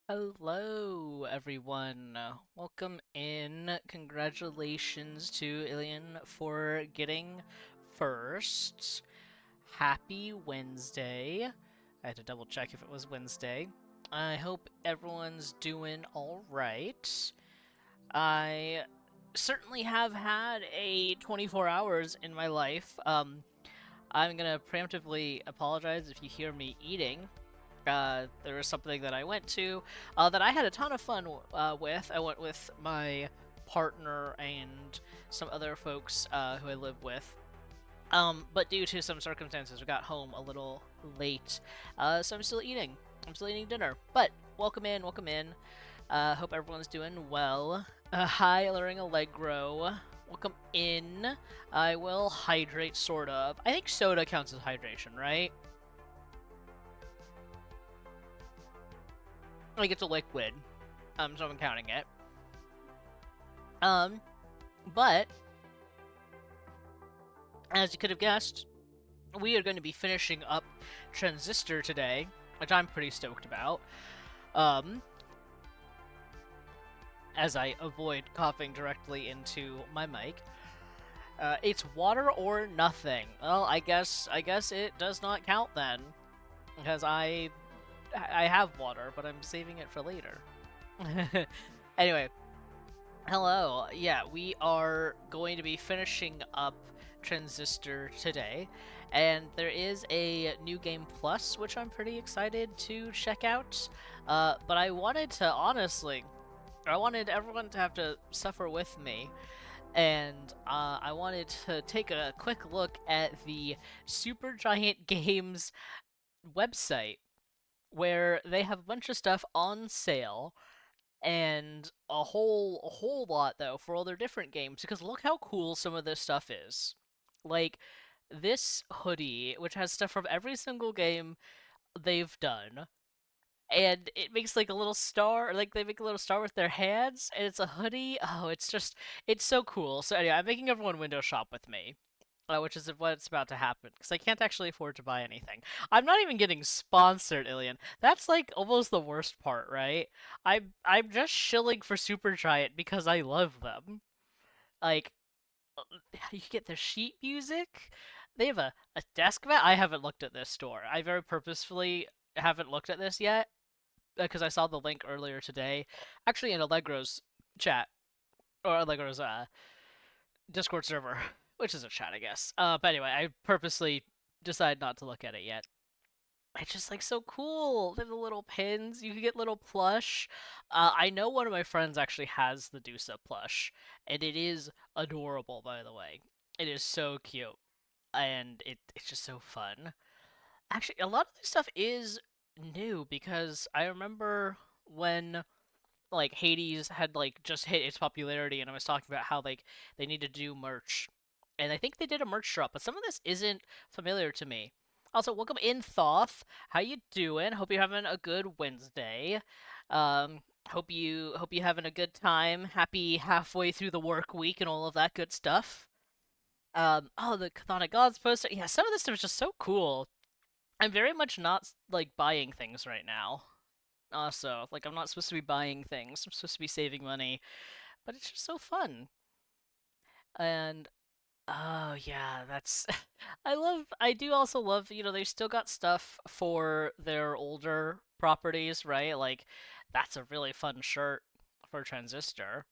Hello, everyone. Welcome in. Congratulations to Ilian for getting first. Happy Wednesday. I had to double check if it was Wednesday. I hope everyone's doing all right. I certainly have had a 24 hours in my life. I'm gonna preemptively apologize if you hear me eating. There was something that I went to that I had a ton of fun with. I went with my partner and some other folks who I live with. But due to some circumstances, we got home a little late. So I'm still eating. I'm still eating dinner. But welcome in, welcome in. Hope everyone's doing well. Hi, Luring Allegro. Welcome in. I will hydrate, sort of. I think soda counts as hydration, right? Like it's a liquid. So I'm counting it. Um, but as you could have guessed, we are going to be finishing up Transistor today, which I'm pretty stoked about. Um, as I avoid coughing directly into my mic. It's water or nothing. Well, I guess it does not count then, because I have water, but I'm saving it for later. Anyway, hello. Yeah, we are going to be finishing up Transistor today, and there is a new game plus, which I'm pretty excited to check out. But I wanted to honestly, I wanted everyone to have to suffer with me, and I wanted to take a quick look at the Supergiant Games website, where they have a bunch of stuff on sale and a whole lot though for all their different games, because look how cool some of this stuff is. Like this hoodie, which has stuff from every single game they've done, and it makes like a little star, like they make a little star with their hands, and it's a hoodie. Oh, it's so cool. So anyway, I'm making everyone window shop with me, which is what's about to happen because I can't actually afford to buy anything. I'm not even getting sponsored, Ilian. That's like almost the worst part, right? I'm just shilling for Supergiant because I love them. Like you get the sheet music. They have a desk mat. I haven't looked at this store. I very purposefully haven't looked at this yet because I saw the link earlier today, actually in Allegro's chat or Allegro's Discord server, which is a chat, I guess. But anyway, I purposely decided not to look at it yet. It's just like so cool. They have the little pins. You can get little plush. I know one of my friends actually has the Dusa plush, and it is adorable. By the way, it is so cute, and it's just so fun. Actually, a lot of this stuff is new because I remember when like Hades had like just hit its popularity, and I was talking about how like they need to do merch, and I think they did a merch drop, but some of this isn't familiar to me. Also, welcome in Thoth. How you doing? Hope you're having a good Wednesday. Hope you having a good time. Happy halfway through the work week and all of that good stuff. Oh, the Chthonic Gods poster. Yeah, some of this stuff is just so cool. I'm very much not like buying things right now. Also, like I'm not supposed to be buying things. I'm supposed to be saving money, but it's just so fun. And oh yeah, that's I do also love, they still got stuff for their older properties, right? Like that's a really fun shirt for Transistor.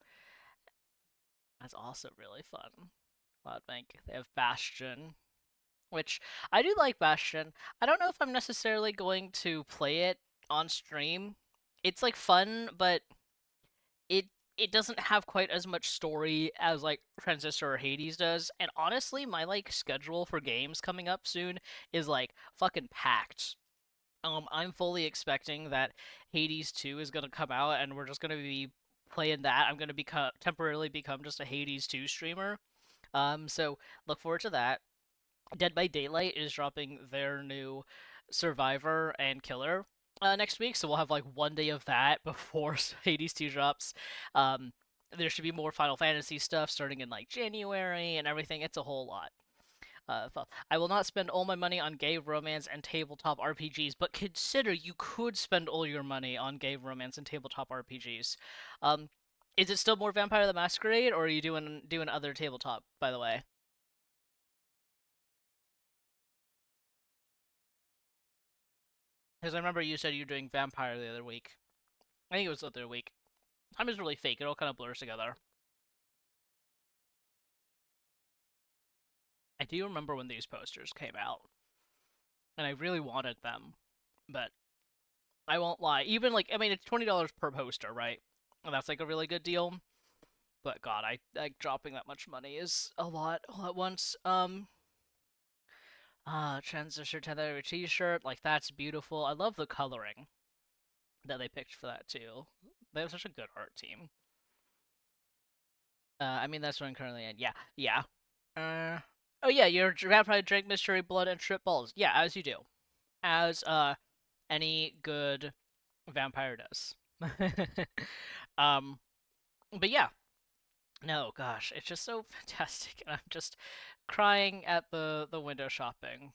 That's also really fun. Cloud Bank. They have Bastion, which I do like Bastion. I don't know if I'm necessarily going to play it on stream. It's like fun, but it it doesn't have quite as much story as like Transistor or Hades does. And honestly, my like schedule for games coming up soon is like fucking packed. I'm fully expecting that Hades 2 is gonna come out, and we're just gonna be playing that. I'm gonna temporarily become just a Hades 2 streamer. So look forward to that. Dead by Daylight is dropping their new Survivor and Killer next week, so we'll have like one day of that before Hades 2 drops. Um, there should be more Final Fantasy stuff starting in like January and everything. It's a whole lot. I will not spend all my money on gay romance and tabletop RPGs, but consider you could spend all your money on gay romance and tabletop RPGs. Um, is it still more Vampire the Masquerade, or are you doing other tabletop? By the way, because I remember you said you were doing Vampire the other week. I think it was the other week. Time is really fake. It all kind of blurs together. I do remember when these posters came out, and I really wanted them, but I won't lie. Even like, I mean, it's $20 per poster, right? And that's like a really good deal. But God, I like dropping that much money is a lot all at once. Transistor tether t-shirt, like that's beautiful. I love the coloring that they picked for that too. They have such a good art team. I mean that's what I'm currently in. Yeah, yeah. Uh, oh yeah, your vampire drink mystery blood and strip balls. Yeah, as you do, as any good vampire does. um, but yeah, no, gosh, it's just so fantastic, and I'm just crying at the window shopping.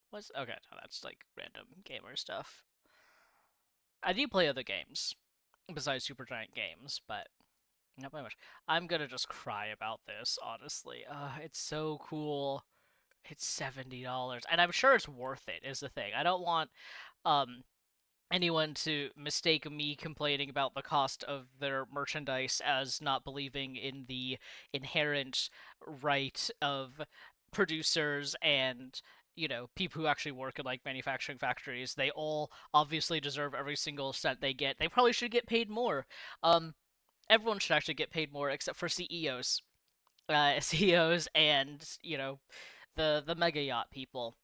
What's okay? No, that's like random gamer stuff. I do play other games besides Supergiant games, but not by much. I'm gonna just cry about this, honestly. It's so cool. It's $70, and I'm sure it's worth it. Is the thing. I don't want um anyone to mistake me complaining about the cost of their merchandise as not believing in the inherent right of producers and people who actually work in like manufacturing factories. They all obviously deserve every single cent they get. They probably should get paid more. um Everyone should actually get paid more except for CEOs. CEOs and the mega yacht people.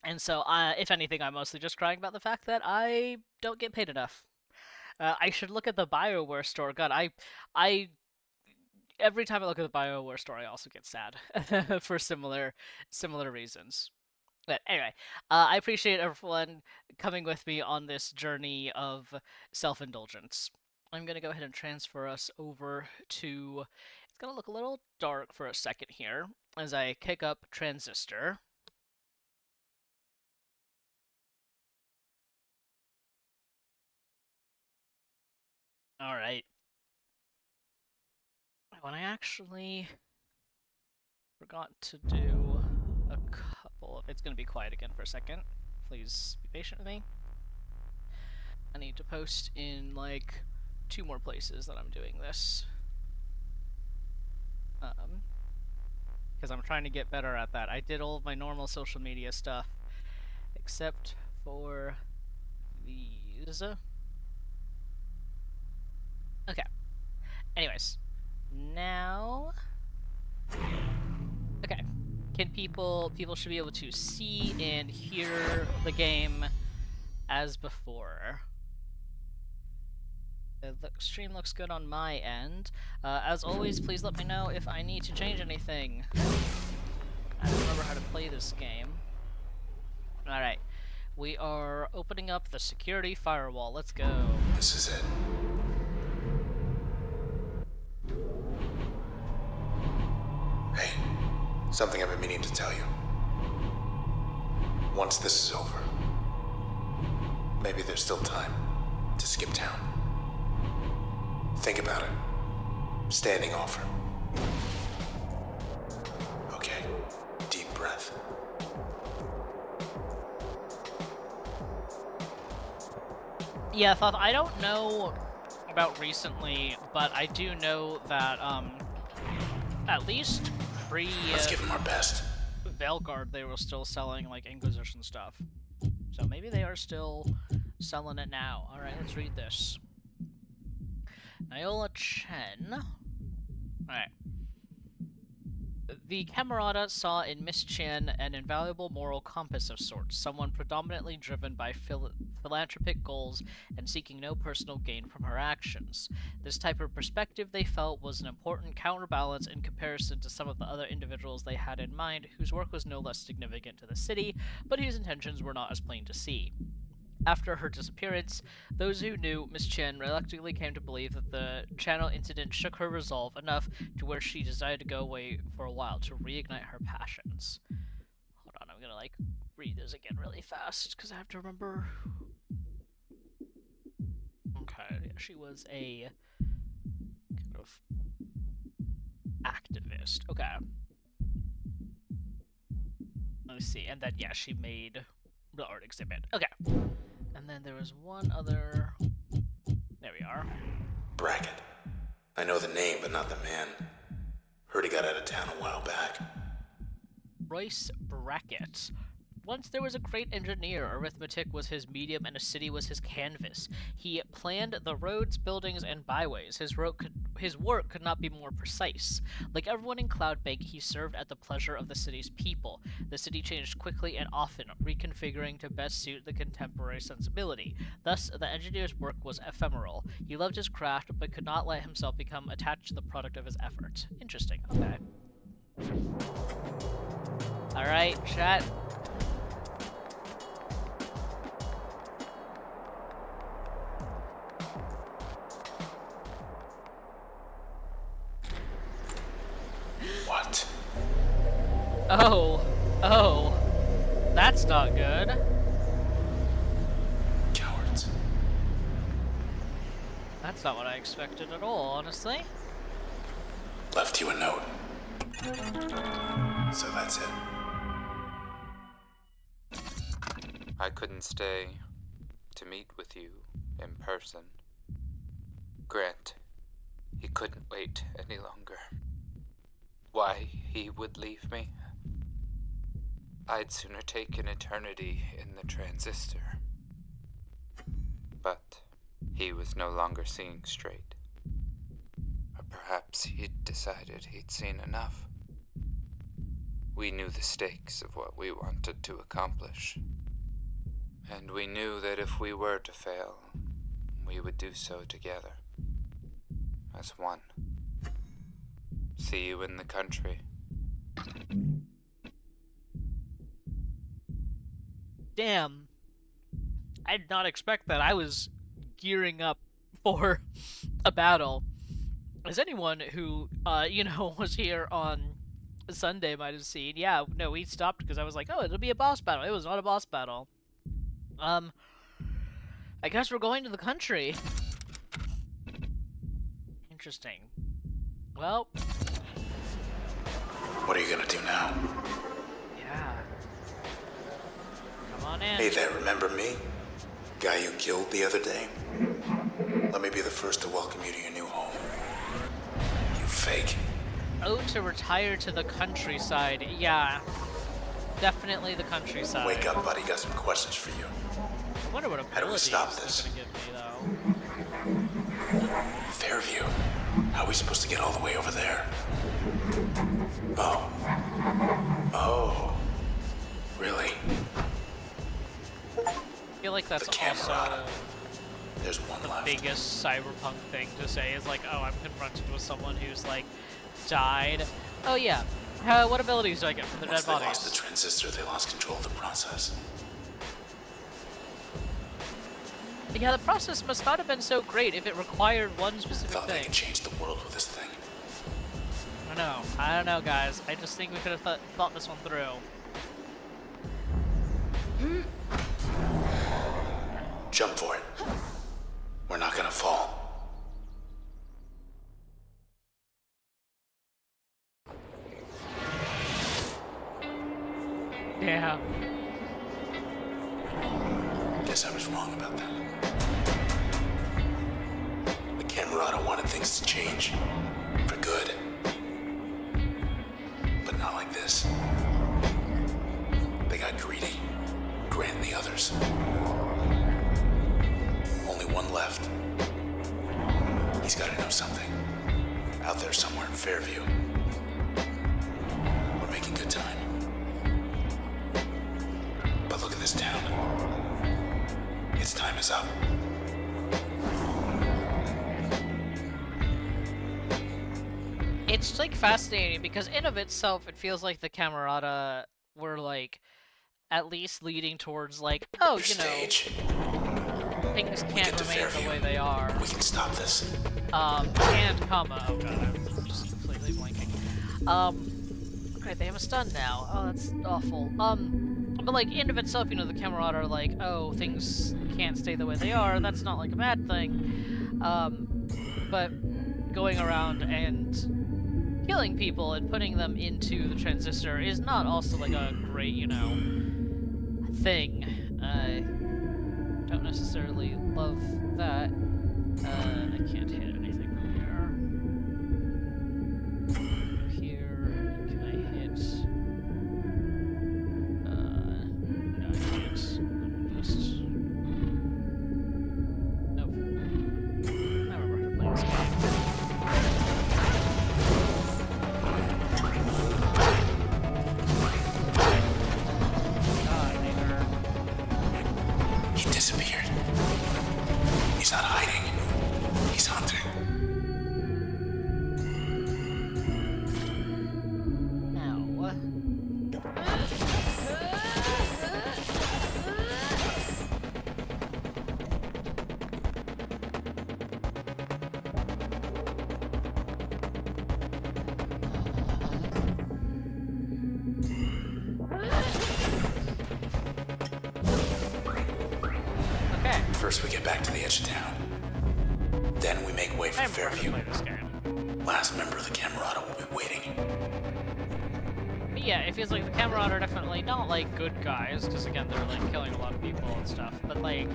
And so, if anything, I'm mostly just crying about the fact that I don't get paid enough. I should look at the Bioware store. God, I every time I look at the Bioware store, I also get sad for similar reasons. But anyway, I appreciate everyone coming with me on this journey of self-indulgence. I'm gonna go ahead and transfer us over to. It's gonna look a little dark for a second here as I kick up Transistor. All right. When I actually forgot to do a couple of. It's gonna be quiet again for a second. Please be patient with me. I need to post in like two more places that I'm doing this. Because I'm trying to get better at that. I did all of my normal social media stuff except for these. Okay. Anyways, now. Okay. Can people should be able to see and hear the game as before. The stream looks good on my end. As always, please let me know if I need to change anything. I don't remember how to play this game. Alright. We are opening up the security firewall. Let's go. This is it. Hey, something I've been meaning to tell you. Once this is over, maybe there's still time to skip town. Think about it. Standing offer. Okay, deep breath. Yeah, Thoth, I don't know about recently, but I do know that, at least pre- Let's give them our best. Veilguard, they were still selling, like, Inquisition stuff. So maybe they are still selling it now. Alright, let's read this. Nyola Chen. Alright. The Camerata saw in Miss Chen an invaluable moral compass of sorts, someone predominantly driven by philanthropic goals and seeking no personal gain from her actions. This type of perspective, they felt, was an important counterbalance in comparison to some of the other individuals they had in mind, whose work was no less significant to the city, but whose intentions were not as plain to see. After her disappearance, those who knew Miss Chen reluctantly came to believe that the channel incident shook her resolve enough to where she decided to go away for a while to reignite her passions. Hold on, I'm gonna like read this again really fast because I have to remember. Okay, she was a kind of activist. Okay. Let me see. And then, yeah, she made the art exhibit. Okay. And then there was one other. There we are. Brackett. I know the name, but not the man. Heard he got out of town a while back. Royce Brackett. Once there was a great engineer. Arithmetic was his medium and a city was his canvas. He planned the roads, buildings, and byways. His work could not be more precise. Like everyone in Cloudbank, he served at the pleasure of the city's people. The city changed quickly and often, reconfiguring to best suit the contemporary sensibility. Thus, the engineer's work was ephemeral. He loved his craft, but could not let himself become attached to the product of his effort. Interesting. Okay. Alright, chat. What? Oh, that's not good. Cowards. That's not what I expected at all, honestly. Left you a note. So that's it. I couldn't stay to meet with you in person. Grant, he couldn't wait any longer. Why he would leave me? I'd sooner take an eternity in the Transistor. But he was no longer seeing straight. Or perhaps he'd decided he'd seen enough. We knew the stakes of what we wanted to accomplish. And we knew that if we were to fail, we would do so together. As one. See you in the country. Damn. I did not expect that. I was gearing up for a battle. As anyone who, was here on Sunday might have seen, yeah, no, we stopped because I was like, oh, it'll be a boss battle. It was not a boss battle. I guess we're going to the country. Interesting. Well. What are you gonna do now? Yeah. Come on in. Hey there, remember me? Guy you killed the other day? Let me be the first to welcome you to your new home. You fake. Oh, to retire to the countryside. Yeah. Definitely the countryside. Wake up, buddy. Got some questions for you. I wonder what How do we abilities stop it's this? gonna give me, though. Fairview. How are we supposed to get all the way over there? Oh. Really? I feel like that's The Camerata. also There's one the left. biggest cyberpunk thing to say is like, oh, I'm confronted with someone who's like died. Oh yeah. What abilities do I get from the Once dead they lost the bodies? transistor, they lost control of the process. Yeah, the process must not have been so great if it required one specific Thought they thing. could change the world with this thing. I don't know, guys. I just think we could have thought this one through. Jump for it. We're not gonna fall. Yeah. Guess I was wrong about them. The Camerata wanted things to change. For good. But not like this. They got greedy. Grant and the others. Only one left. He's gotta know something. Out there somewhere in Fairview. We're making good time. But look at this town. Its time is up. It's like fascinating because in of itself it feels like the Camerata were like at least leading towards, like, oh, you know, Stage. things We can't get to remain the Fairview. way they are. We can stop this. And comma, oh god, I'm just completely blanking. Okay, they have a stun now. Oh, that's awful. But like, in of itself, you know, the Camerata are like, oh, things can't stay the way they are, that's not like a bad thing. But going around and killing people and putting them into the Transistor is not also like a great, you know, thing. I don't necessarily love that. I can't hit anything from here. Here, can I hit? No, I can't. Let me just. Nope. I remember how to play this game. God, they hurt. He disappeared. He's not hiding. He's hunting. Ow. Okay. First, we get back to the edge of town. Then we make way for I remember how to Fairview. play this game. Last member of the Camerata will be waiting. But yeah, it feels like the Camerata are definitely not like good guys, because again, they're like killing a lot of people and stuff, but like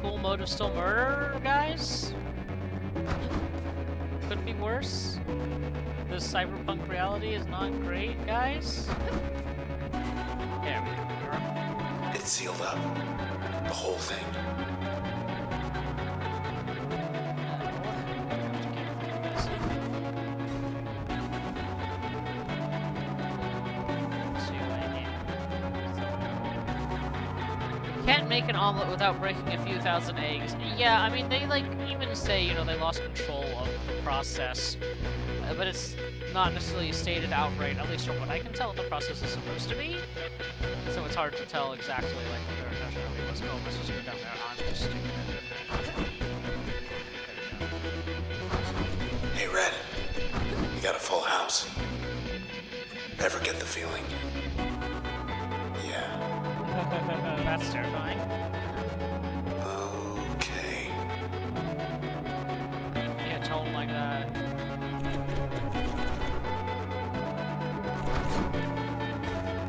cool mode of still murder guys? Could be worse. This cyberpunk reality is not great, guys. Yeah, we It's sealed up. The whole thing. Can't make an omelet without breaking a few thousand eggs. Yeah, I mean, they, like, even say, you know, they lost control of the process. But it's not necessarily stated outright, at least from what I can tell what the process is supposed to be. So it's hard to tell exactly, like, what their intention really was. Oh, let's just go down there. I'm just stupid. Hey, Red. You got a full house. Ever get the feeling? Yeah. That's terrifying. Okay. Yeah, tone like that.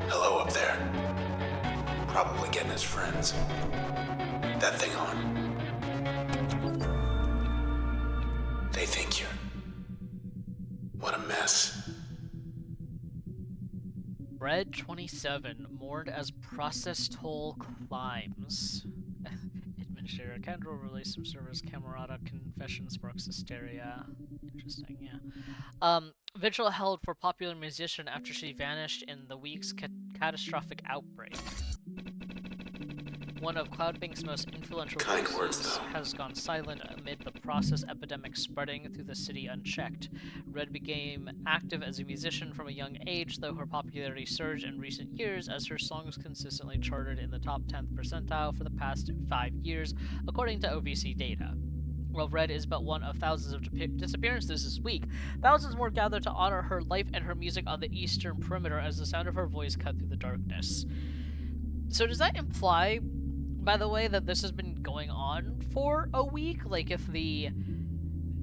Hello up there. Probably getting his friends. That thing on. They think you're... What a mess. Red 27, mourned as process toll climbs. Administrator Kendall released some servers. Camerata confession sparks hysteria. Interesting, yeah. Vigil held for popular musician after she vanished in the week's catastrophic outbreak. One of Cloudbank's most influential Kind voices words, though. has gone silent amid the process epidemic spreading through the city unchecked. Red became active as a musician from a young age, though her popularity surged in recent years as her songs consistently charted in the top 10th percentile for the past 5 years, according to OVC data. While Red is but one of thousands of disappearances this week, thousands more gathered to honor her life and her music on the eastern perimeter as the sound of her voice cut through the darkness. So does that imply, by the way, that this has been going on for a week? Like, if the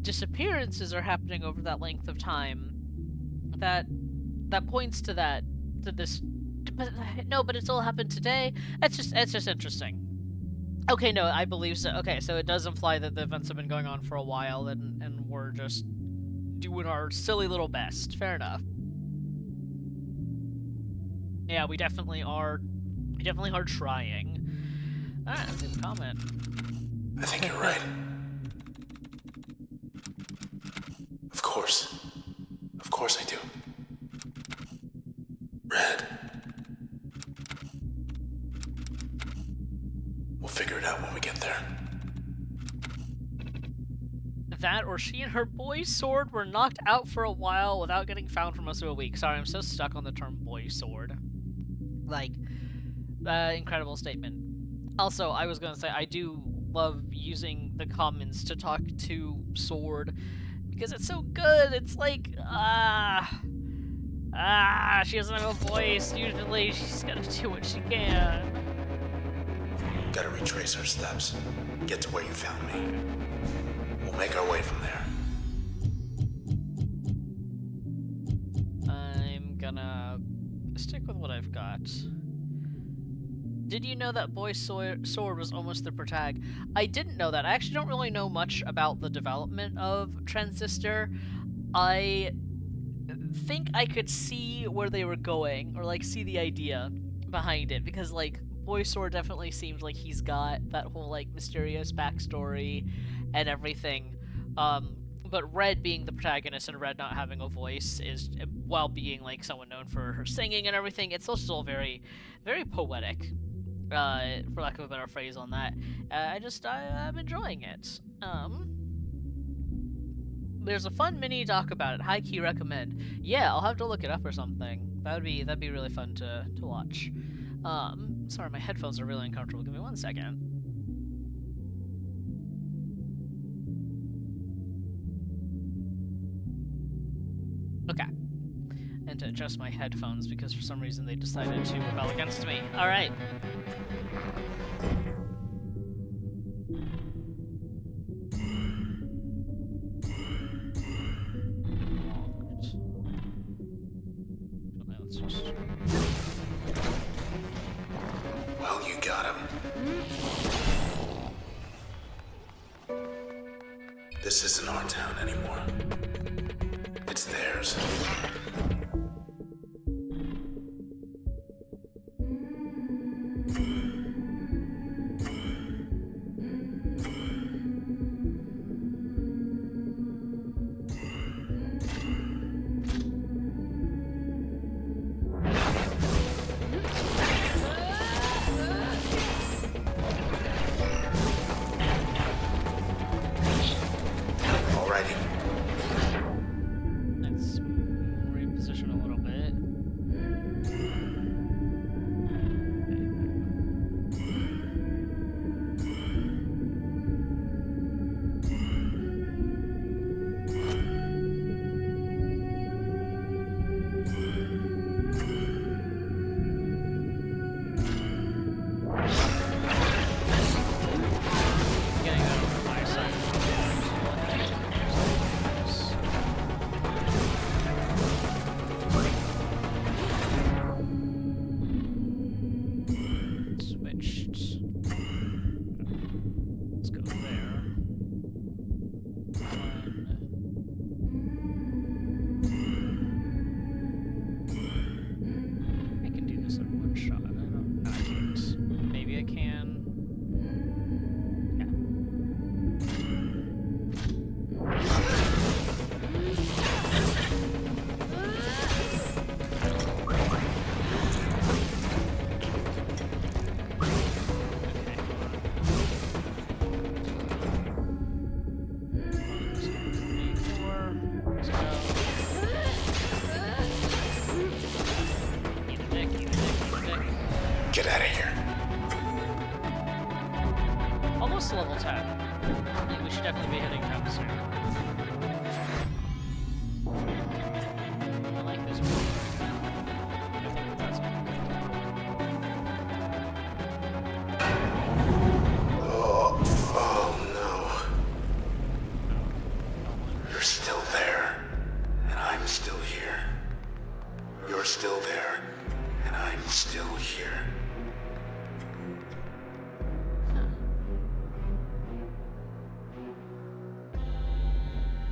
disappearances are happening over that length of time, that points to that, to this. But no, but it's all happened today. It's just interesting. Okay, no, I believe so. Okay, so it does imply that the events have been going on for a while, and we're just doing our silly little best. Fair enough. Yeah, we definitely are. We definitely are trying. Alright, let's leave a comment. I think you're right. Of course. Of course I do. Red. We'll figure it out when we get there. That, or she and her boy sword were knocked out for a while without getting found for most of a week. Sorry, I'm so stuck on the term boy sword. Like, incredible statement. Also, I was gonna say, I do love using the commons to talk to Sword, because it's so good. It's like, she doesn't have a voice. Usually, she's gotta do what she can. Gotta retrace our steps. Get to where you found me. We'll make our way from there. I'm gonna stick with what I've got. Did you know that Boy Sword was almost the protag? I didn't know that. I actually don't really know much about the development of Transistor. I think I could see where they were going, or like see the idea behind it, because like Boy Sword definitely seems like he's got that whole like mysterious backstory and everything. But Red being the protagonist and Red not having a voice is, while being like someone known for her singing and everything, it's still very, very poetic. For lack of a better phrase on that. I'm enjoying it. There's a fun mini doc about it. High key recommend. Yeah, I'll have to look it up or something. That'd be really fun to watch. Sorry, my headphones are really uncomfortable. Give me 1 second. Okay. And to adjust my headphones because for some reason they decided to rebel against me. All right. Well, you got him. This isn't our town anymore. It's theirs. Let's reposition a little bit. Getting that over my side. Switched. Let's go there. I can do this in one shot. I don't know. I can't. Maybe I can. Get out of here. Almost to level 10. Yeah, we should definitely be hitting 10 soon. I like this one. I think that's Oh no. You're still there, and I'm still here. You're still there, and I'm still here.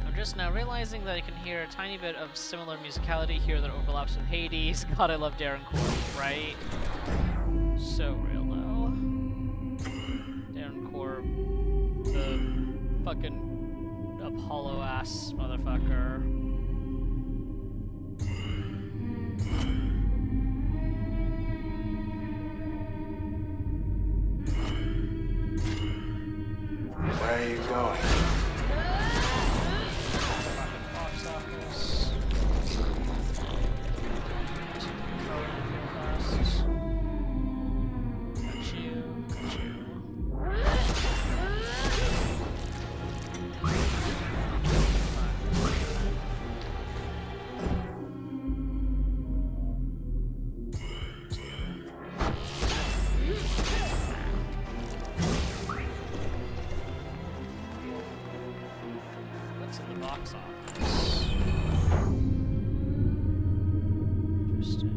I'm just now realizing that I can hear a tiny bit of similar musicality here that overlaps with Hades. God, I love Darren Corb, right? So real, though. Darren Corb, the fucking Apollo-ass motherfucker. Where are you going? Box office. Interesting.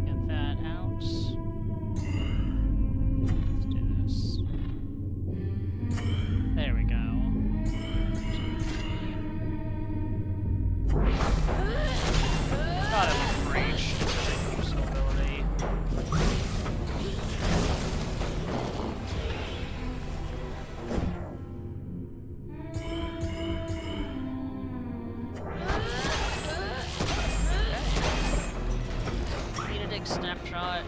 Get that out. Let's do this. There we go. Thought it was breached. Use ability. Need a dig snapshot.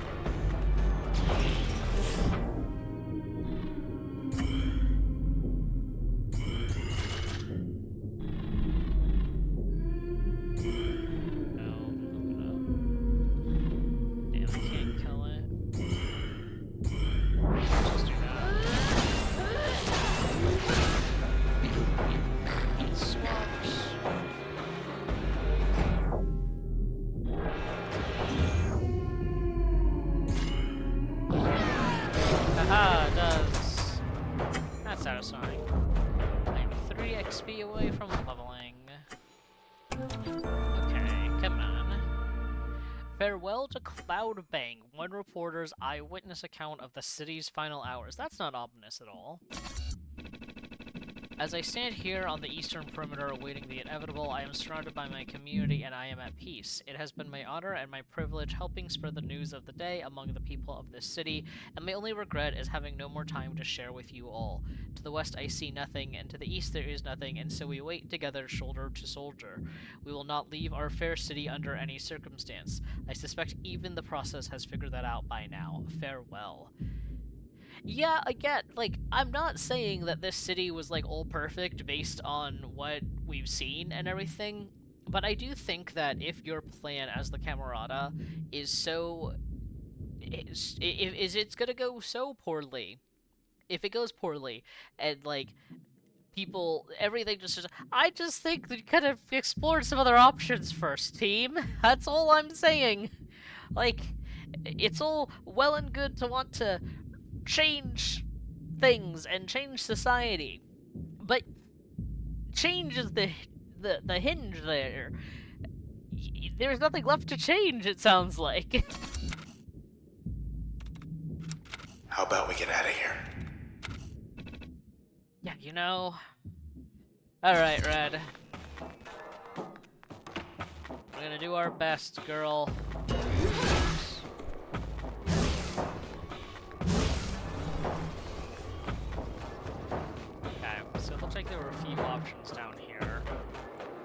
Haha, it does. That's satisfying. I'm 3 XP away from leveling. Okay, come on. Farewell to Cloudbang, one reporter's eyewitness account of the city's final hours. That's not ominous at all. As I stand here on the eastern perimeter awaiting the inevitable, I am surrounded by my community and I am at peace. It has been my honor and my privilege helping spread the news of the day among the people of this city, and my only regret is having no more time to share with you all. To the west I see nothing, and to the east there is nothing, and so we wait together shoulder to shoulder. We will not leave our fair city under any circumstance. I suspect even the process has figured that out by now. Farewell. Yeah, again, like, I'm not saying that this city was, like, all perfect based on what we've seen and everything, but I do think that if your plan as the Camerata is so... is it's gonna go so poorly, if it goes poorly, and, like, people, everything just... I just think that you could have explored some other options first, team. That's all I'm saying. Like, it's all well and good to want to change things and change society, but change is the hinge there. There's nothing left to change, it sounds like. How about we get out of here? Yeah, you know. Alright, Red. We're gonna do our best, girl. So it looks like there were a few options down here.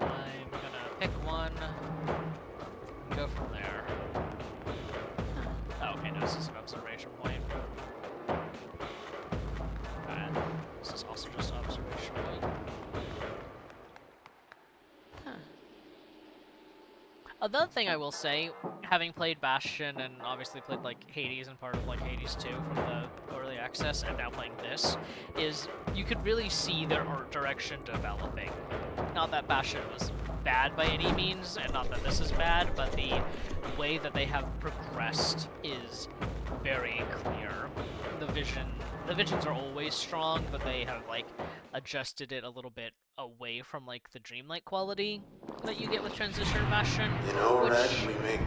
I'm gonna pick one, go from there. Oh, okay, no, this is an observation point. This is also just an observation point. Another thing I will say, having played Bastion and obviously played like Hades and part of like Hades 2 from the early access and now playing this, is you could really see their art direction developing. Not that Bastion was bad by any means, and not that this is bad, but the way that they have progressed is very clear. The visions are always strong, but they have like adjusted it a little bit away from like the dreamlike quality that you get with Transistor and Bastion. You know, which Red, we make...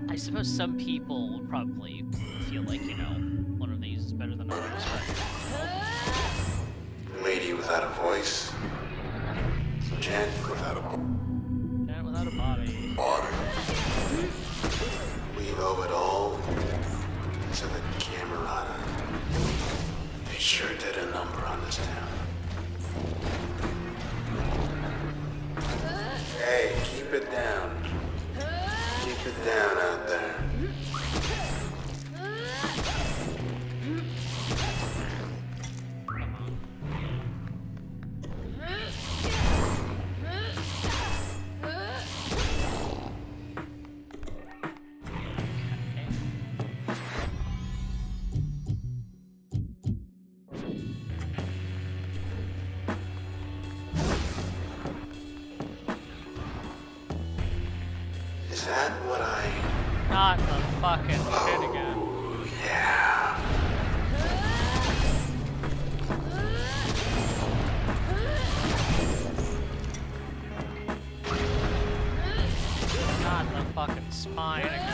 I suppose some people would probably feel like, you know, one of these is better than others, but... Lady without a voice. Gent without a... Gent without a body. We owe it all to the Camerata. They sure did a number on this town. Hey, keep it down. Keep it down out there. fucking shit again. Yeah. Not the fucking spine again.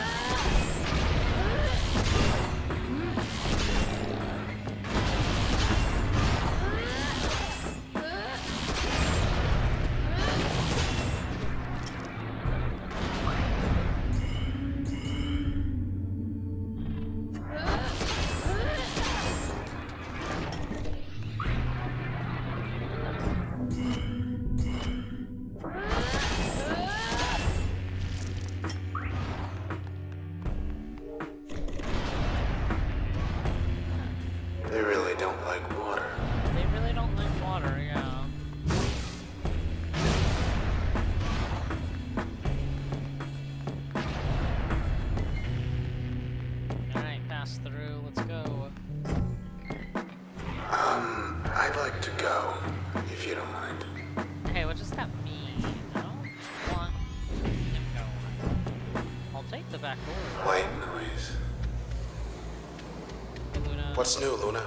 They really don't like water. They really don't like water, yeah. Alright, pass through, let's go. I'd like to go, if you don't mind. Hey, what does that mean? I don't want him going. I'll take the back door. White noise. Hey, Luna. What's new, Luna?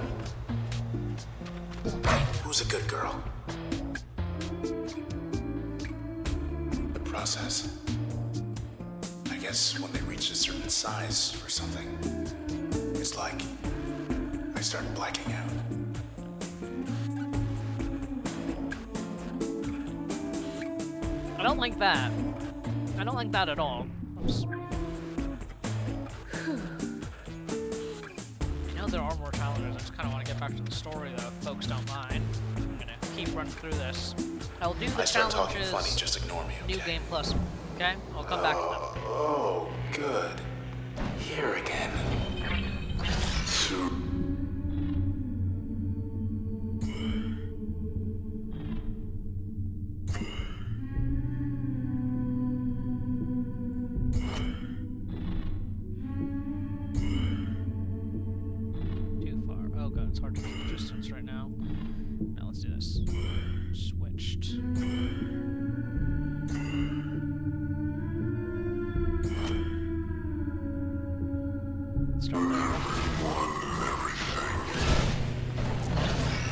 Who's a good girl? The process. I guess when they reach a certain size or something, it's like I start blacking out. I don't like that. I don't like that at all. Oops. I know there are more challenges. I just kind of want to get back to the story, though, if folks don't mind. I'm gonna keep running through this. I'll do the I start talking challenges. funny, just ignore me, okay? New game plus. Okay, I'll come back to them. Oh, good. Here again. Too far. Oh god, it's hard to keep distance right now. Now let's do this. Switched. Start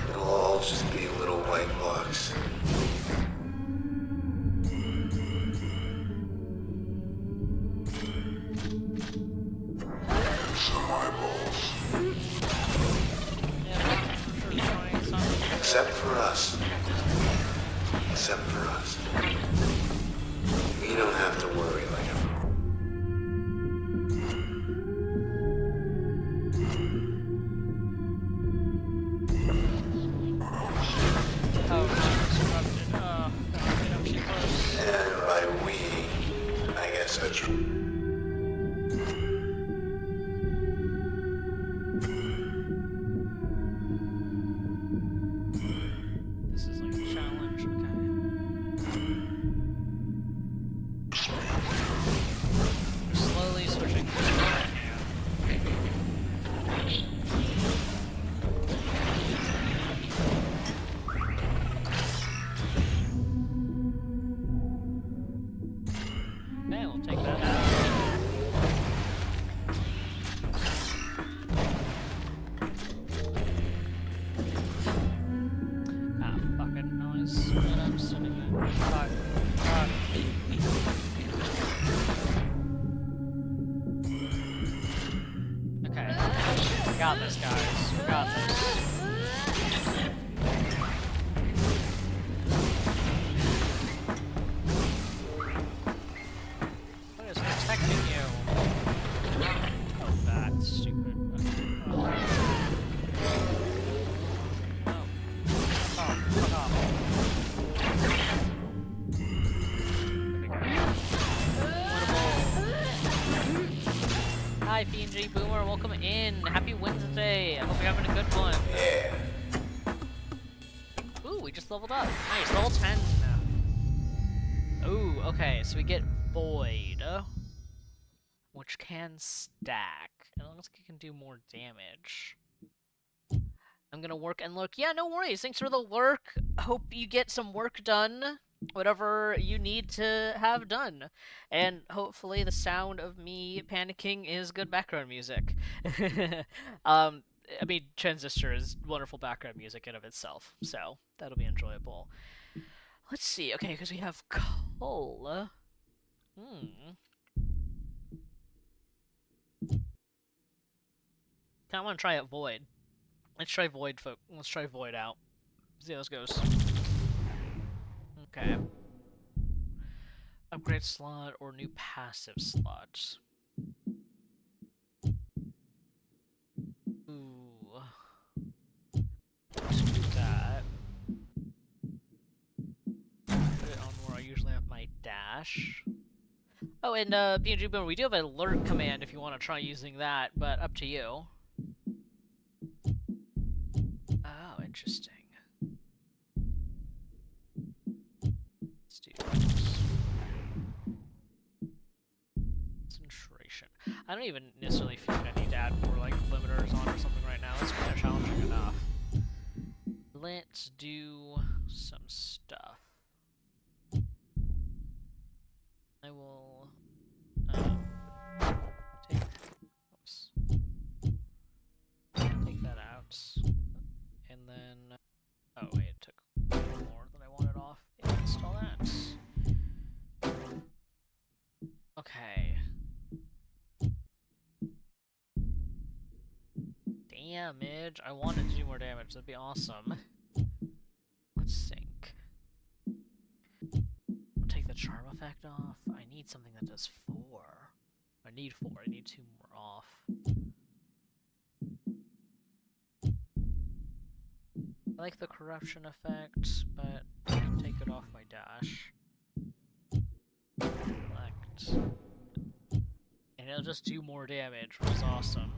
It'll all just be little white blocks. Some eyeballs. Except for us. Except for us. We don't have to worry like a... Oh, disrupted. Oh, god, get up too close. And by we, I guess that's... This is like a challenge, okay. We're slowly switching. Okay, we'll take that out. Ah, fucking noise. What I'm sitting in. Fuck. Fuck. Okay. We got this, guys. We got this. What is protecting you? Oh, that's stupid. Okay. Oh. Oh, fuck off. Hi, PNG Boomer, welcome in. Happy Wednesday. I hope you're having a good one. Yeah. Ooh, we just leveled up. Nice, level 10. Ooh, okay, so we get Void, which can stack. And it looks like it can do more damage. I'm gonna work and lurk. Yeah, no worries. Thanks for the lurk. Hope you get some work done. whatever you need to have done. And hopefully the sound of me panicking is good background music. um, I mean, Transistor is wonderful background music in of itself, so that'll be enjoyable. Let's see. Okay, because we have coal. Hmm. I want to try out Void. Let's try Void, Let's try Void out. See how this goes. Okay. Upgrade slot or new passive slot. Ooh. Let's do that. Put it on where I usually have my dash. Oh, and PNG Boomer, we do have an alert command if you want to try using that, but up to you. Oh, interesting. Let's do this. Concentration. I don't even necessarily feel like I need to add more like limiters on or something right now. That's kind of challenging enough. Let's do some stuff. I will take that out, and then oh wait, it took more than I wanted off. Yeah, install that. Okay. Damage. I wanted to do more damage. That'd be awesome. Let's sync. I'll take the charm effect off. I need something that does 4. I need 4. I need 2 more off. I like the corruption effect, but I can take it off my dash. Select. And it'll just do more damage, which is awesome.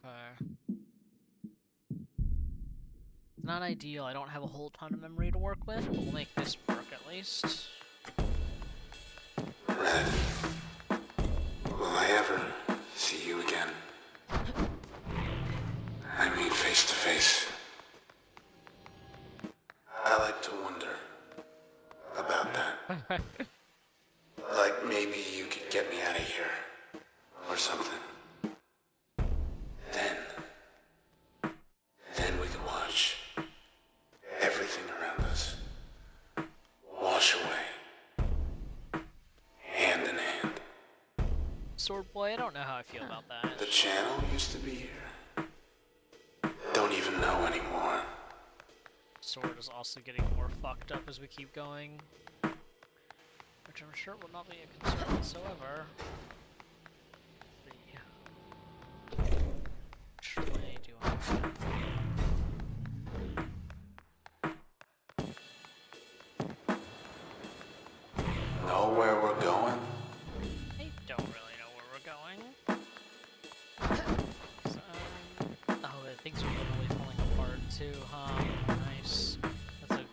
Okay. It's not ideal. I don't have a whole ton of memory to work with, but we'll make this work at least. Red, will I ever see you again? I mean, face to face. I like to wonder about that. Like maybe you could get me out of here, or something. Then we could watch everything around us wash away, hand in hand. Sword Boy, I don't know how I feel about that. The channel used to be here. Don't even know anymore. Sword is also getting more fucked up as we keep going, which I'm sure will not be a concern whatsoever. Which way do I go? Know where we're going? I don't really know where we're going. So, oh, things are literally falling apart too, huh? Nice. That's a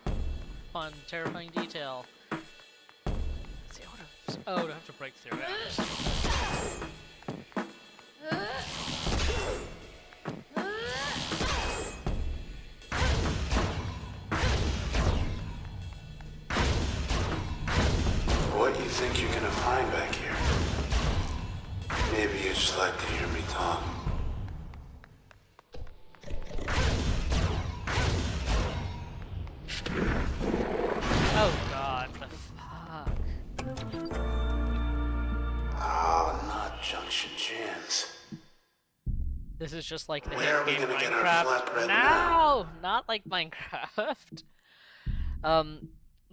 fun, terrifying detail. Let's see, oh, do I have to break through it? What do you think you're gonna find back here? Maybe you just like to hear me talk. Oh god, the fuck. Oh, not Junction Jams. This is just like the Where are we hit game gonna get our Minecraft. flatbread No, now? not like Minecraft.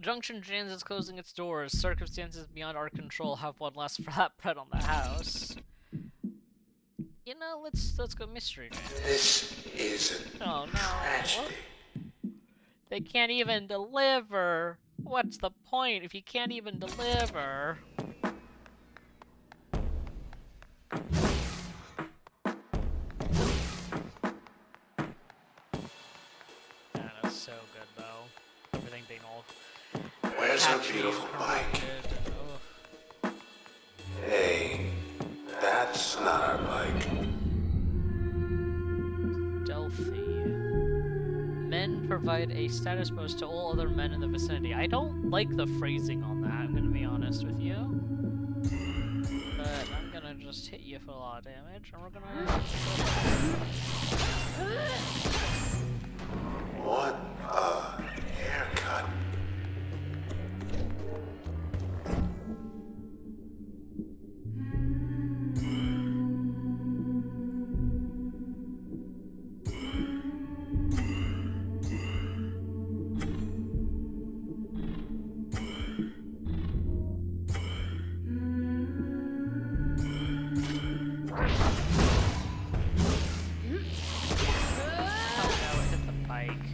Junction Jans is closing its doors. Circumstances beyond our control have one less flatbread on the house. You know, let's go mystery jam. This is a Oh no. tragedy. They can't even deliver. What's the point if you can't even deliver? That's so good though. Everything being all Where's our patchy beautiful and bike? corrupted. Ugh. Hey, that's not our bike. Delphi. Men provide a status boost to all other men in the vicinity. I don't like the phrasing on that, I'm gonna be honest with you. But I'm gonna just hit you for a lot of damage, and we're gonna... What a haircut.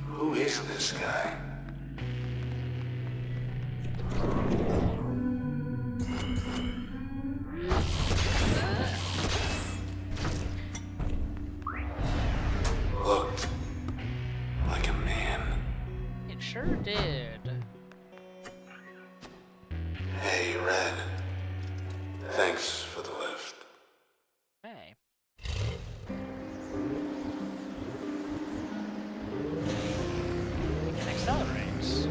Who is this guy? Looked like a man. It sure did. Hey, Red. Thanks for the lift. Hey. It accelerates.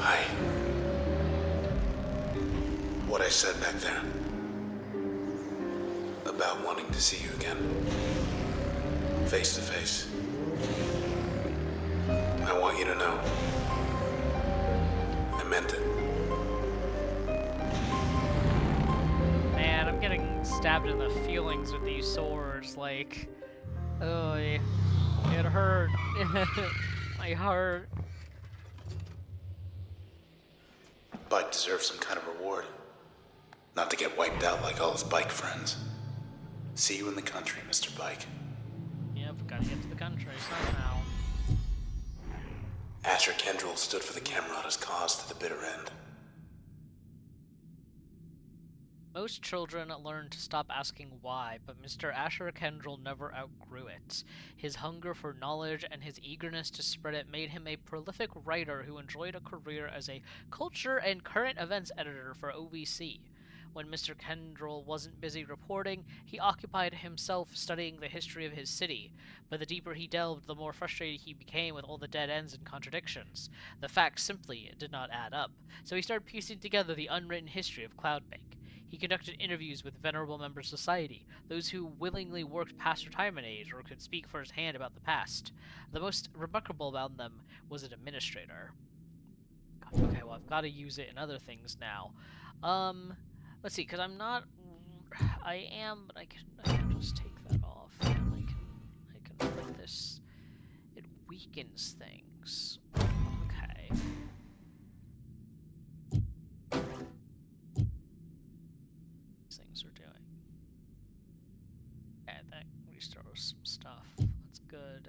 Hi. What I said back there about wanting to see you again, face to face. I want you to know I meant it. Man, I'm getting stabbed in the feelings with these swords, like... Oh, it hurt. My heart. Bike deserves some kind of reward. Not to get wiped out like all his bike friends. See you in the country, Mr. Bike. Yep, gotta get to the country somehow. Asher Kendrill stood for the Camerata's cause to the bitter end. Most children learn to stop asking why, but Mr. Asher Kendrill never outgrew it. His hunger for knowledge and his eagerness to spread it made him a prolific writer who enjoyed a career as a culture and current events editor for OVC. When Mr. Kendrill wasn't busy reporting, he occupied himself studying the history of his city, but the deeper he delved, the more frustrated he became with all the dead ends and contradictions. The facts simply did not add up, so he started piecing together the unwritten history of Cloudbank. He conducted interviews with venerable members of society, those who willingly worked past retirement age or could speak firsthand about the past. The most remarkable about them was an administrator. Okay, well, I've got to use it in other things now. Let's see, because I'm not... I am, but I can just take that off. And I can put this... It weakens things. Okay. Things are doing. Okay, that restores some stuff. That's good.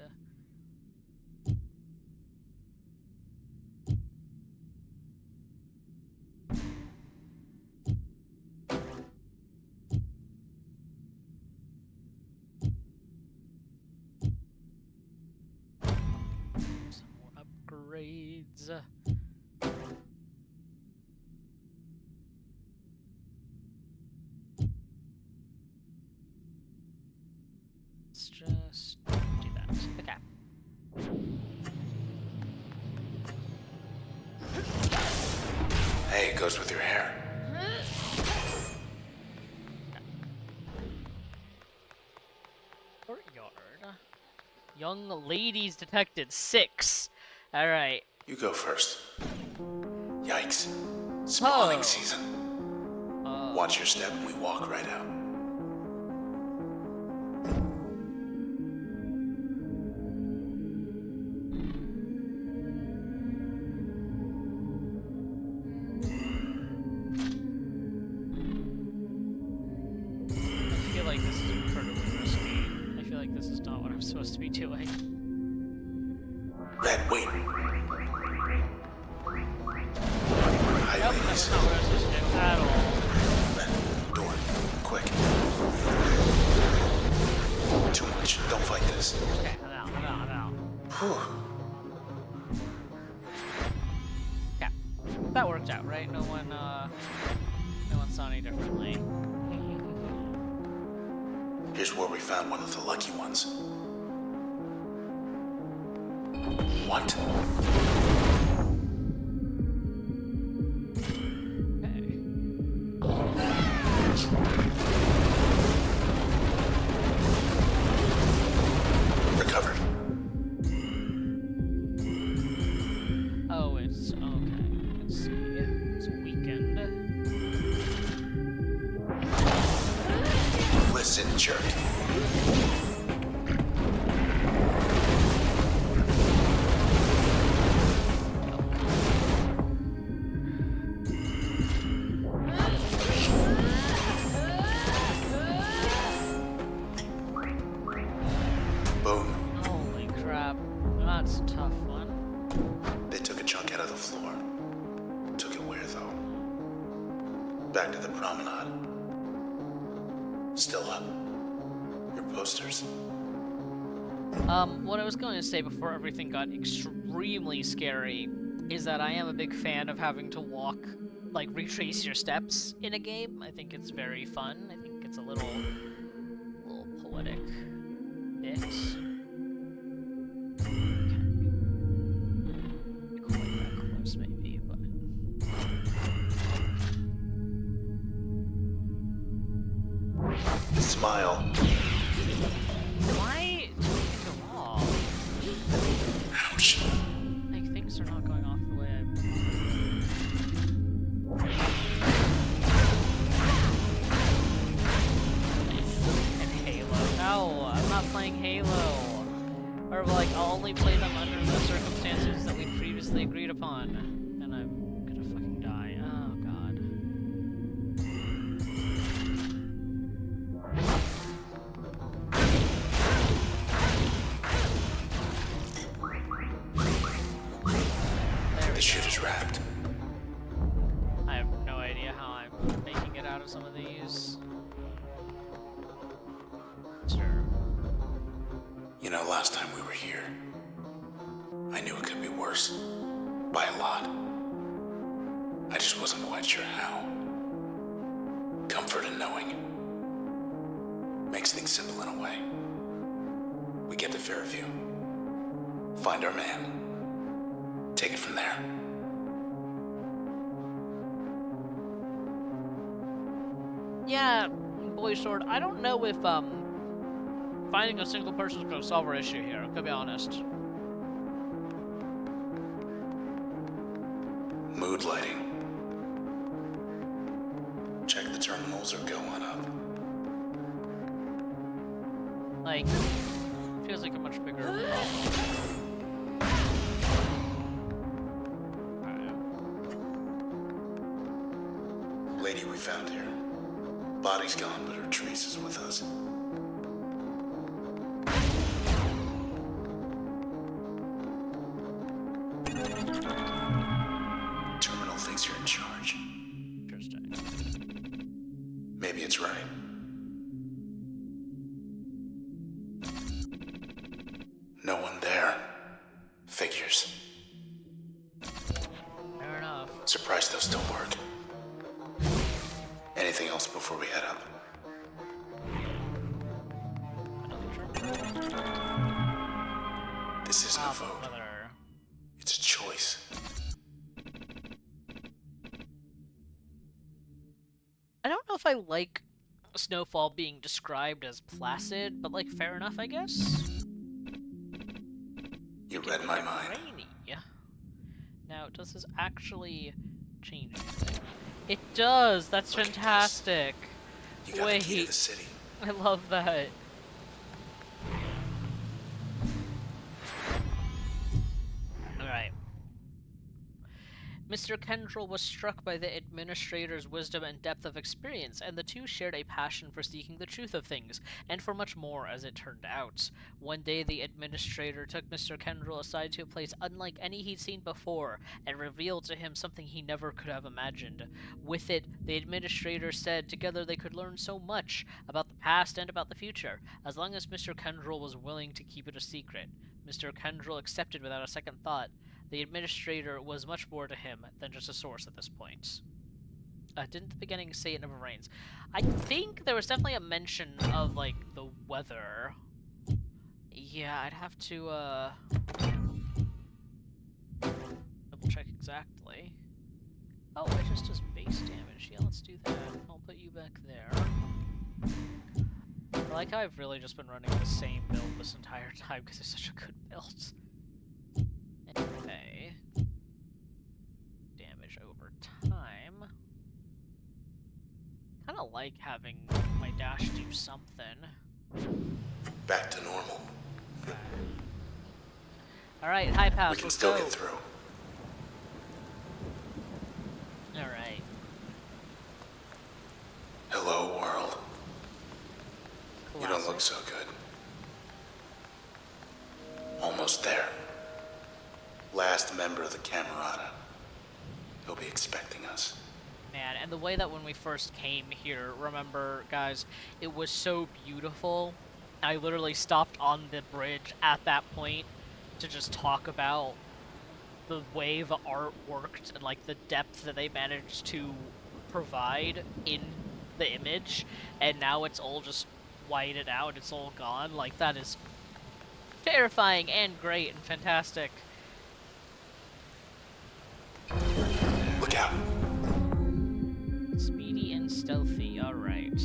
Some more upgrades. Let's just do that. Okay. Hey, it goes with your hair. Courtyard. Young ladies detected 6. Alright. You go first. Yikes. Spawning Oh. season. Watch your step and we walk right out. I feel like this is incredibly risky. I feel like this is not what I'm supposed to be doing. Red, wait. Hi, Nope, ladies. that's not what I'm supposed to do at all. Red, door, quick. Too much. Don't fight this. Okay, I'm out. Whew. Okay. That worked out, right? No one saw any differently. Here's where we found one of the lucky ones. What? Recovered. Oh, it's okay. Let's see. It's weakened. Listen, jerk. Boom. Holy crap. That's a tough one. They took a chunk out of the floor. Took it where, though? Back to the promenade. Still up. Your posters. What I was going to say before everything got extremely scary is that I am a big fan of having to walk, like, retrace your steps in a game. I think it's very fun. I think it's a little poetic bit. Quite that close, maybe, but... Smile. Why do we get the wall? Ouch. Like, things are not going off the way And Halo. No, I'm not playing Halo. Or, like, I'll only play them under the circumstances that we previously agreed upon. And I'm gonna fucking die. Oh, God. The shit is wrapped. I have no idea how I'm making it out of some of these. Sure. You know, last time we were here, I knew it could be worse. By a lot. I just wasn't quite sure how. Comfort in knowing. Makes things simple in a way. We get to Fairview. Find our man. Take it from there. Yeah, Boy Sword, I don't know if, finding a single person is gonna solve our issue here, to be honest. Mood lighting. Check the terminals or go on up. Like, feels like a much bigger problem. Lady we found here. Body's gone, but her trace is with us. Terminal thinks you're in charge. Interesting. Maybe it's right. No one there. Figures. Fair enough. Surprised those still work. Anything else before we head up? This isn't a vote. Another... It's a choice. I don't know if I like Snowfall being described as placid, but, like, fair enough, I guess. You read my mind. Rainy. Now, does this actually change anything? It does! That's Look at this. fantastic! You got the key to the city. I love that. Alright. Mr. Kendrell was struck by the administrator's wisdom and depth of experience, and the two shared a passion for seeking the truth of things, and for much more, as it turned out. One day, the administrator took Mr. Kendrell aside to a place unlike any he'd seen before, and revealed to him something he never could have imagined. With it, the administrator said together they could learn so much about the past and about the future, as long as Mr. Kendrell was willing to keep it a secret. Mr. Kendrell accepted without a second thought. The administrator was much more to him than just a source at this point. Didn't the beginning say it never rains? I think there was definitely a mention of, like, the weather. Yeah, I'd have to, check exactly. Oh, it just does base damage. Yeah, let's do that. I'll put you back there. I like how I've really just been running the same build this entire time because it's such a good build. Okay. Damage over time. Kind of like having my dash do something. Back to normal. Okay. Alright, high pass, We can let's still go. get through. Alright. Hello, world. You don't look so good. Almost there. Last member of the Camerata. He'll be expecting us. Man, and the way that when we first came here, remember, guys, it was so beautiful. I literally stopped on the bridge at that point to just talk about the way the art worked and, like, the depth that they managed to provide in the image, and now it's all just whited out, it's all gone. Like, that is terrifying and great and fantastic. Look out. Speedy and stealthy, alright.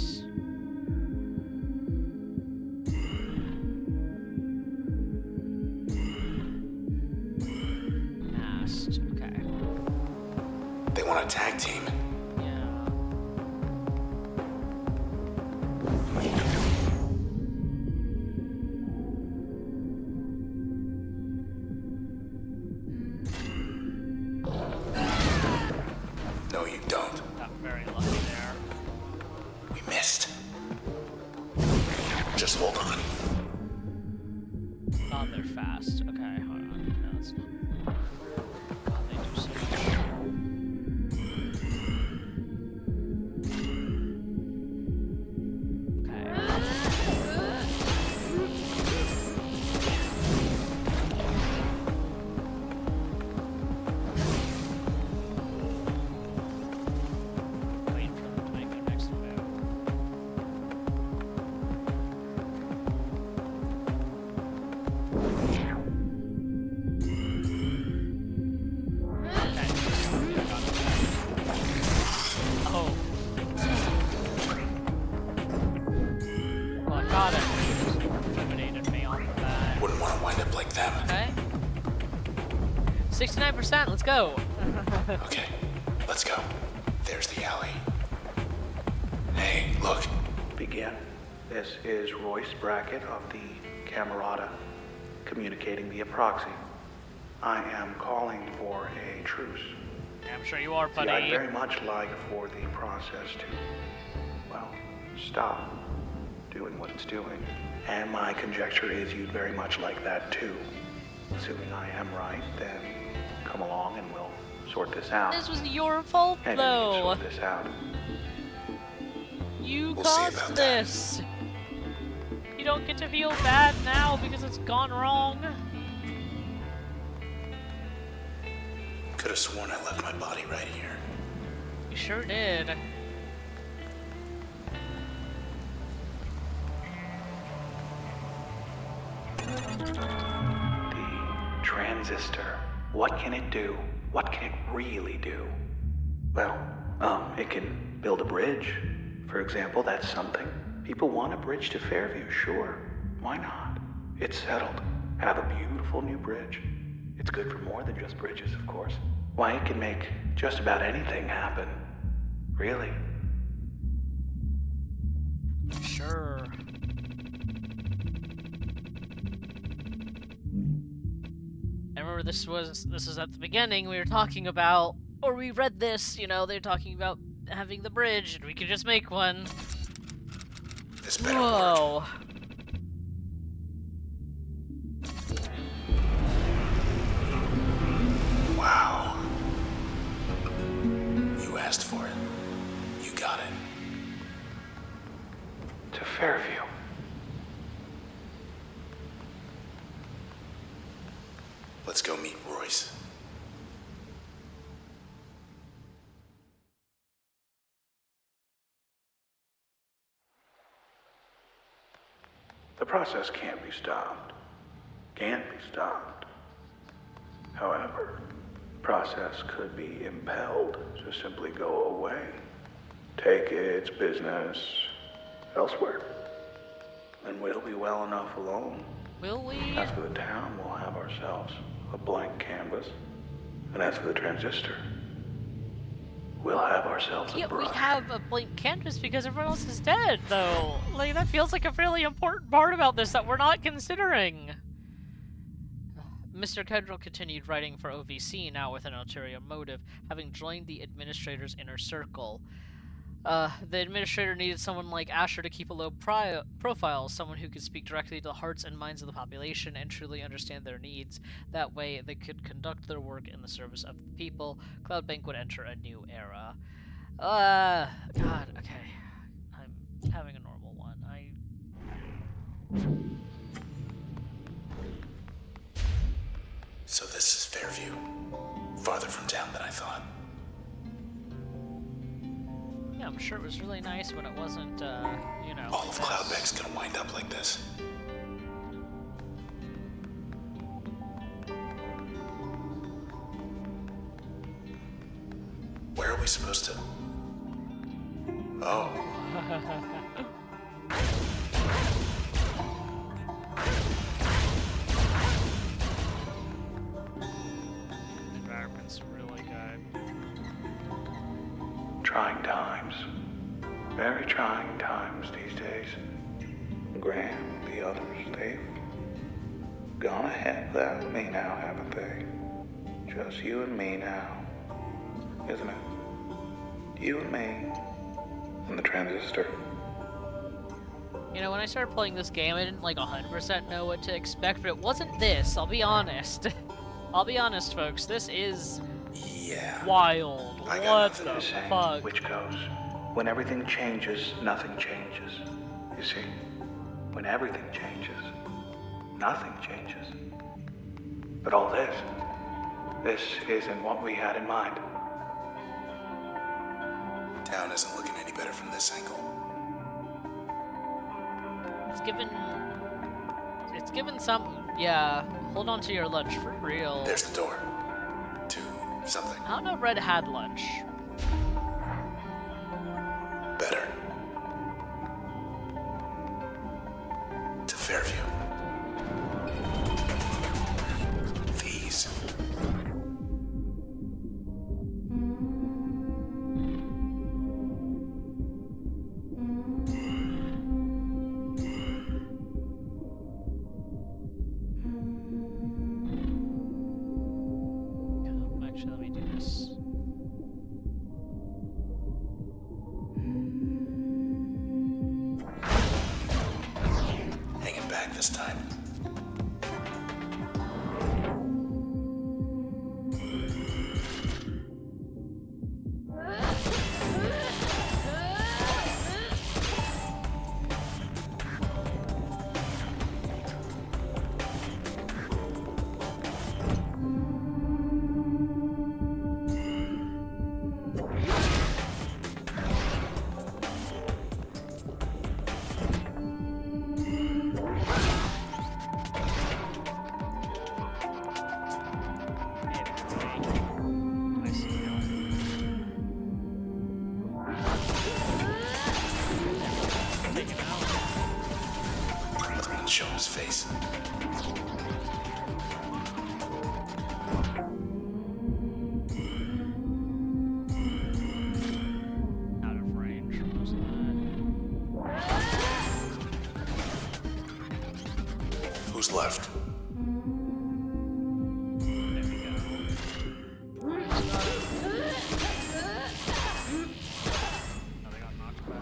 Mast, okay. They want a tag team. Yeah. No, you don't. Got very lucky there. We missed. Just hold on. Oh, they're fast. Okay, hold on. No, it's not. God, they do so much. Wait for them to make their next move. Okay. Oh. Well, I got it. Eliminated me off of that. Wouldn't want to wind up like them. Okay. 69%, let's go. Okay, let's go. There's the alley. Hey, look. Begin. This is Royce Brackett of the Camerata, communicating via proxy. I am calling for a truce. I'm sure you are, See, buddy. I'd very much like for the process to, well, stop doing what it's doing. And my conjecture is you'd very much like that too. Assuming I am right, then come along and we'll sort this out. This was your fault, And we can though. sort this out. You We'll see caused about that. this. You don't get to feel bad now because it's gone wrong. Could have sworn I left my body right here. You sure did. The transistor. What can it do? What can it really do? Well, it can build a bridge. For example, that's something. People want a bridge to Fairview, sure. Why not? It's settled. Have a beautiful new bridge. It's good for more than just bridges, of course. Why, it can make just about anything happen. Really. Sure. I remember this was at the beginning, we were talking about, or we read this, you know, they're talking about having the bridge, and we could just make one. This better work. Whoa. Wow. You asked for it. You got it. To Fairview. Let's go meet Royce. The process can't be stopped. Can't be stopped. However, process could be impelled to simply go away, take its business elsewhere. And we'll be well enough alone. Will we? As for the town, we'll have ourselves a blank canvas. And as for the transistor, we'll have ourselves a Yeah, brush. we have a blank canvas because everyone else is dead, though. Like, that feels like a really important part about this that we're not considering. Mr. Kendall continued writing for OVC, now with an ulterior motive, having joined the administrator's inner circle. The administrator needed someone like Asher to keep a low profile, someone who could speak directly to the hearts and minds of the population and truly understand their needs. That way, they could conduct their work in the service of the people. Cloudbank would enter a new era. God, okay. I'm having a normal one. So this is Fairview. Farther from town than I thought. Yeah, I'm sure it was really nice when it wasn't, you know... All of Cloudbank's gonna wind up like this. Where are we supposed to... Oh. Environment's really good. Trying times. Very trying times these days. Graham, the others, they've gone ahead without me now, haven't they? Just you and me now, isn't it? You and me, and the transistor. You know, when I started playing this game, I didn't, like, 100% know what to expect, but it wasn't this, I'll be honest. I'll be honest, folks, this is... Yeah. wild. I got What nothing the to say. fuck? Which goes, when everything changes, nothing changes. You see, when everything changes, nothing changes. But all this isn't what we had in mind. Town isn't looking any better from this angle. It's given something. Yeah, hold on to your lunch, for real. There's the door. To something I don't know if Red had lunch. better. To Fairview. These. Actually, let me do this. Hanging back this time. I see you. Take him out. Another one showing his face. Out of range. Most of Who's left? that. There we go. Oh, they got knocked back.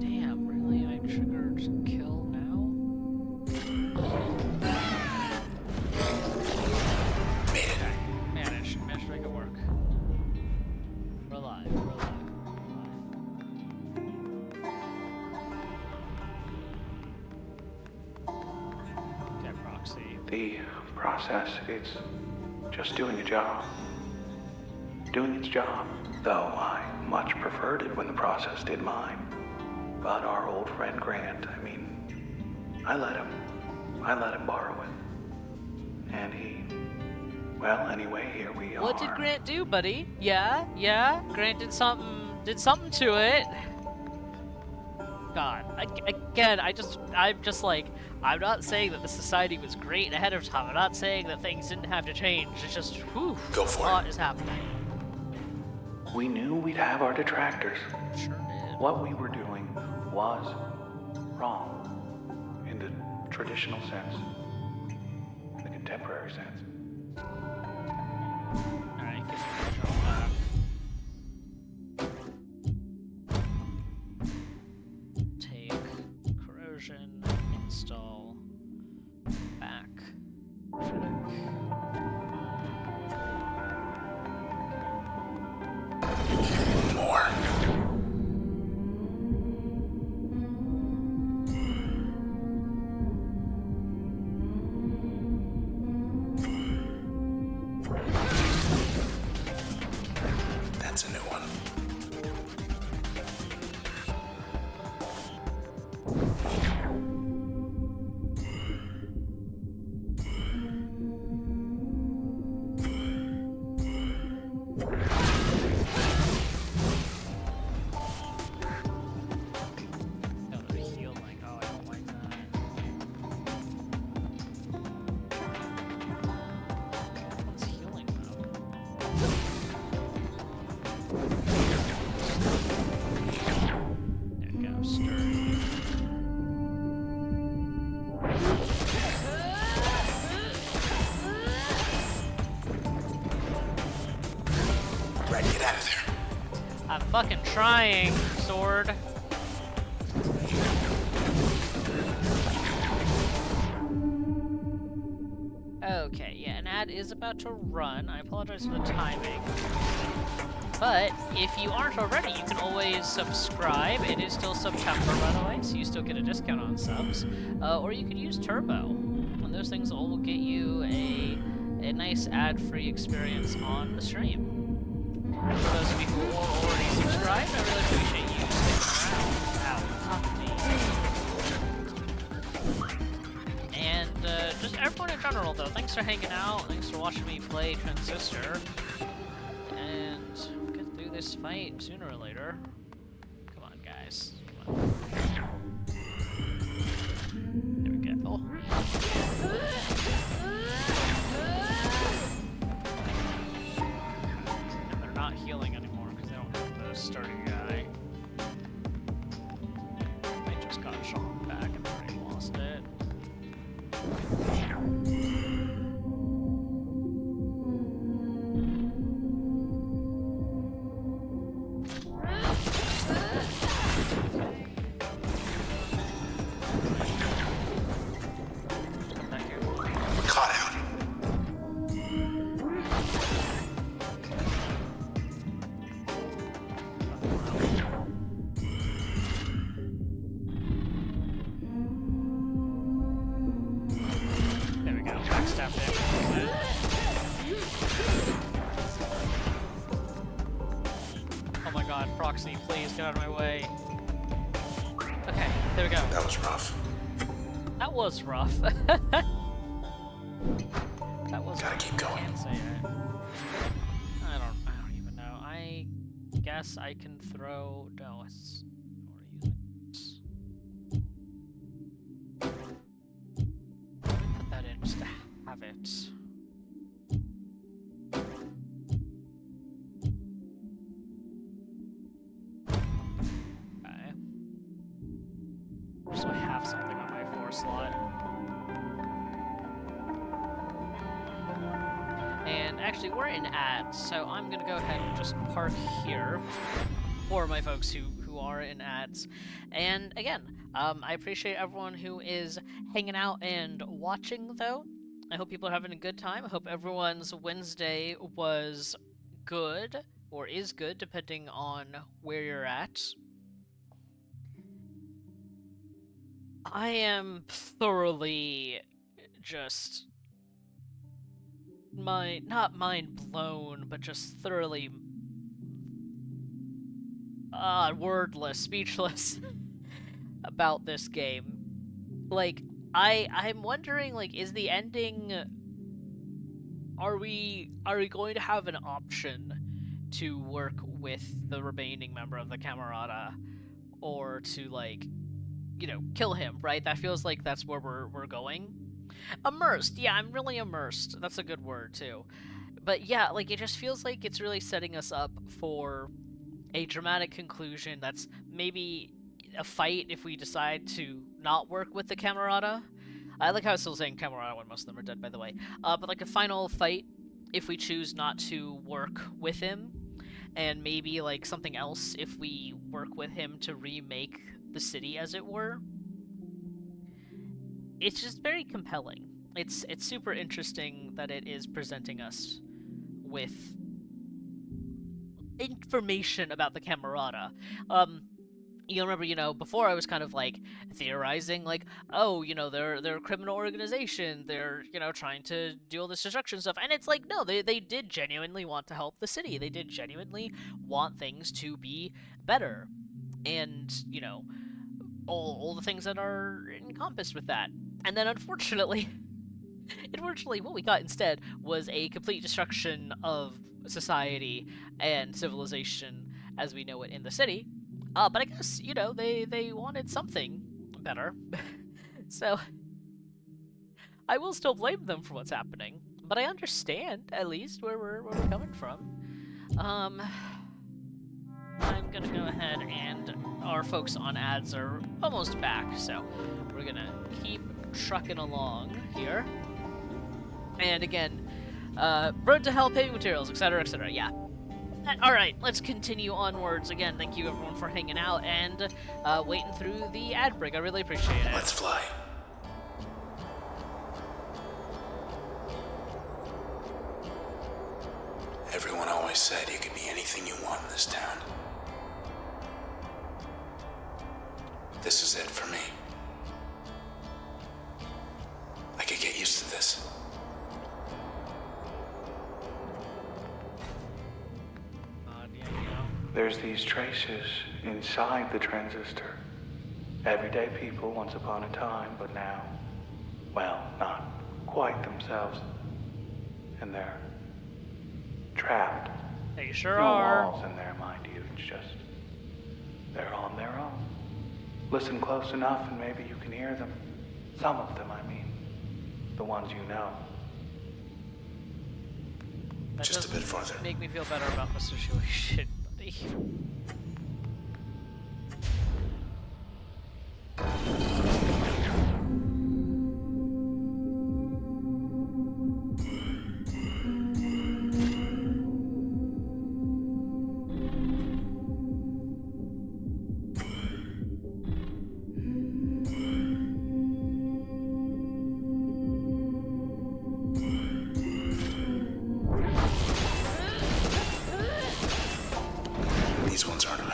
Damn, really? I triggered kill now? Made it. Managed to make it work. We're alive, we're alive, we're alive. Okay, proxy. The process, it's just doing a job. Doing its job. Though I much preferred it when the process did mine. But our old friend Grant, I mean, I let him borrow it. And he, well, anyway, here we are. What did Grant do, buddy? Yeah, Grant did something to it. God, I'm just like, I'm not saying that the society was great ahead of time. I'm not saying that things didn't have to change. It's just, whew, Go for a lot it. is happening. We knew we'd have our detractors. Sure did. What we were doing was wrong in the traditional sense, the contemporary sense. Alright, gives me control back. Take corrosion, install back. More. That's a new one. Got to heal, like, oh, I don't like that. What's healing though? There we go, stir. Right, get out of there. I'm fucking trying, sword. Okay, yeah, an ad is about to run. I apologize for the timing. But if you aren't already, you can always subscribe. It is still September, by the way, so you still get a discount on subs. Or you could use Turbo, and those things will get you a nice ad-free experience on the stream. For those of you who are already subscribed, I really appreciate you sticking around. Ow, fuck me. And just everyone in general, though, thanks for hanging out. Thanks for watching me play Transistor. And we'll get through this fight sooner or later. Come on, guys. Come on. There we go. And they're not healing anymore because they don't have the sturdy guy. They just got shot back and already lost it. Thank you. We're caught out. There we go. Backstab damage. Oh my god, Proxy, please get out of my way. Okay, there we go. That was rough. That was rough. That was Gotta keep going. I can't say it. I don't even know. I guess I can throw. No, it's already using it. Let me put that in just to have it. Okay. So I have something on my 4 slot. And actually, we're in ads, so I'm gonna go ahead and just park here for my folks who are in ads. And again, I appreciate everyone who is hanging out and watching, though. I hope people are having a good time. I hope everyone's Wednesday was good, or is good, depending on where you're at. I am thoroughly just not mind blown, but just thoroughly wordless, speechless about this game. Like, I'm wondering, like, is the ending, are we going to have an option to work with the remaining member of the Camerata, or to, like, you know, kill him, right? That feels like that's where we're going. Immersed, yeah, I'm really immersed. That's a good word too. But yeah, like, it just feels like it's really setting us up for a dramatic conclusion that's maybe a fight if we decide to not work with the Camerata. I like how I'm still saying Camerata when most of them are dead, by the way. But like a final fight if we choose not to work with him, and maybe like something else if we work with him to remake the city, as it were. It's just very compelling. It's super interesting that it is presenting us with information about the Camerata. You remember, you know, before I was kind of like theorizing, like, oh, you know, they're a criminal organization, they're, you know, trying to do all this destruction stuff, and it's like, no, they did genuinely want to help the city. They did genuinely want things to be better, and, you know, all the things that are encompassed with that. And then unfortunately, what we got instead was a complete destruction of society and civilization as we know it in the city. But I guess, you know, they wanted something better. So I will still blame them for what's happening, but I understand at least where we're coming from. I'm gonna go ahead, and our folks on ads are almost back, so we're gonna keep trucking along here. And again, road to hell, paving materials, etc., etc. Yeah. Alright, let's continue onwards. Again, thank you everyone for hanging out and waiting through the ad break. I really appreciate it. Let's fly. Everyone always said you could be anything you want in this town. This is it for me. I could get used to this. There's these traces inside the transistor. Everyday people once upon a time, but now, well, not quite themselves. And they're trapped. They sure No are. walls in there, mind you. It's just, they're on their own. Listen close enough and maybe you can hear them. Some of them, I mean. The ones you know. That Just a bit farther. Make me feel better about the situation, buddy. These ones aren't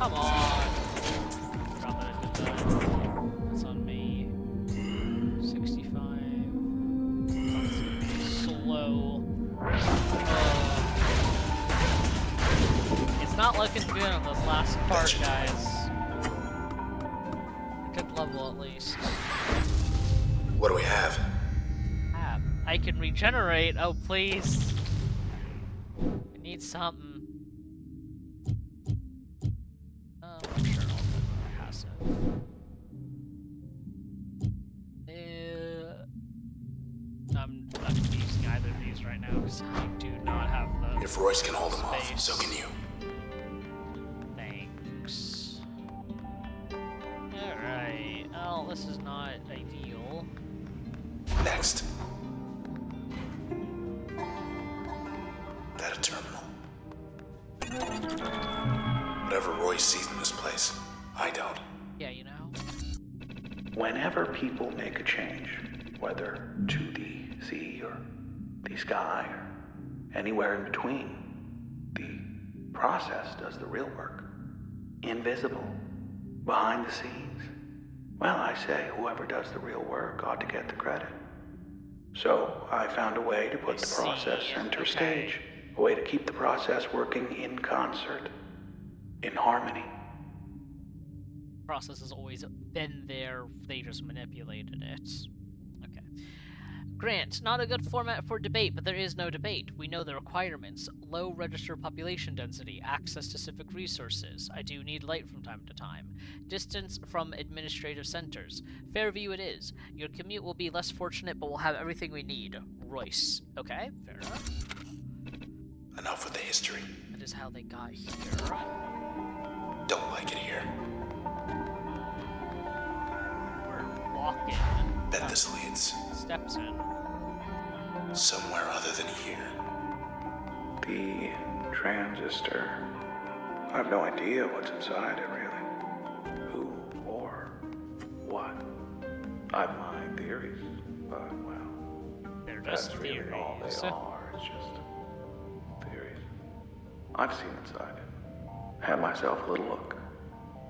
Come on. Forgot that I did that. That's on me. 65. Slow. It's not looking good on this last part, guys. Good level at least. What do we have? I can regenerate. Oh, please. I need something. I'm sure I'll put passive. I'm not using either of these right now because I do not have the If Royce can hold him off, space. so can you. Thanks. Alright. Well, this is not ideal. Next. That a terminal. Whatever Royce sees in this place, I don't. Yeah, you know. Whenever people make a change, whether to the sea or the sky or anywhere in between, the process does the real work. Invisible. Behind the scenes. Well, I say whoever does the real work ought to get the credit. So I found a way to put the process center stage. A way to keep the process working in concert. In harmony. Process has always been there, they just manipulated it. Okay. Grant, not a good format for debate, but there is no debate. We know the requirements. Low register population density, access to civic resources. I do need light from time to time. Distance from administrative centers. Fairview it is. Your commute will be less fortunate, but we'll have everything we need. Royce. Okay, fair enough. Enough with the history. That is how they got here. Don't like it here. We're walking. Bet this leads Steps in. somewhere other than here. The transistor. I have no idea what's inside it, really. Who or what. I have my theories, but, well, They're that's just really theories. all they are. It's just theories. I've seen inside it. Had myself a little look.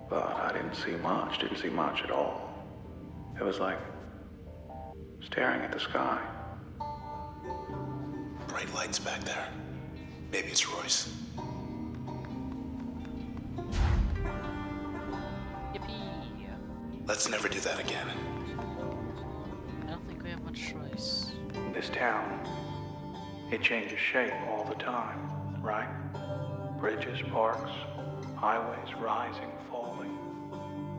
But I didn't see much at all. It was like staring at the sky. Bright lights back there. Maybe it's Royce. Yippee! Let's never do that again. I don't think we have much choice. This town, it changes shape all the time, right? Bridges, parks, highways rising, falling.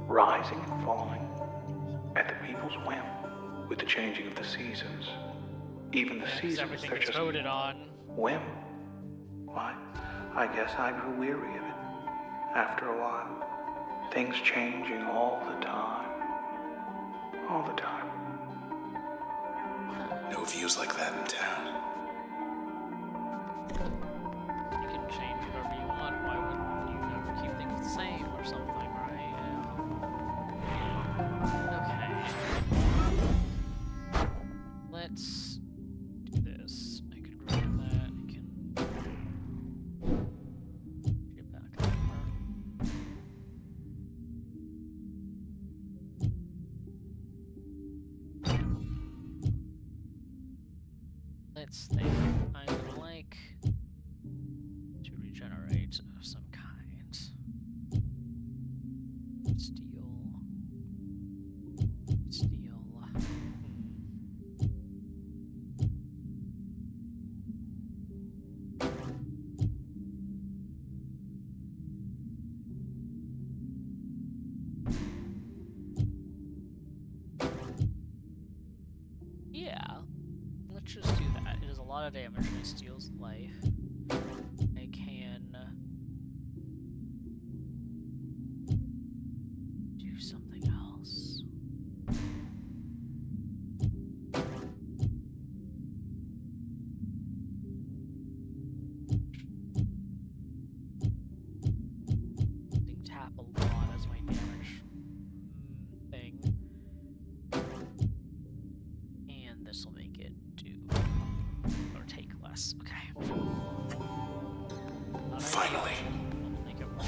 Rising and falling. At the people's whim, with the changing of the seasons. Even the seasons, Everything they're gets just voted on. whim. Why, I guess I grew weary of it. After a while. Things changing all the time. All the time. No views like that in town. You can change whatever you want. Why wouldn't you ever keep things the same or something, right? Okay. Let's do this. I can grab that. I can get back over. Let's think. I would like to regenerate of some kind. Steel. Steel. Yeah. Let's just do that. It does a lot of damage and it steals life. I can do something else. Using tap a lot as my damage thing. And this will make it do or take less. Okay. Not Finally. ideal. We'll make it work.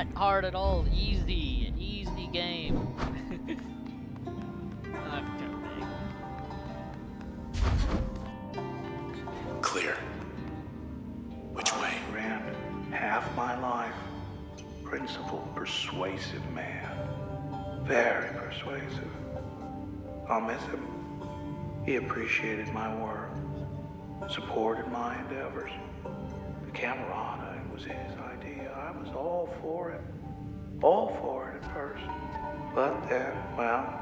not hard at all. Easy. An easy game. I'm joking. Clear. Which way? Grant, half my life. Principled, persuasive man. Very persuasive. I'll miss him. He appreciated my work, supported my endeavors. The Camerata, it was his idea. I was all for it. All for it at first. But then, well,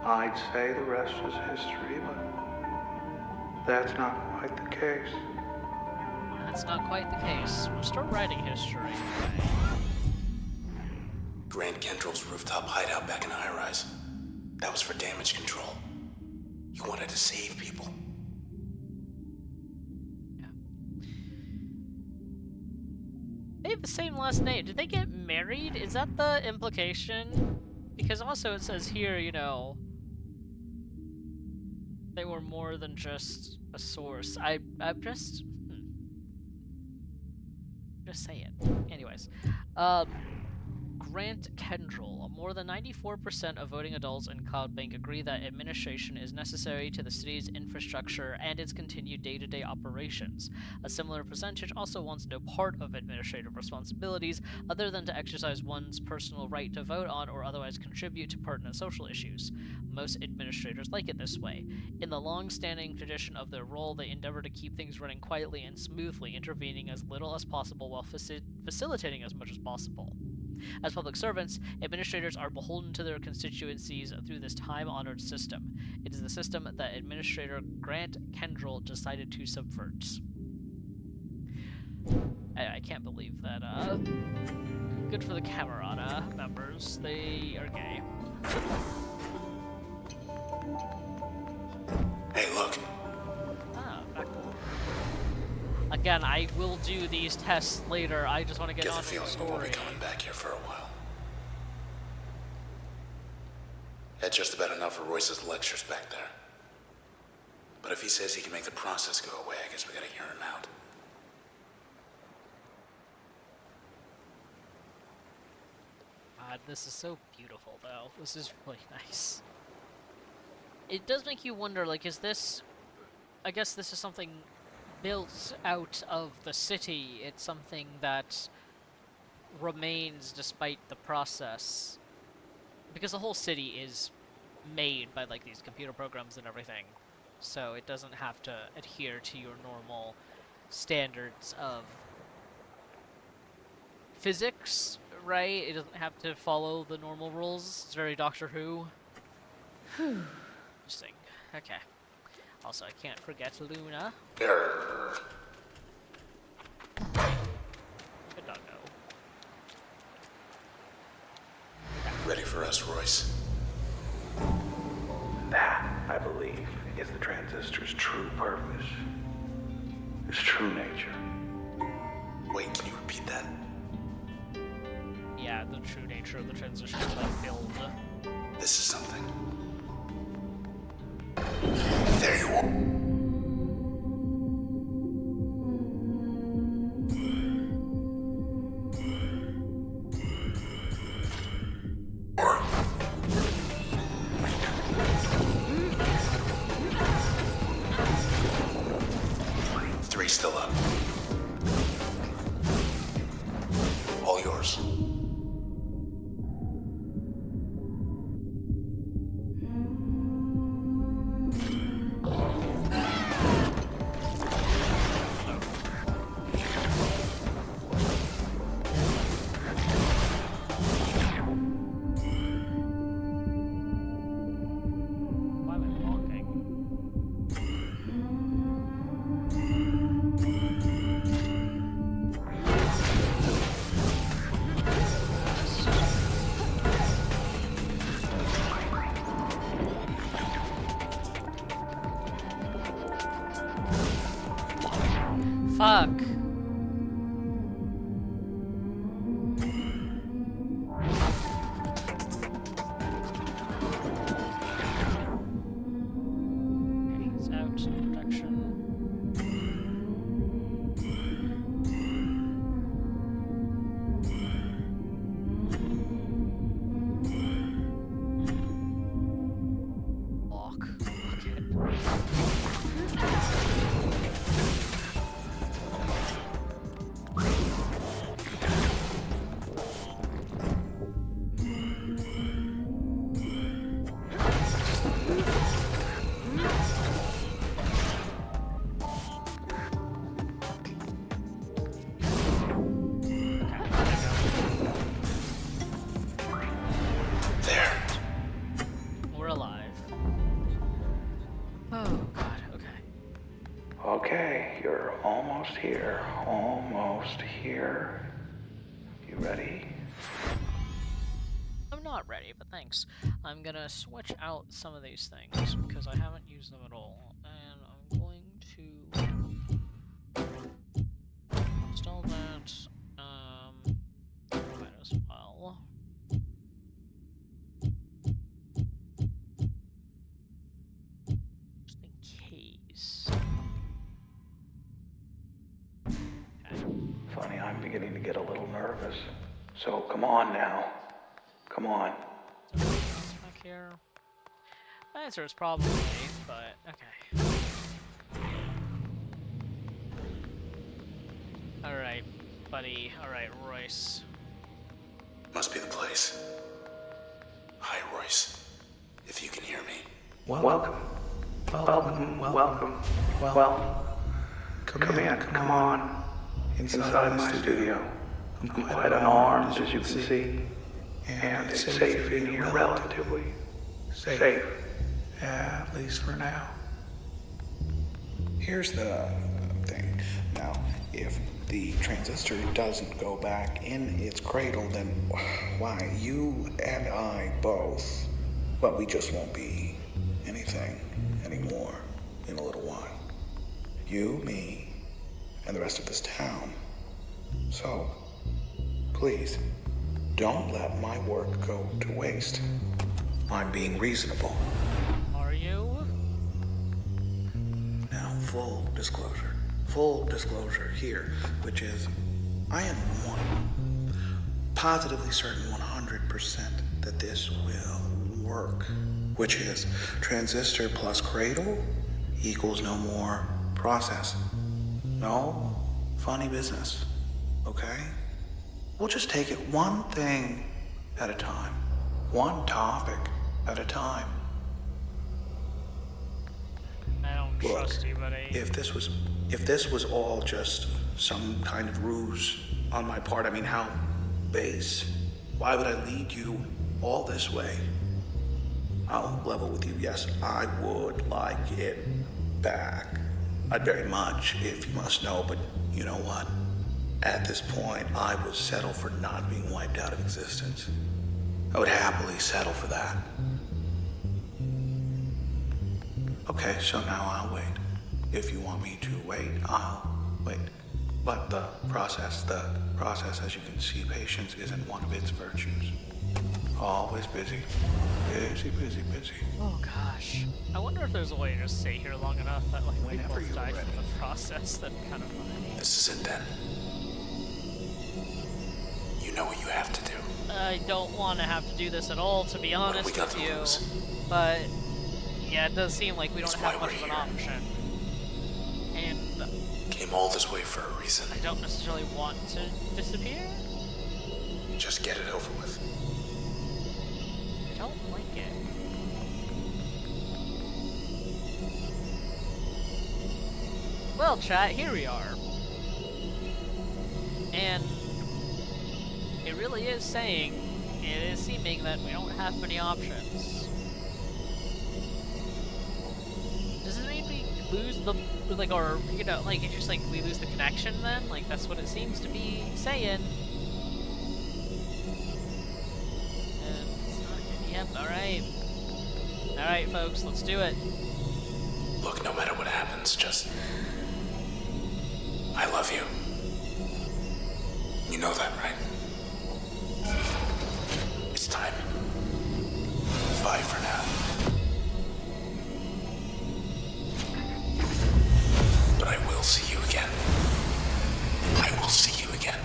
I'd say the rest is history, but that's not quite the case. That's not quite the case. We'll start writing history. Grant Kendrill's rooftop hideout back in High Rise. That was for damage control. He wanted to save people. Yeah. They have the same last name. Did they get married? Is that the implication? Because also it says here, you know, they were more than just a source. I'm just saying. Anyways, Grant Kendrill. More than 94% of voting adults in Cloudbank agree that administration is necessary to the city's infrastructure and its continued day-to-day operations. A similar percentage also wants no part of administrative responsibilities other than to exercise one's personal right to vote on or otherwise contribute to pertinent social issues. Most administrators like it this way. In the long-standing tradition of their role, they endeavor to keep things running quietly and smoothly, intervening as little as possible while facilitating as much as possible. As public servants, administrators are beholden to their constituencies through this time-honored system. It is the system that Administrator Grant Kendrill decided to subvert. I can't believe that, good for the Camerata members. They are gay. Hey, look. Ah, back door. Again, I will do these tests later. I just want to get on with the feeling we won't be story. coming back here for a while. Had just about enough of Royce's lectures back there. But if he says he can make the process go away, I guess we gotta hear him out. God, this is so beautiful, though. This is really nice. It does make you wonder, like, is this... I guess this is something built out of the city. It's something that remains despite the process. Because the whole city is made by, like, these computer programs and everything. So it doesn't have to adhere to your normal standards of physics, right? It doesn't have to follow the normal rules. It's very Doctor Who. Interesting. Okay. Also, I can't forget Luna. Grr. Good doggo. Ready for us, Royce? That, I believe, is the transistor's true purpose. Its true nature. Wait, can you repeat that? Yeah, the true nature of the transition that I build. This is something. There you are. Three still up. All yours. Why am I honking? almost here. Almost here. You ready? I'm not ready, but thanks. I'm gonna switch out some of these things because I haven't used them at all, and I'm going to install that. Might as well. Just in case. Okay. Funny, I'm beginning to get a little nervous. So come on now. Come on. Back here. The answer is probably, but okay. Alright, buddy. Alright, Royce. Must be the place. Hi, Royce. If you can hear me. Welcome. Well, come in. Come on. Inside my studio. I'm quite unarmed, as you can see. And it's safe in here, relatively. Safe. Yeah, at least for now. Here's the thing. Now, if the transistor doesn't go back in its cradle, then why, you and I both, well, we just won't be anything anymore in a little while. You, me, and the rest of this town. So, please, don't let my work go to waste. I'm being reasonable. Are you? Now, full disclosure here, which is, I am positively certain 100% that this will work, which is transistor plus cradle equals no more process. No funny business, okay? We'll just take it one thing at a time, one topic at a time. I don't Look, trust you, buddy. If this was all just some kind of ruse on my part, I mean, how base. Why would I lead you all this way? I'll level with you. Yes, I would like it back. I'd very much, if you must know, but you know what? At this point, I would settle for not being wiped out of existence. I would happily settle for that. Okay, so now I'll wait. If you want me to wait, I'll wait. But the process, as you can see, patience isn't one of its virtues. Always busy. Busy. Oh gosh. I wonder if there's a way to just stay here long enough that like we Whenever both you're die from ready. the process. That'd be kind of funny. This is it then. You know what you have to do. I don't want to have to do this at all, to be What have honest we got with to you. lose? But yeah, it does seem like we don't That's have why much of we're an here. option. And Came all this way for a reason. I don't necessarily want to disappear. Just get it over with. I don't like it. Well, chat, here we are. And it really is saying, it is seeming that we don't have many options. Does it mean we lose the, like, or, you know, like, it's just like we lose the connection then? Like, that's what it seems to be saying. And it's not, yep, alright. Alright, folks, let's do it. Look, no matter what happens, just... I love you. You know that, right? It's time. Bye for now. But I will see you again. I will see you again.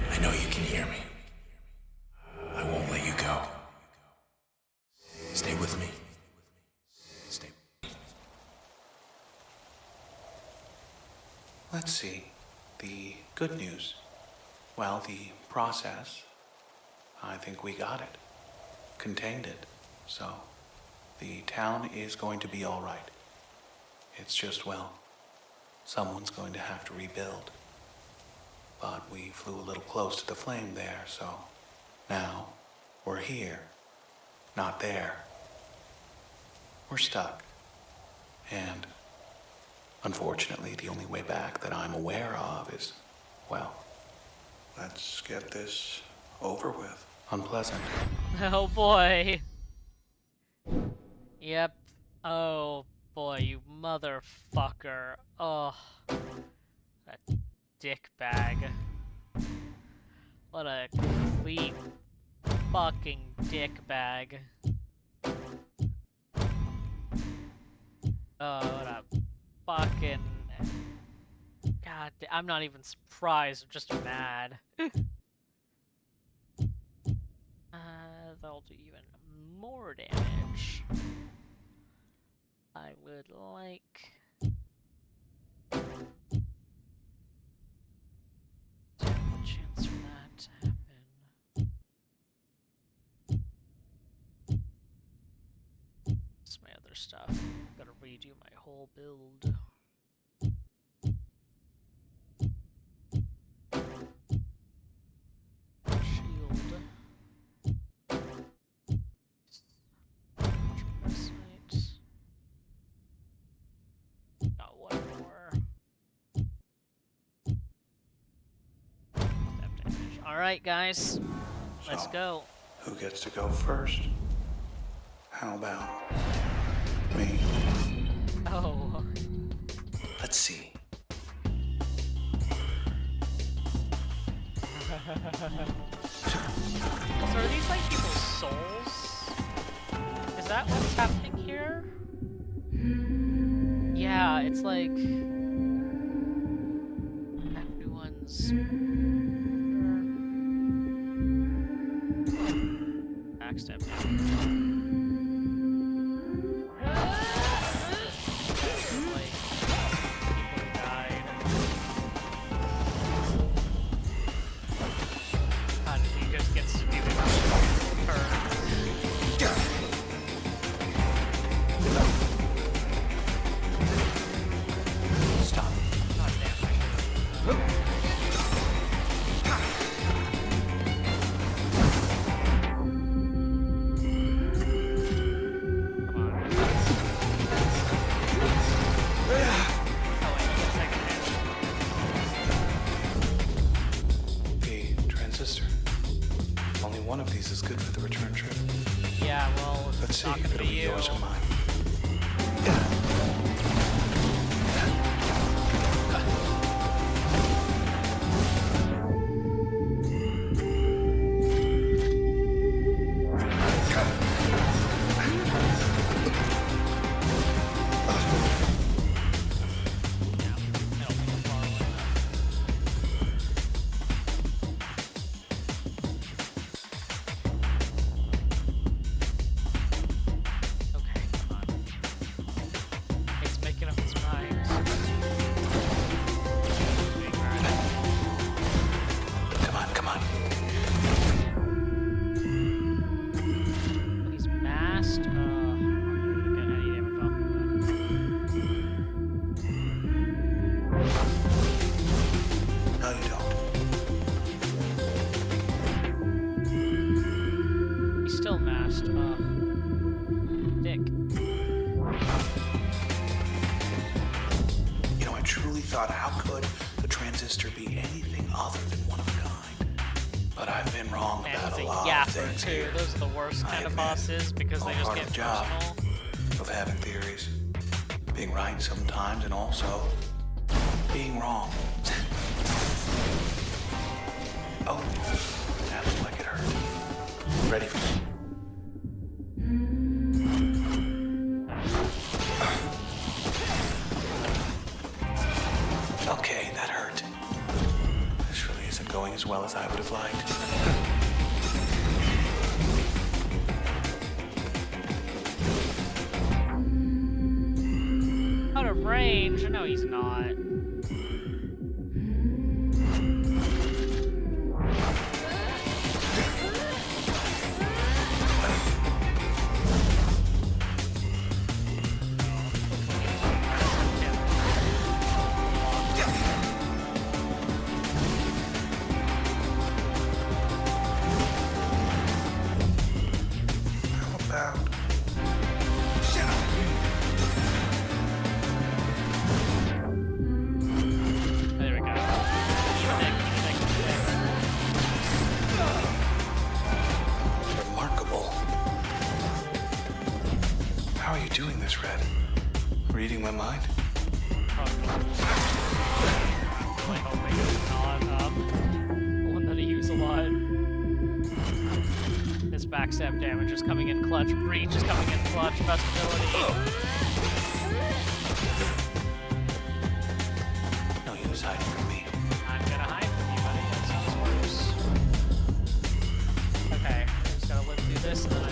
I know you can hear me. I won't let you go. Stay with me. Stay. Let's see. The good news. Well, the process, I think we got it. Contained it. So, the town is going to be all right. It's just, well, someone's going to have to rebuild. But we flew a little close to the flame there, so now we're here. not there. We're stuck. And unfortunately, the only way back that I'm aware of is, well, let's get this over with. Unpleasant. Oh boy. Yep. Oh boy, you motherfucker. Oh, a dick bag. What a complete fucking dick bag. Oh, what a fucking... God, I'm not even surprised, I'm just mad. That'll do even more damage. I would like... to have the chance for that to happen. That's my other stuff. Gotta redo my whole build. Shield. Parasite. Got one more. Step damage. Alright, guys. Let's So, go. Who gets to go first? How about me? Oh. Let's see. So are these like people's souls? Is that what's happening here? Yeah, it's like everyone's backstep. Like people who died. God, he just gets to do it. Stop. God damn, come on. Oh, wait, a second hit. Hey, Transistor. Only one of these is good for the return trip. Yeah, well, Let's it's see not if gonna it'll be be you. yours or mine. Yeah, I don't think I'm far away enough. Okay, come on. It's making up its mind. Come on, come on. Oh, he's masked. I'm not gonna get any damage off of that. No, you don't. He's still masked. Dick. You know, I truly thought, how could the Transistor be anything other than one of a kind? But I've been wrong Man, about he's a a lot of yapper things too. here. Those are the worst I kind of admit. bosses because they All just part get of the job. personal. Of having theories. Being right sometimes and also being wrong. Oh, that looked like it hurt. Ready for me? Okay, that hurt. This really isn't going as well as I would have liked. Out of range? No, he's not. How are you doing this, Red? Reading my mind? Really hoping it's not one that I use a lot. His backstab damage is coming in clutch. Breach is coming in clutch. Best ability. No use hiding from me. I'm gonna hide from you, buddy. That's how this works. Okay, I just gotta live through this and then I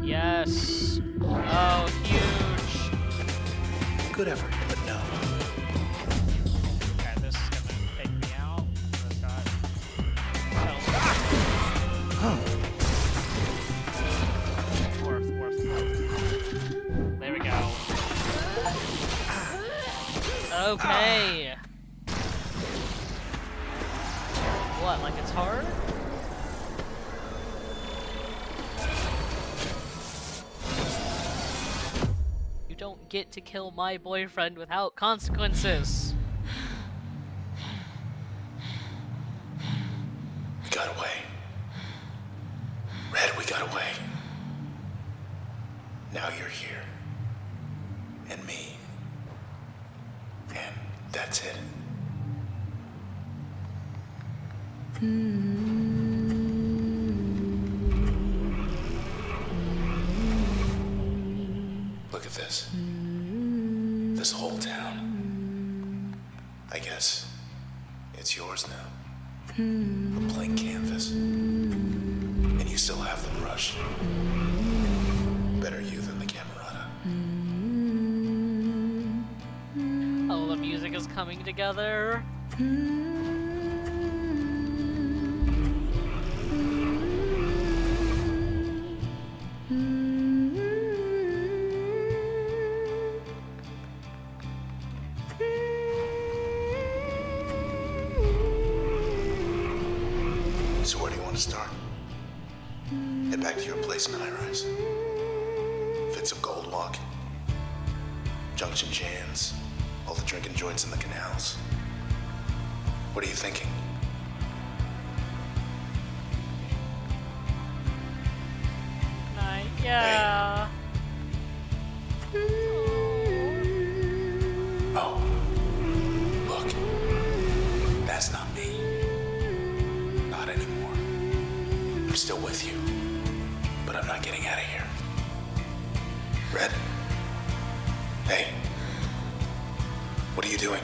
Yes. Oh, huge. Good effort, but no. Okay, this is gonna take me out. I've got. Huh. Worth. There we go. Okay. What, like it's hard? You don't get to kill my boyfriend without consequences. We got away. Red, we got away. Now you're here. And me. And that's it. Look at this. This whole town. I guess it's yours now. A blank canvas. And you still have the brush. Better you than the Camerata. Oh, the music is coming together. So where do you want to start? Head back to your place in High Rise. Fits of Gold Walk. Junction jams. All the drinking joints in the canals. What are you thinking? Yeah. Oh. Look. That's not me. Not anymore. I'm still with you. But I'm not getting out of here. Red? Hey. What are you doing?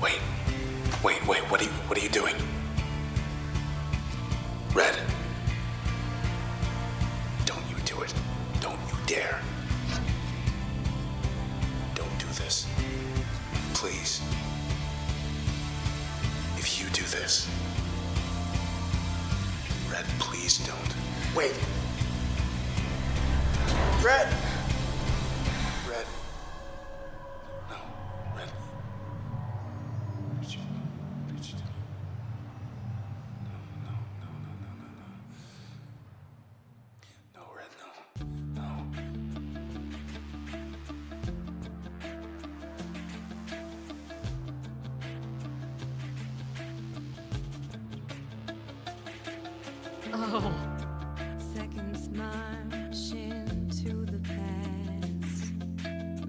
Wait. What are you doing? Red? Don't you do it. Don't you dare. Don't do this. Please. If you do this. Red, please don't. Wait. Red! Red. No, Red. What you do? No, Red, no. Oh. Seconds march into the past.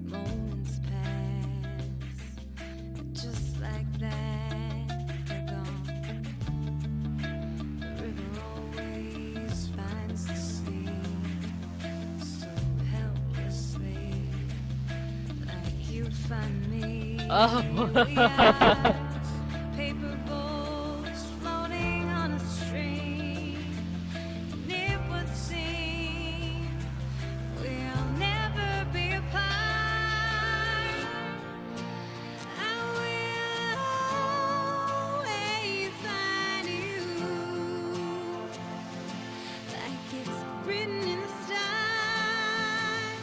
Moments pass. Just like that, they're gone. The river always finds the sea. So helplessly, like you find me. Oh. Here we are, paper boats floating on a stream. And it would seem we'll never be apart. I will always find you, like it's written in the stars.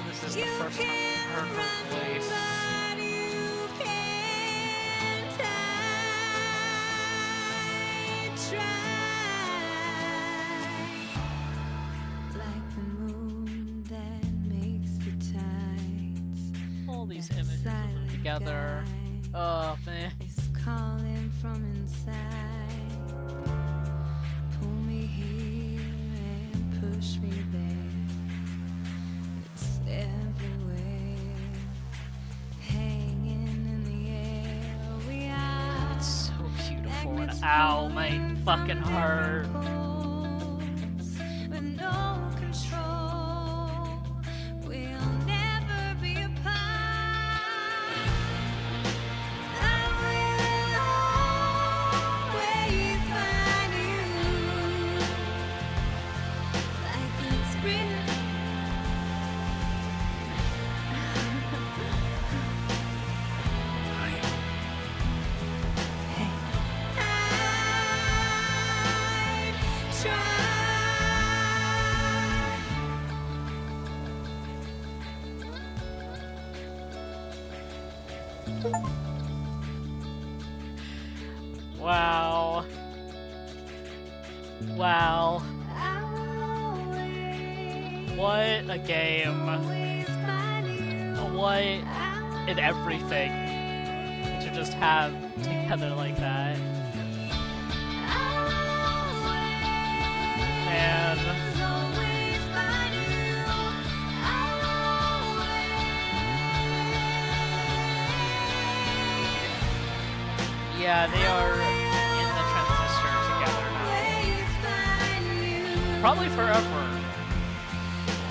This is the You first time I've can heard her run, voice. but you can't hide. Try, like the moon that makes the tides. All these That images silent together. guide Oh man. is calling from inside. Ow, my fucking heart. With no control, we'll never be apart. I will always find you, like it's written. Wow. Wow. What a game. What and everything to just have together like that. Man. Yeah, they are in the Transistor together now. Probably forever.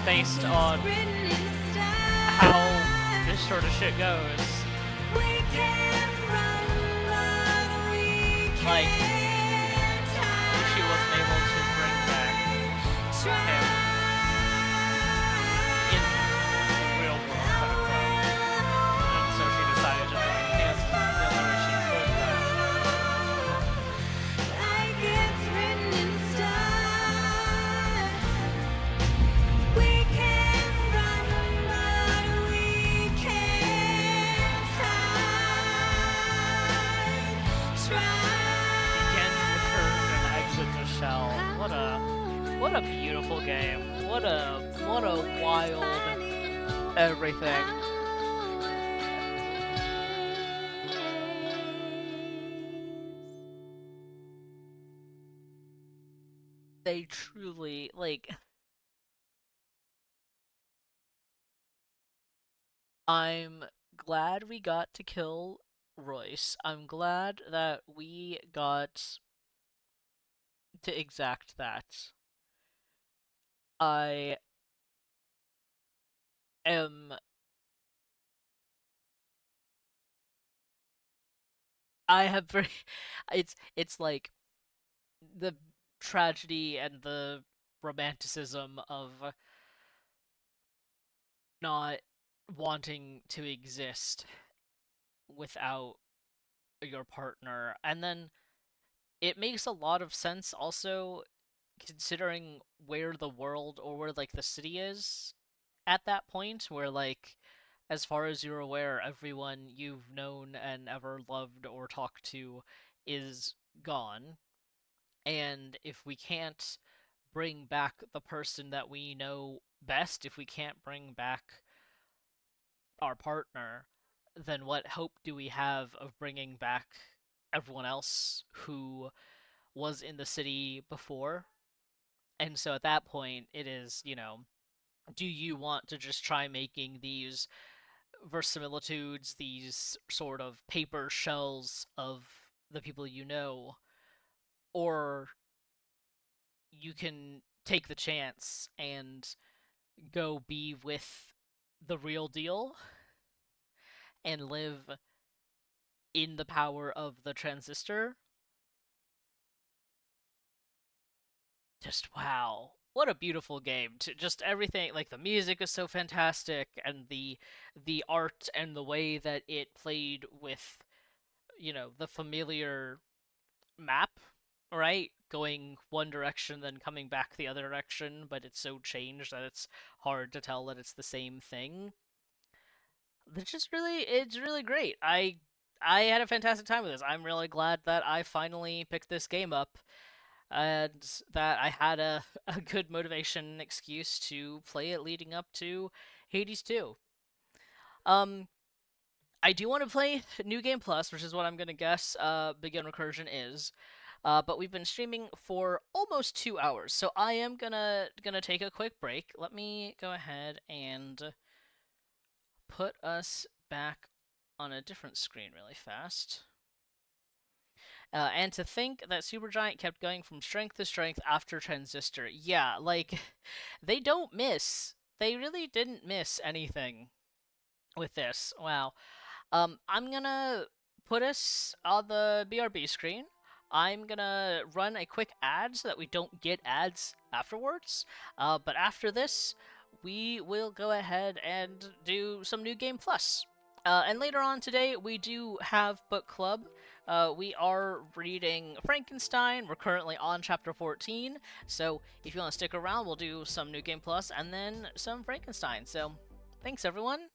Based on how this sort of shit goes. Like, if she wasn't able to bring back him in the real world, quote unquote. And so she decided to join him the only way she could. What a beautiful game. What a wild everything. They truly, like, I'm glad we got to kill Royce. I'm glad that we got to exact that. I am I have very it's like the tragedy and the romanticism of not wanting to exist without your partner. And then it makes a lot of sense also considering where the world or where like the city is at that point where like as far as you're aware everyone you've known and ever loved or talked to is gone. And if we can't bring back the person that we know best, if we can't bring back our partner, then what hope do we have of bringing back everyone else who was in the city before? And so at that point, it is, do you want to just try making these verisimilitudes, these sort of paper shells of the people you know, or you can take the chance and go be with the real deal and live in the power of the transistor? Just wow. What a beautiful game. Just everything, like the music is so fantastic and the art and the way that it played with, the familiar map, right? Going one direction then coming back the other direction, but it's so changed that it's hard to tell that it's the same thing. It's really great. I had a fantastic time with this. I'm really glad that I finally picked this game up and that I had a good motivation excuse to play it leading up to Hades 2. Um, I do want to play New Game Plus, which is what I'm gonna guess Begin Recursion is. But we've been streaming for almost 2 hours, so I am gonna take a quick break. Let me go ahead and put us back on a different screen really fast. And to think that Supergiant kept going from strength to strength after Transistor. Yeah, like, they don't miss. They really didn't miss anything with this. Wow. I'm gonna put us on the BRB screen. I'm gonna run a quick ad so that we don't get ads afterwards. But after this, we will go ahead and do some New Game Plus. And later on today, we do have book club. We are reading Frankenstein. We're currently on chapter 14. So if you want to stick around, we'll do some New Game Plus and then some Frankenstein. So thanks, everyone.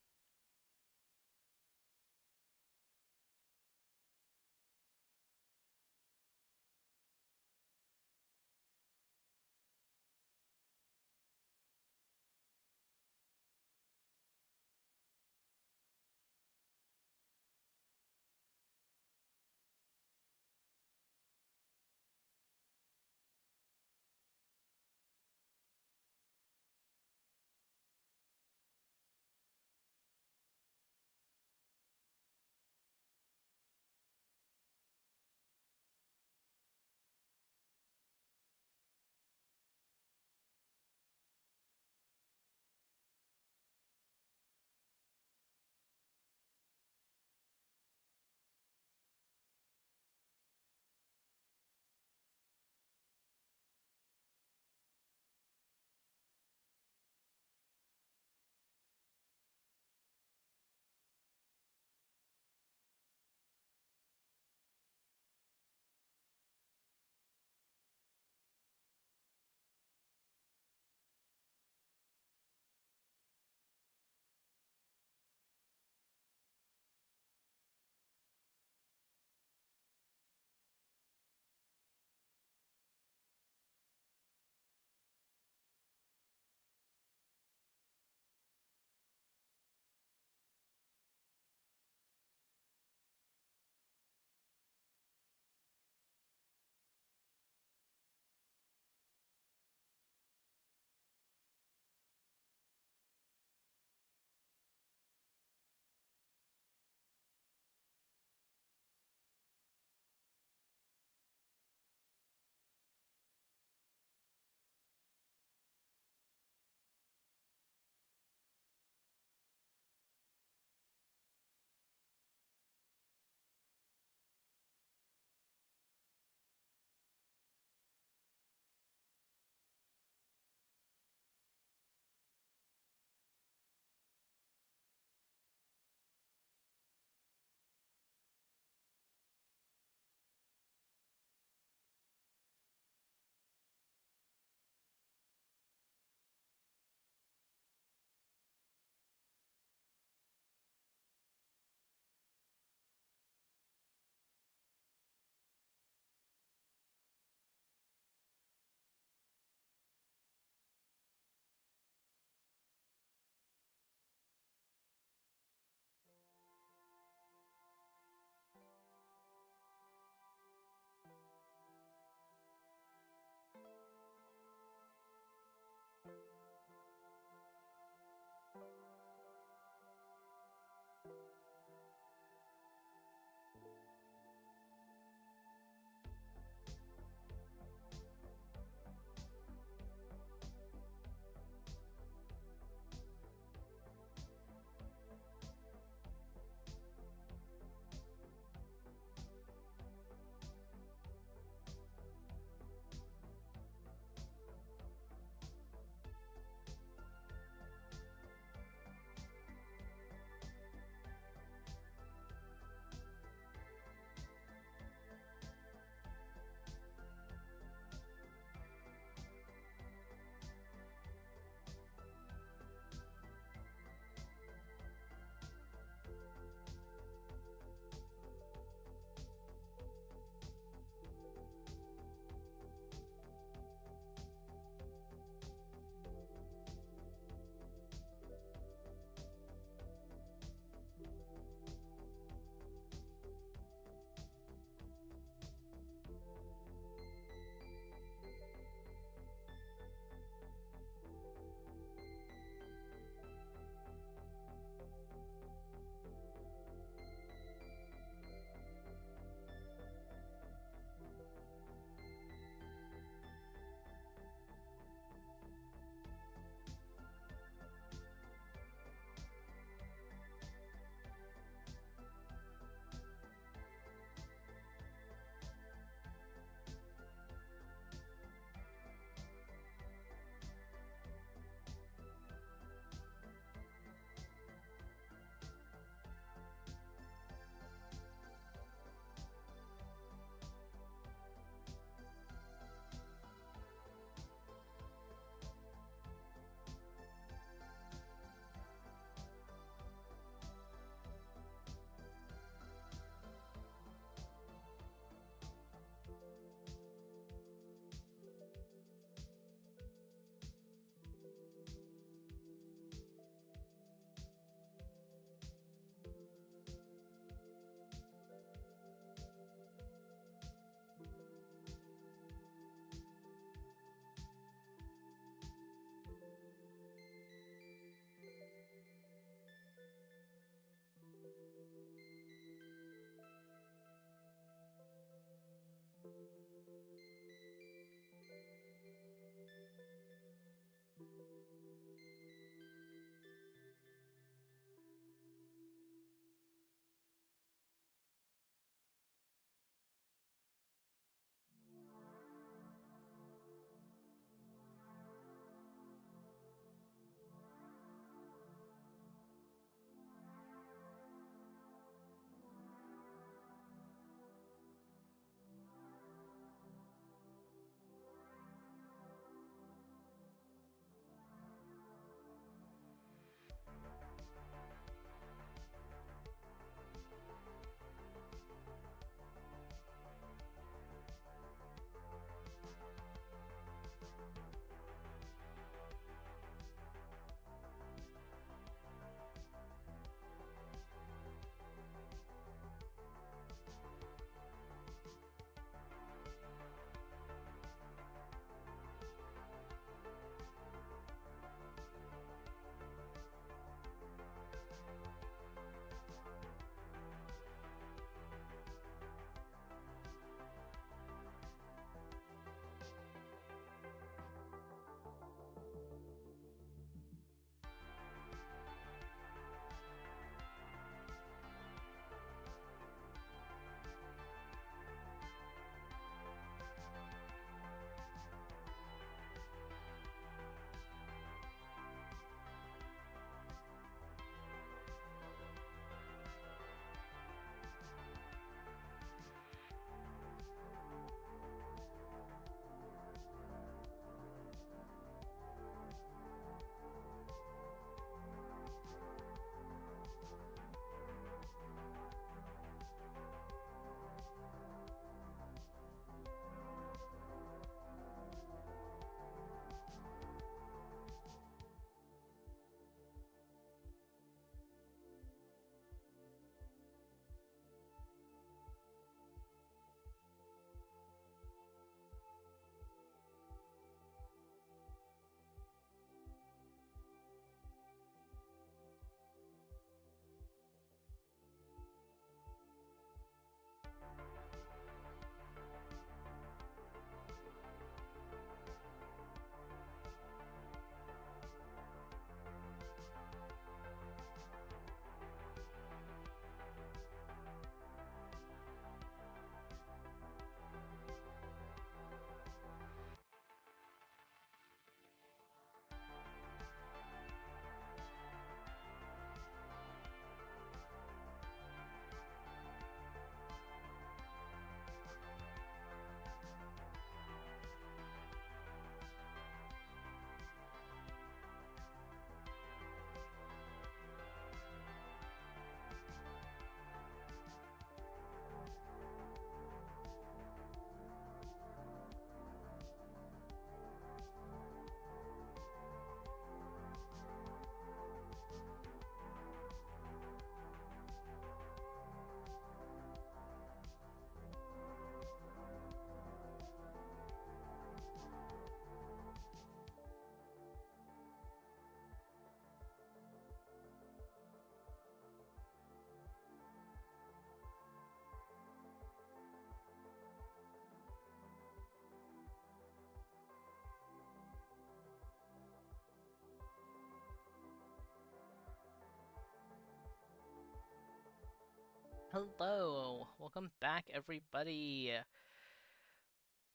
Hello, welcome back, everybody.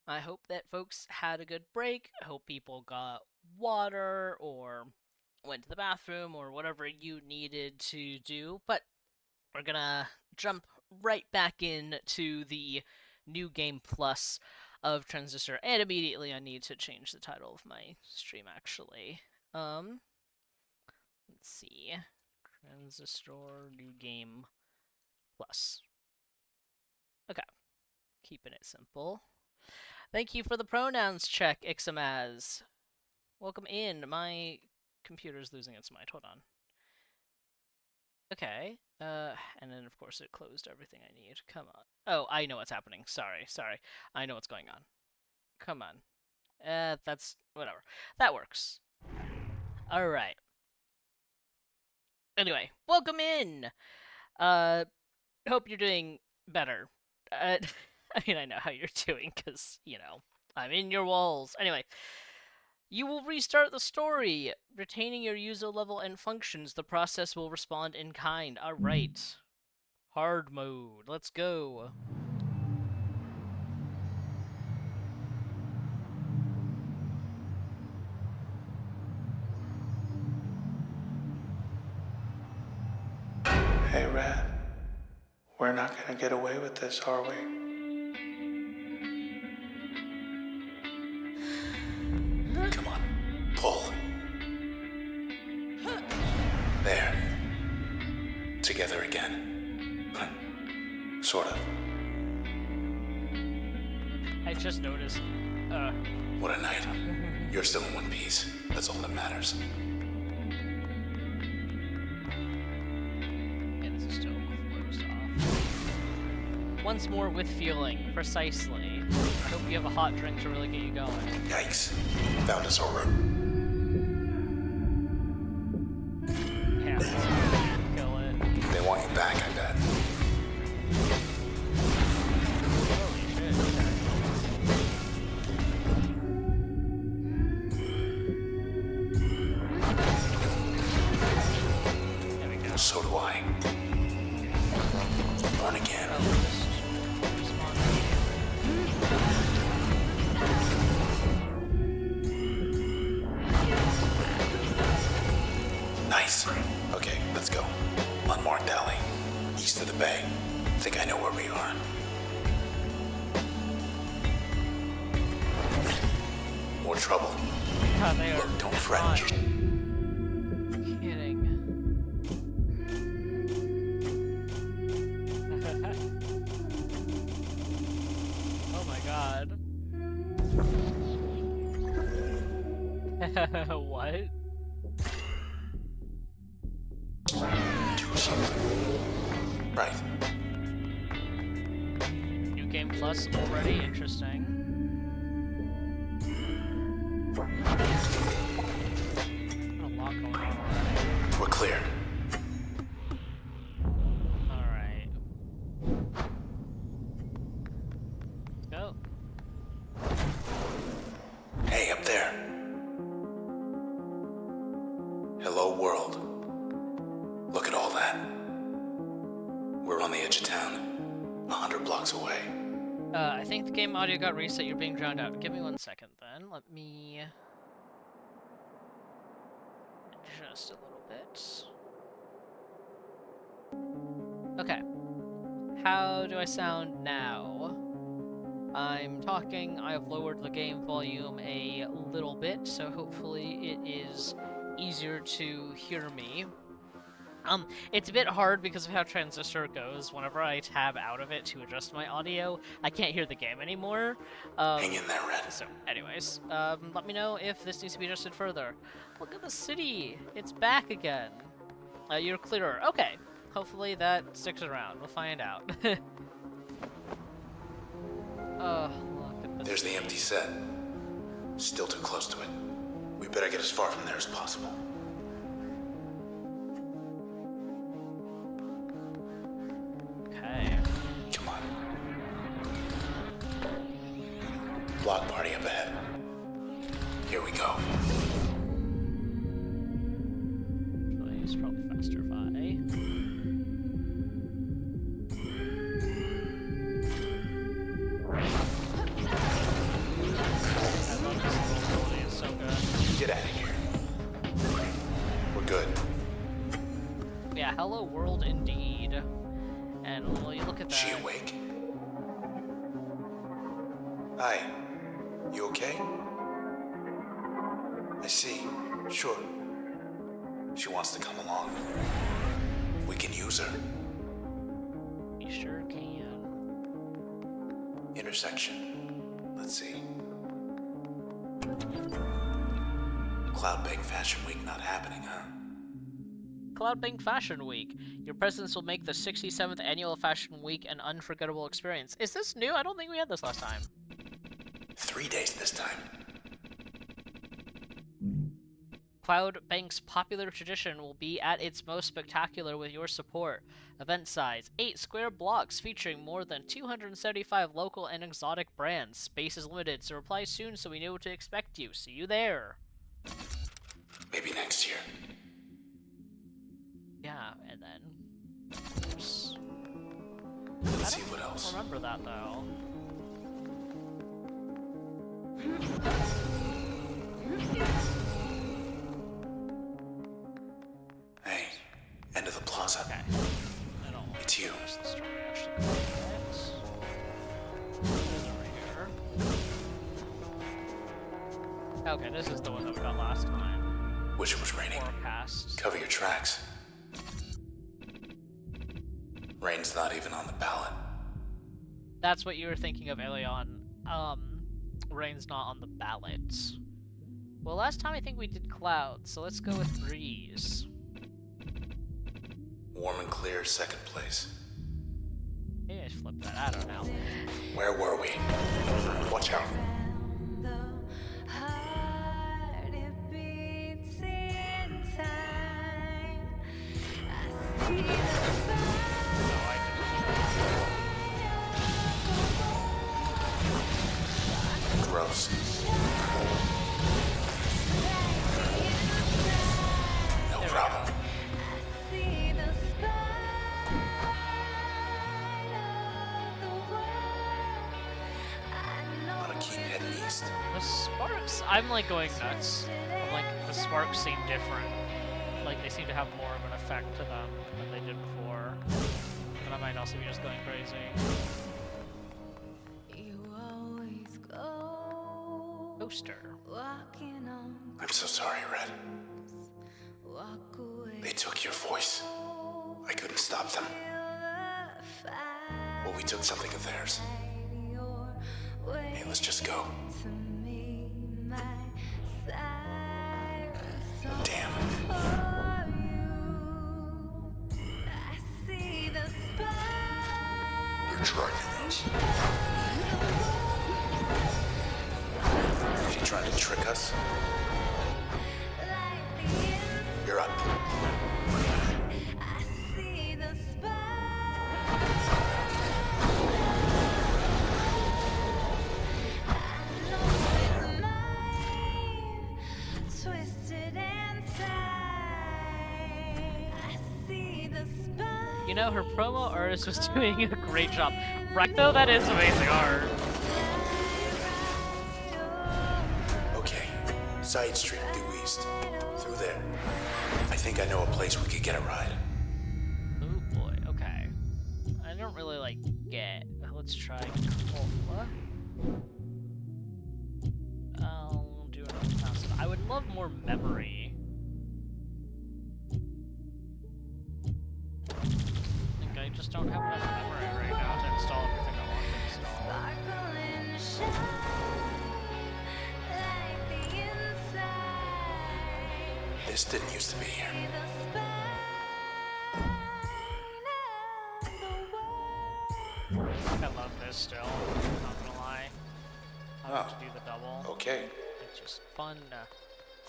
I hope that folks had a good break. I hope people got water or went to the bathroom or whatever you needed to do. But we're gonna jump right back into the new game plus of Transistor, and immediately I need to change the title of my stream actually. Let's see. Transistor new game plus. Okay, keeping it simple. Thank you for the pronouns check, Ixamaz. Welcome in. My computer's losing its mind. Hold on. Okay. And then of course it closed everything I need. Come on. Oh, I know what's happening. Sorry. I know what's going on. Come on. That's whatever. That works. All right. Anyway, welcome in. Hope you're doing better. I mean, I know how you're doing because I'm in your walls. Anyway, You will restart the story. Retaining your user level and functions, the process will respond in kind. Alright. Hard mode. Let's go. Hey, Rat. We're not gonna get away with this, are we? Come on, pull. There. Together again. Sort of. I just noticed. What a night. You're still in one piece. That's all that matters. Yeah, this is still closed off. Once more with feeling, precisely. I hope you have a hot drink to really get you going. Yikes. Found us over. Yeah, kill it. They want you back, I bet. Holy shit, okay. There we go. So do I. Run again. Oh, just respawn. Nice. Okay, let's go. Unmarked alley. East of the bay. Think I know where we are. More trouble. God, they are Look, don't fret. not Just kidding. Oh my god. What? right. New game plus already interesting. Got a lot going on already. We're clear. Alright. Let's go. Hey, up there. Hello, world. Look at all that. We're on the edge of town, 100 blocks away. I think the game audio got reset. You're being drowned out. Give me 1 second then. Let me adjust a little bit. Okay. How do I sound now? I'm talking. I've lowered the game volume a little bit, so hopefully it is easier to hear me. It's a bit hard because of how Transistor goes. Whenever I tab out of it to adjust my audio, I can't hear the game anymore. Hang in there, Red. So, anyways, let me know if this needs to be adjusted further. Look at the city! It's back again. You're clearer. Okay. Hopefully that sticks around. We'll find out. Oh, look at this. There's the empty set. Still too close to it. We better get as far from there as possible. Okay. Come on. Block party up ahead. Here we go. Actually, it's probably faster if I... I love this ability, it's so good. Get out of here. We're good. Yeah, hello world indeed. And will you look at that? She awake? Hi. You okay? I see. Sure. She wants to come along. We can use her. We sure can. Intersection. Let's see. Cloudbank Fashion Week not happening, huh? Cloudbank Fashion Week. Your presence will make the 67th annual Fashion Week an unforgettable experience. Is this new? I don't think we had this last time. 3 days this time. Cloudbank's popular tradition will be at its most spectacular with your support. Event size 8 square blocks featuring more than 275 local and exotic brands. Space is limited, so reply soon so we know what to expect you. See you there. Maybe next year. Yeah, and then. Oops. Let's see what else. Remember that though. Hey, end of the plaza. Okay. I don't It's you. Where's the story actually going next? It's over here. Okay, this is the one that we got last time. Wish it was raining. Forecast. Cover your tracks. Rain's not even on the ballot. That's what you were thinking of, Elion. Rain's not on the ballot. Well, last time I think we did clouds, so let's go with breeze. Warm and clear, second place. Maybe I flipped that. I don't know. Where were we? Watch out. The heart it beats in time. I see the Gross. No problem. see the spine of the world. I know Gotta keep heading east. The sparks, I'm like going nuts. I'm like, the sparks seem different. Like, they seem to have more of an effect to them than they did before. But I might also be just going crazy. you always go Poster. walking on I'm so sorry, Red. walk away. They took your voice. I couldn't stop them. Well, we took something of theirs. Hey, let's just go. Damn. They're tracking us. She trying to trick us? You're up. You know, her promo artist was doing a great job. Recto, that is amazing art. Okay. Side street due east. Through there. I think I know a place we could get a ride. Oh boy, okay. I don't really like get. Let's try Cola. I'll do another pass. I would love more memory. I think I just don't have enough memory right now to install everything I want to install. This didn't used to be here. I love this still, not gonna lie. I'll have to do the double. Okay. It's just fun.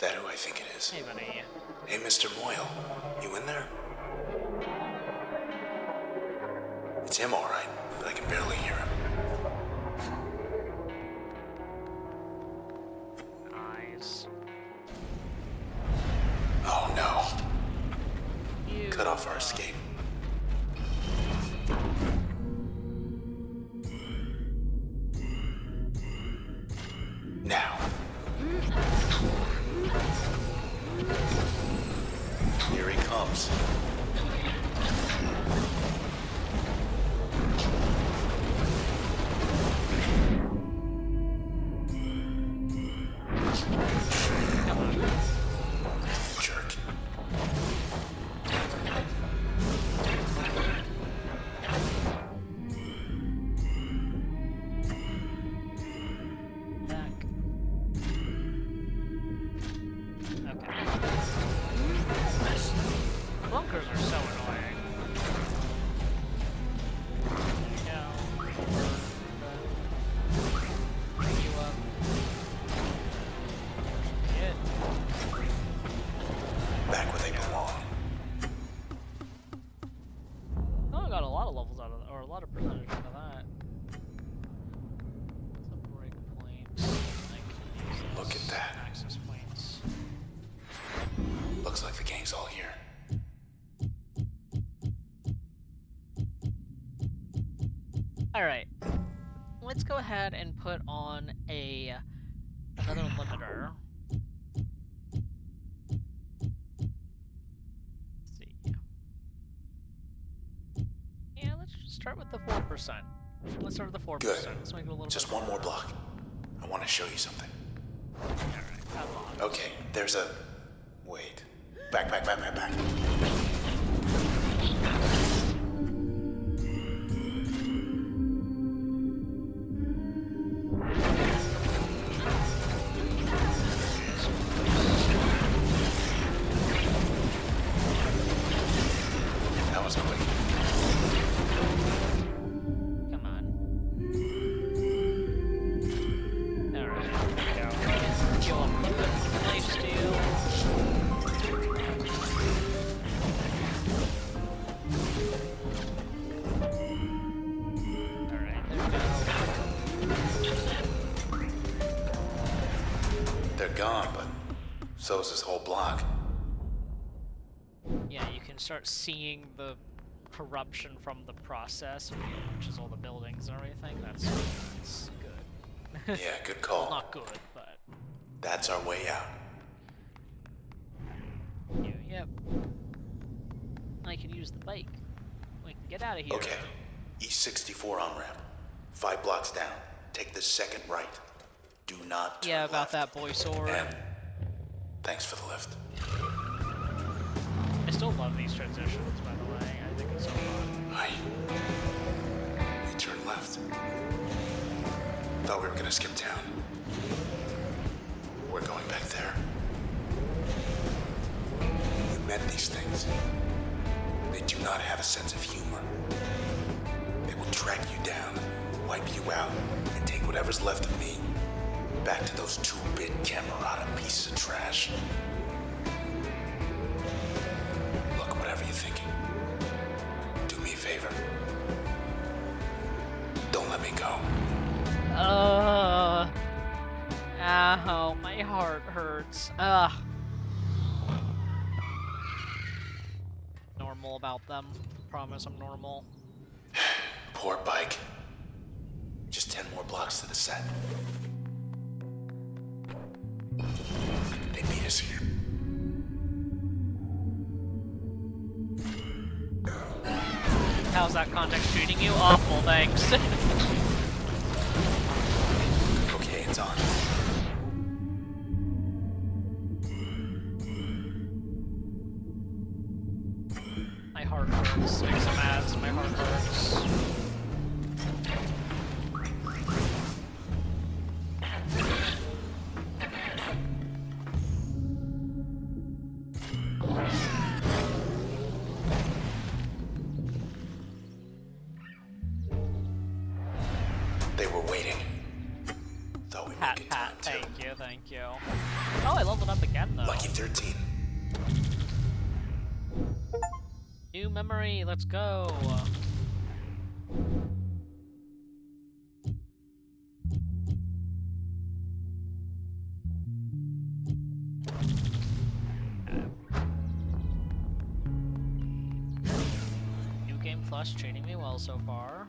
That who I think it is. Hey, buddy. Hey, Mr. Moyle. You in there? It's him, all right, but I can barely hear him. Eyes. Oh, no. You. Cut off our escape. Now. Here he comes. Jerk. Back. Okay. Bunkers are so annoying. There you go. Bring you up. Get. Look at that. Access points. Looks like the gang's all here. Alright. Let's go ahead and put on another limiter. Let's see. Yeah, let's just start with the 4%. Let's start with the 4%. Good. Let's make it a little Just bit one more harder. block. I want to show you something. Alright, come on. Okay, there's a... Wait. Back. That was quick. Come on. Alright, there we go. Heal up a little bit from the lifesteal. Alright, there we go. They're gone, but so is this whole block. Yeah, you can start seeing the corruption from the process, which is all the buildings and everything. That's good. Yeah, good Well, call. not good, but That's our way out. yep. I can use the bike. We can get out of here. Okay. East 64 on ramp. 5 blocks down. Take the second right. Do not turn Yeah, about left. that boy sword. And thanks for the lift. I still love these transitions, by the way. I think it's so fun. Hi. We turned left. Thought we were gonna skip town. We're going back there. You met these things. They do not have a sense of humor. They will track you down, wipe you out, and take whatever's left of me back to those 2-bit Camerata pieces of trash. Look, whatever you're thinking, do me a favor. Don't let me go. Ow, my heart hurts. Ugh. Normal about them. Promise I'm normal. Poor bike. Just 10 more blocks to the set. They beat us here. How's that context treating you? Awful, thanks. Okay, it's on. My heart hurts. Like some ads, my heart hurts. They were waiting. Thought we'd Pat, make it time pat, too. thank you. Oh, I leveled up again, though. Lucky 13. New memory, let's go. New Game Plus treating me well so far.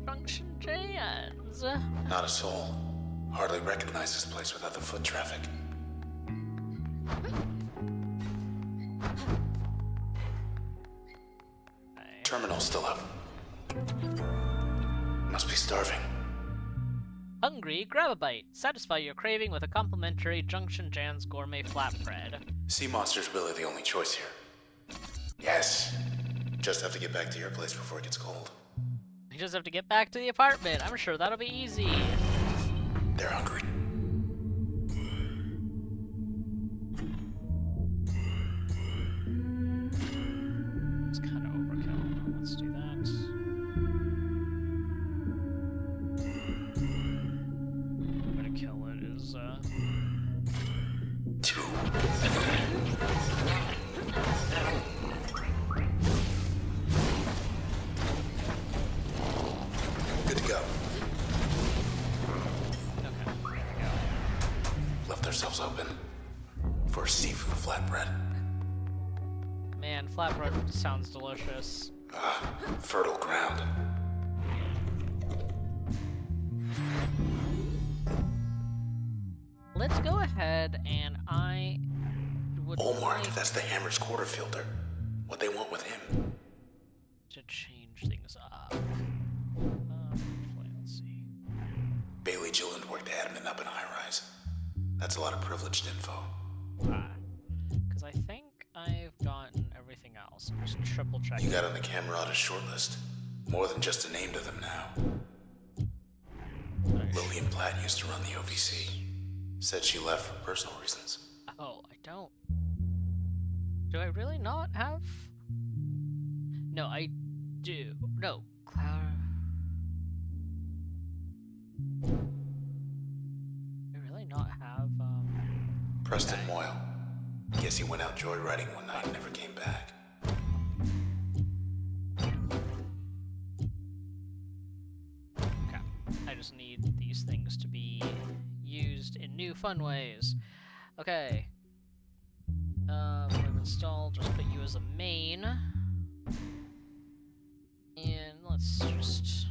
Junction Jans. Not a soul. Hardly recognize this place without the foot traffic. Terminal's still up. Must be starving. Hungry? Grab a bite. Satisfy your craving with a complimentary Junction Jan's gourmet flatbread. Sea monster's really the only choice here. Yes. Just have to get back to your place before it gets cold. We just have to get back to the apartment. I'm sure that'll be easy. They're hungry. It's kind of overkill. Let's do that. I'm gonna kill it is, 2. Good to go. Okay, there we go. themselves open for a seafood flatbread. Man, flatbread sounds delicious. Fertile ground. Let's go ahead and I would Olmark, like that's the Hammer's quarter filter. What they want with him. to change things up. Let's see. Bailey Gilland worked admin up in high rise. That's a lot of privileged info. Because I think I've gotten everything else. I'm just triple checking. You got on the Camerata shortlist. More than just a name to them now. Lillian Platt used to run the OVC. Said she left for personal reasons. Oh, I don't. Do I really not have? No, I do. No, Cloud. I really not have. Preston Moyle. Guess he went out joyriding one night and never came back. Okay. I just need these things to be used in new fun ways. Okay. I've installed, just put you as a main. And let's just...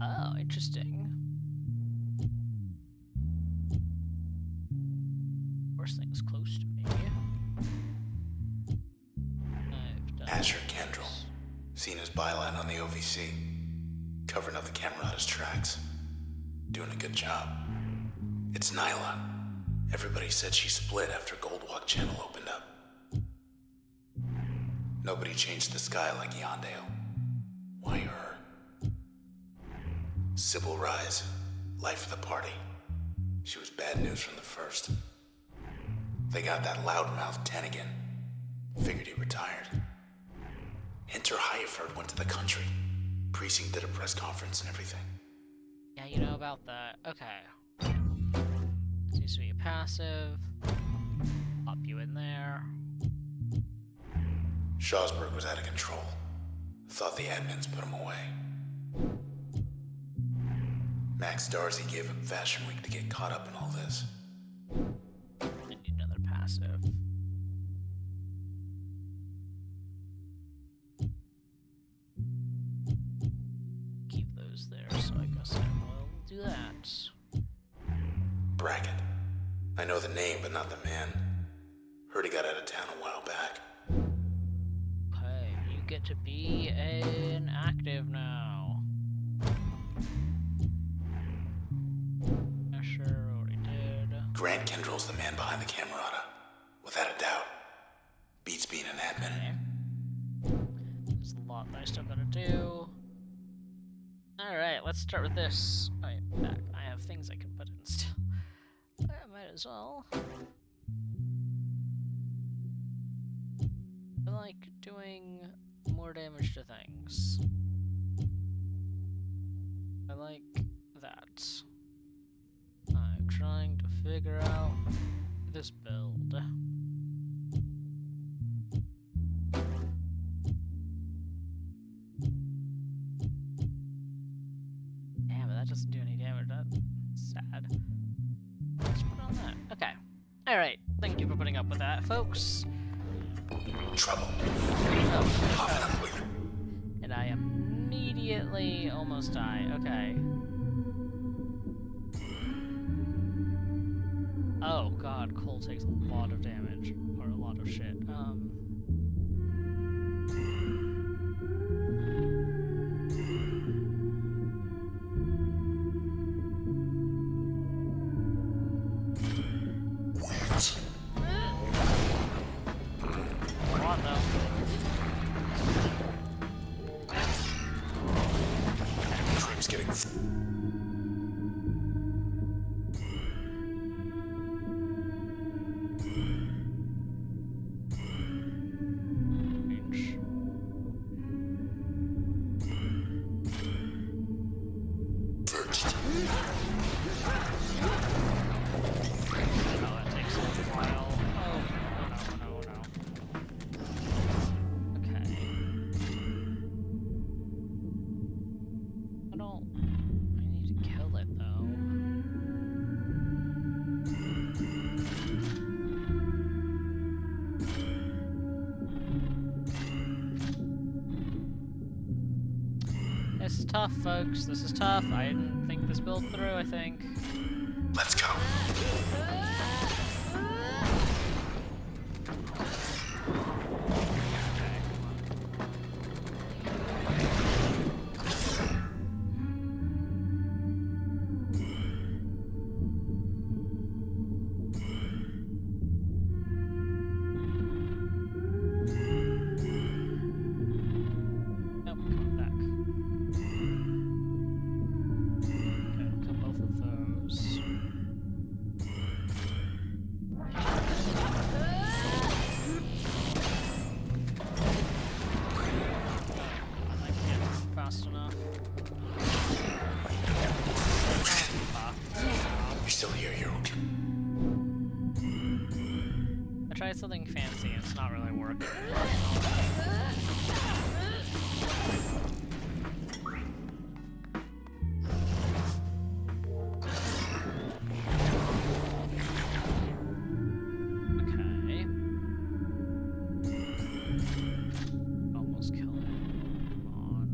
Oh, interesting. Worst thing's close to me. I've done Asher Kendall. Seen his byline on the OVC. Covering up the Camerata's tracks. Doing a good job. It's Nyla. Everybody said she split after Goldwalk Channel opened up. Nobody changed the sky like Yondale. Why her? Sybil Rise. Life of the party. She was bad news from the first. They got that loudmouth Tennigan. Figured he retired. Hinter Hyaford went to the country. Precinct did a press conference and everything. Yeah, you know about that. Okay. This needs to be a passive. Pop you in there. Shawsburg was out of control. Thought the admins put him away. Max Darcy gave up Fashion Week to get caught up in all this. I need another passive. Keep those there, so I guess I will do that. Brackett. I know the name, but not the man. Heard he got out of town a while back. Okay, you get to be an active now. Yeah, sure, already did. Grant Kendall's the man behind the Camerata. Without a doubt. Beats being an admin. Okay. There's a lot that I still gotta do. Alright, let's start with this. Alright, back. I have things I can put in still. I might as well. I like doing more damage to things. I like that. I'm trying to figure out this build. Damn, that doesn't do any damage. That's sad. Let's put on that. Okay. Alright. Thank you for putting up with that, folks. Trouble. Oh, Popping up with and I immediately almost die. Okay. Oh god, Cole takes a lot of damage. Or a lot of shit. Come on, though. Dream's getting... tough, folks. This is tough. I didn't think this build through, I think. Let's go. Something fancy, it's not really working. Okay. Almost killed it. Come on.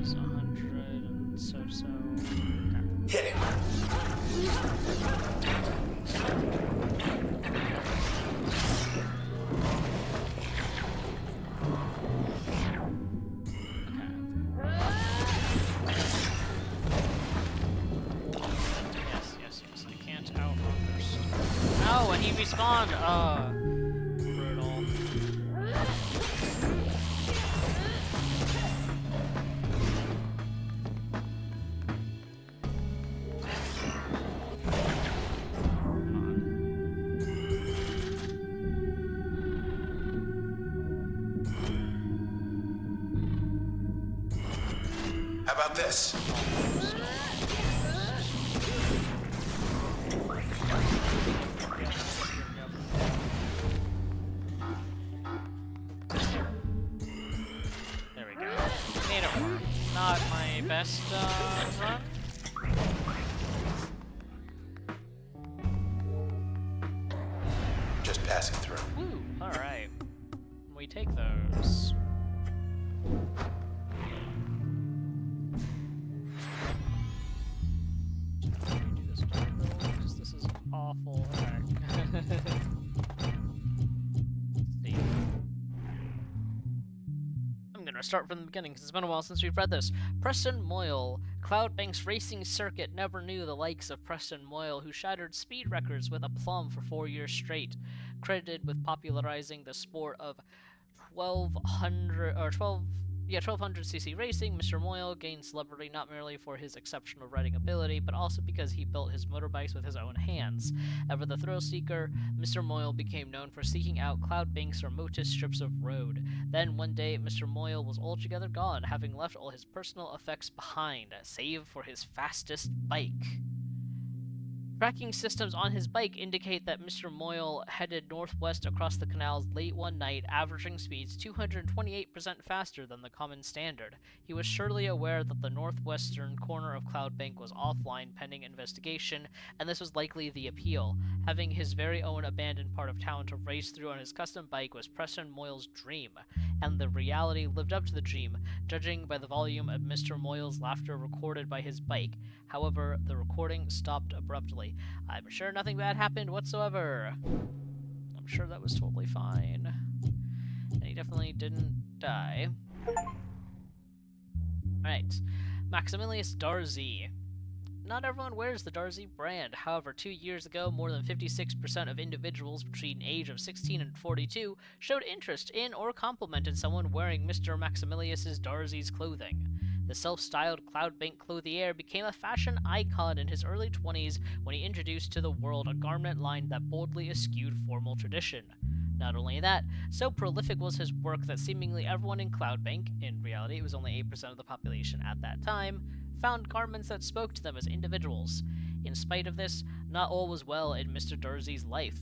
Does 100 and so. Okay. Hit it. Respawned! Brutal. How about this? Not my best run. Just passing through. Woo! Alright. We take those. Do this because this is awful. Okay. Start from the beginning because it's been a while since we've read this. Preston Moyle. Cloudbank's racing circuit never knew the likes of Preston Moyle, who shattered speed records with aplomb for 4 years straight. Credited with popularizing the sport of 1200cc racing, Mr. Moyle gained celebrity not merely for his exceptional riding ability, but also because he built his motorbikes with his own hands. Ever the thrill seeker, Mr. Moyle became known for seeking out Cloudbank's remotest strips of road. Then one day, Mr. Moyle was altogether gone, having left all his personal effects behind, save for his fastest bike. Tracking systems on his bike indicate that Mr. Moyle headed northwest across the canals late one night, averaging speeds 228% faster than the common standard. He was surely aware that the northwestern corner of Cloudbank was offline pending investigation, and this was likely the appeal. Having his very own abandoned part of town to race through on his custom bike was Preston Moyle's dream, and the reality lived up to the dream, judging by the volume of Mr. Moyle's laughter recorded by his bike. However, the recording stopped abruptly. I'm sure nothing bad happened whatsoever. I'm sure that was totally fine. And he definitely didn't die. Alright. Maximilius Darzy. Not everyone wears the Darzy brand. However, 2 years ago, more than 56% of individuals between age of 16 and 42 showed interest in or complimented someone wearing Mr. Maximilius Darzy's clothing. The self-styled Cloudbank clothier became a fashion icon in his early 20s when he introduced to the world a garment line that boldly eschewed formal tradition. Not only that, so prolific was his work that seemingly everyone in Cloudbank, in reality it was only 8% of the population at that time, found garments that spoke to them as individuals. In spite of this, not all was well in Mr. Darzy's life.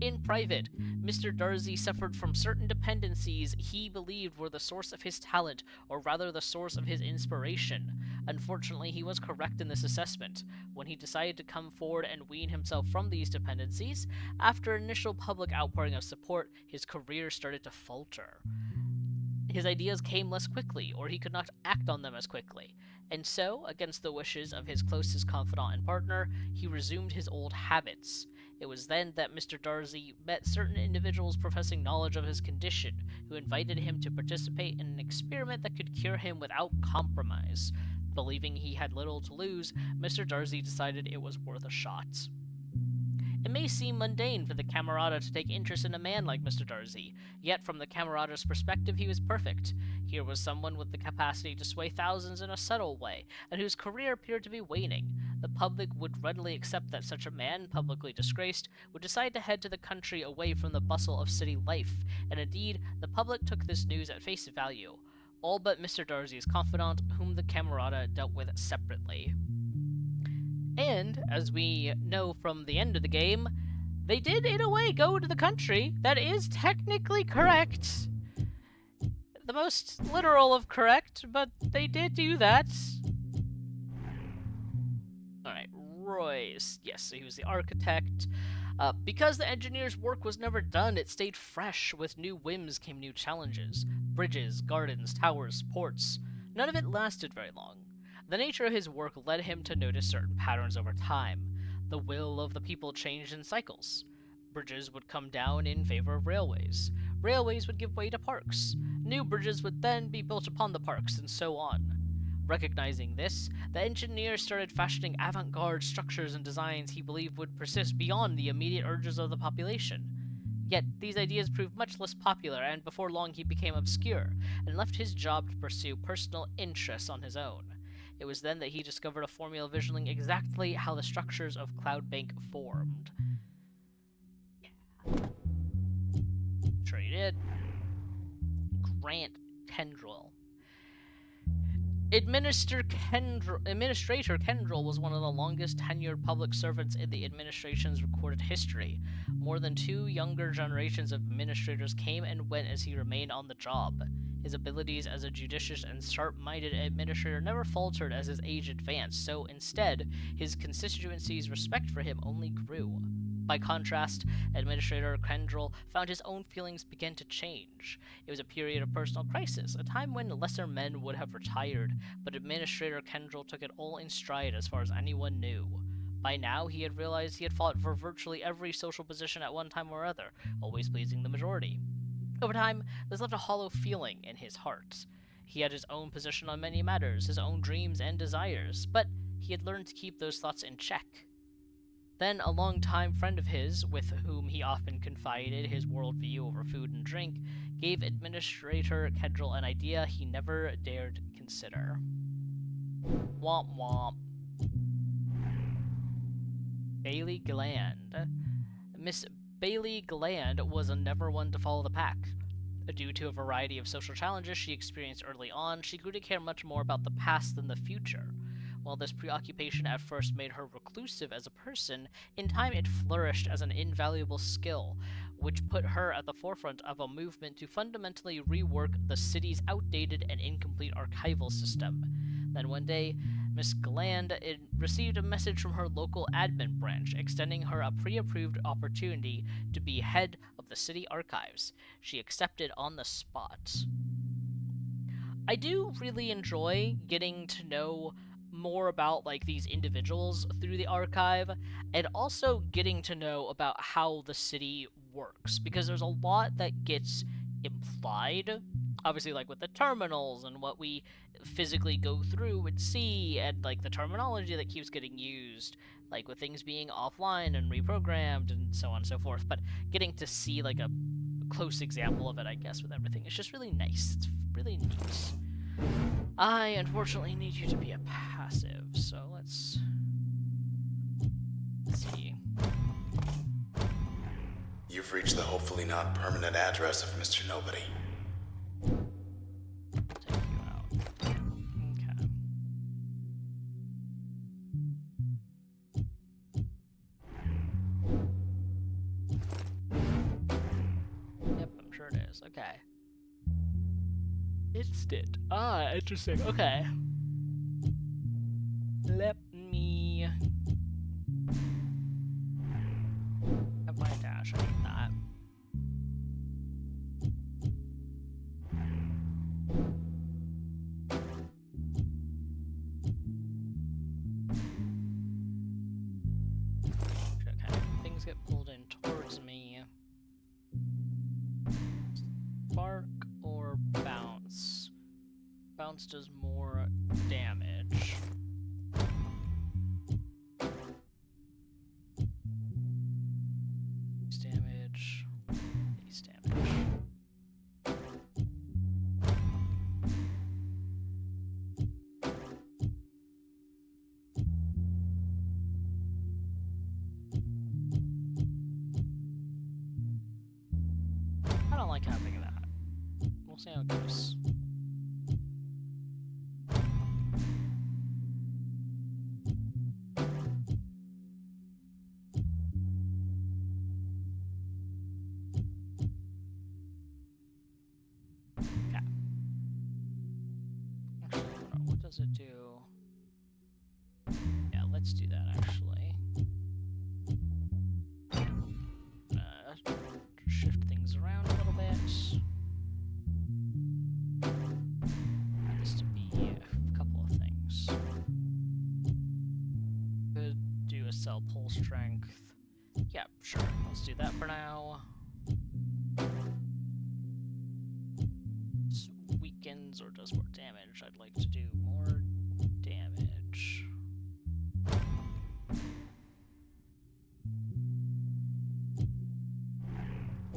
In private, Mr. Darzy suffered from certain dependencies he believed were the source of his talent, or rather the source of his inspiration. Unfortunately, he was correct in this assessment. When he decided to come forward and wean himself from these dependencies, after initial public outpouring of support, his career started to falter. His ideas came less quickly, or he could not act on them as quickly, and so, against the wishes of his closest confidant and partner, he resumed his old habits. It was then that Mr. Darcy met certain individuals professing knowledge of his condition, who invited him to participate in an experiment that could cure him without compromise. Believing he had little to lose, Mr. Darcy decided it was worth a shot. It may seem mundane for the Camerata to take interest in a man like Mr. Darcy, yet from the Camerata's perspective he was perfect. Here was someone with the capacity to sway thousands in a subtle way, and whose career appeared to be waning. The public would readily accept that such a man, publicly disgraced, would decide to head to the country away from the bustle of city life, and indeed, the public took this news at face value. All but Mr. Darcy's confidant, whom the Camerata dealt with separately. And, as we know from the end of the game, they did, in a way, go to the country. That is technically correct. The most literal of correct, but they did do that. Alright, Royce. Yes, so he was the architect. Because the engineer's work was never done, it stayed fresh. With new whims came new challenges. Bridges, gardens, towers, ports. None of it lasted very long. The nature of his work led him to notice certain patterns over time. The will of the people changed in cycles. Bridges would come down in favor of railways. Railways would give way to parks. New bridges would then be built upon the parks, and so on. Recognizing this, the engineer started fashioning avant-garde structures and designs he believed would persist beyond the immediate urges of the population. Yet, these ideas proved much less popular, and before long he became obscure, and left his job to pursue personal interests on his own. It was then that he discovered a formula visualizing exactly how the structures of Cloudbank formed. Yeah. Sure he did. Grant Kendrill. Administrator Kendrill was one of the longest tenured public servants in the administration's recorded history. More than 2 younger generations of administrators came and went as he remained on the job. His abilities as a judicious and sharp-minded administrator never faltered as his age advanced, so instead, his constituency's respect for him only grew. By contrast, Administrator Kendrill found his own feelings began to change. It was a period of personal crisis, a time when lesser men would have retired, but Administrator Kendrill took it all in stride as far as anyone knew. By now, he had realized he had fought for virtually every social position at one time or other, always pleasing the majority. Over time, this left a hollow feeling in his heart. He had his own position on many matters, his own dreams and desires, but he had learned to keep those thoughts in check. Then, a longtime friend of his, with whom he often confided his worldview over food and drink, gave Administrator Kendrill an idea he never dared consider. Womp womp. Bailey Gland. Miss Bailey Gland was never one to follow the pack. Due to a variety of social challenges she experienced early on, she grew to care much more about the past than the future. While this preoccupation at first made her reclusive as a person, in time it flourished as an invaluable skill, which put her at the forefront of a movement to fundamentally rework the city's outdated and incomplete archival system. Then one day, Miss Gland received a message from her local admin branch, extending her a pre-approved opportunity to be head of the city archives. She accepted on the spot. I do really enjoy getting to know more about these individuals through the archive, and also getting to know about how the city works, because there's a lot that gets implied, obviously, with the terminals and what we physically go through and see, and the terminology that keeps getting used, with things being offline and reprogrammed and so on and so forth. But getting to see a close example of it, I guess, with everything, it's just really nice. It's really neat. I unfortunately need you to be a passive, so let's see. You've reached the hopefully not permanent address of Mr. Nobody. Take you out. Okay. Yep, I'm sure it is. Okay. Instant. Ah, interesting. Okay. Let me have my dash. I need that. get pulled in towards me. Spark or bounce? Bounce does more damage. Base damage. Base damage. I don't like having that. We'll see how it goes. Okay. Actually, hold on. What does it do? Yeah, let's do that actually. Shift things around a little bit. This to be a couple of things. Could do a cell pull strength. Yeah, sure. Let's do that for now. This weakens or does more damage. I'd like to do more damage.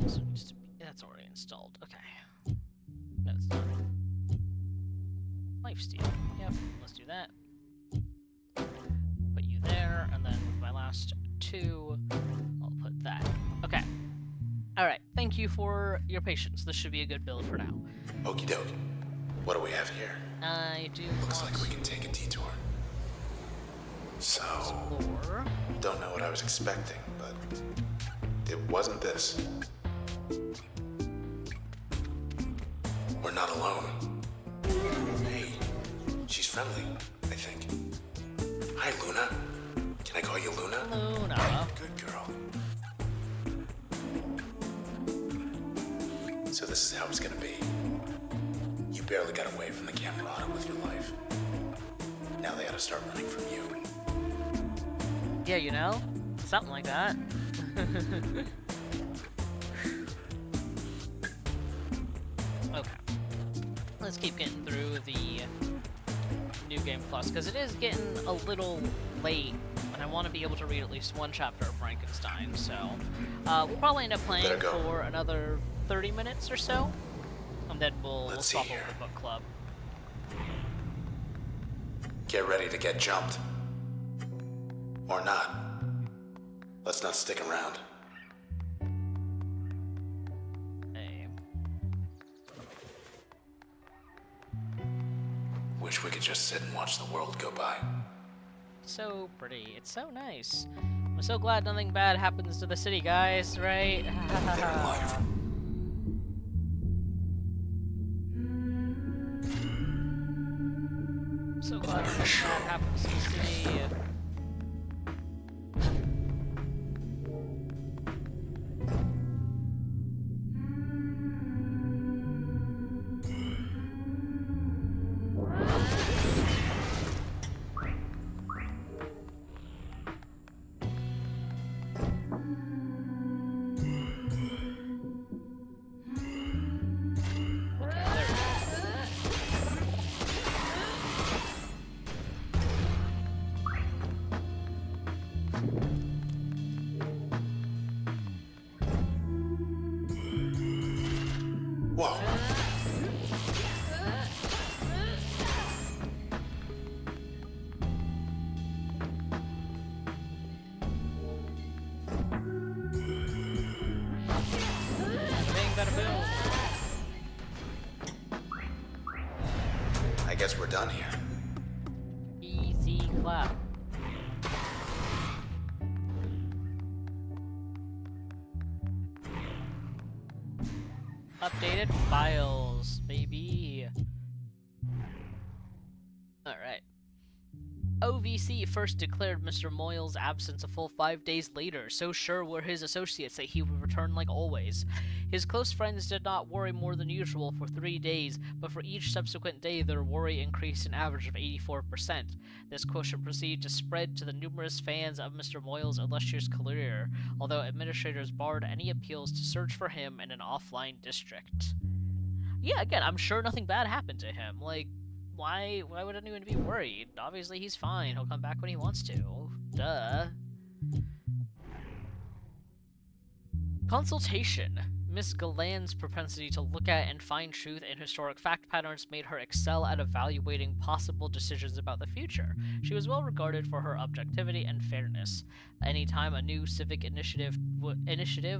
So it needs to be. That's already installed. Okay. No, it's not. Lifesteal. Yep, let's do that. Put you there, and then with my last two, I'll put that. Okay. Alright, thank you for your patience. This should be a good build for now. Okie doke. What do we have here? I do Looks want like we can take a detour. So, explore. don't know what I was expecting, but it wasn't this. We're not alone. Hey, she's friendly, I think. Hi, Luna. Can I call you Luna? Luna. Good girl. So this is how it's gonna be. You barely got away from the Camerata with your life. Now they gotta start running from you. Yeah, you know? Something like that. Okay. Let's keep getting through the New Game Plus, because it is getting a little late, and I want to be able to read at least one chapter of Frankenstein, so we'll probably end up playing Better go. for another 30 minutes or so, and then we'll Let's swap see over here. to book club. Get ready to get jumped. Or not. Let's not stick around. Hey. Wish we could just sit and watch the world go by. So pretty. It's so nice. I'm so glad nothing bad happens to the city, guys, right? They're alive. So glad nothing bad happens to the city. Okay, there we go. Whoa. Bing, bada boom. I guess we're done here. Easy clap. Updated files, baby. Alright. OVC first declared Mr. Moyle's absence a full 5 days later, so sure were his associates that he would return like always. His close friends did not worry more than usual for 3 days, but for each subsequent day their worry increased an average of 84%. This quotient proceeded to spread to the numerous fans of Mr. Moyle's illustrious career, although administrators barred any appeals to search for him in an offline district. Yeah, again, I'm sure nothing bad happened to him. Like, why would anyone be worried? Obviously, he's fine. He'll come back when he wants to. Duh. Consultation. Miss Galland's propensity to look at and find truth in historic fact patterns made her excel at evaluating possible decisions about the future. She was well regarded for her objectivity and fairness. Anytime a new civic initiative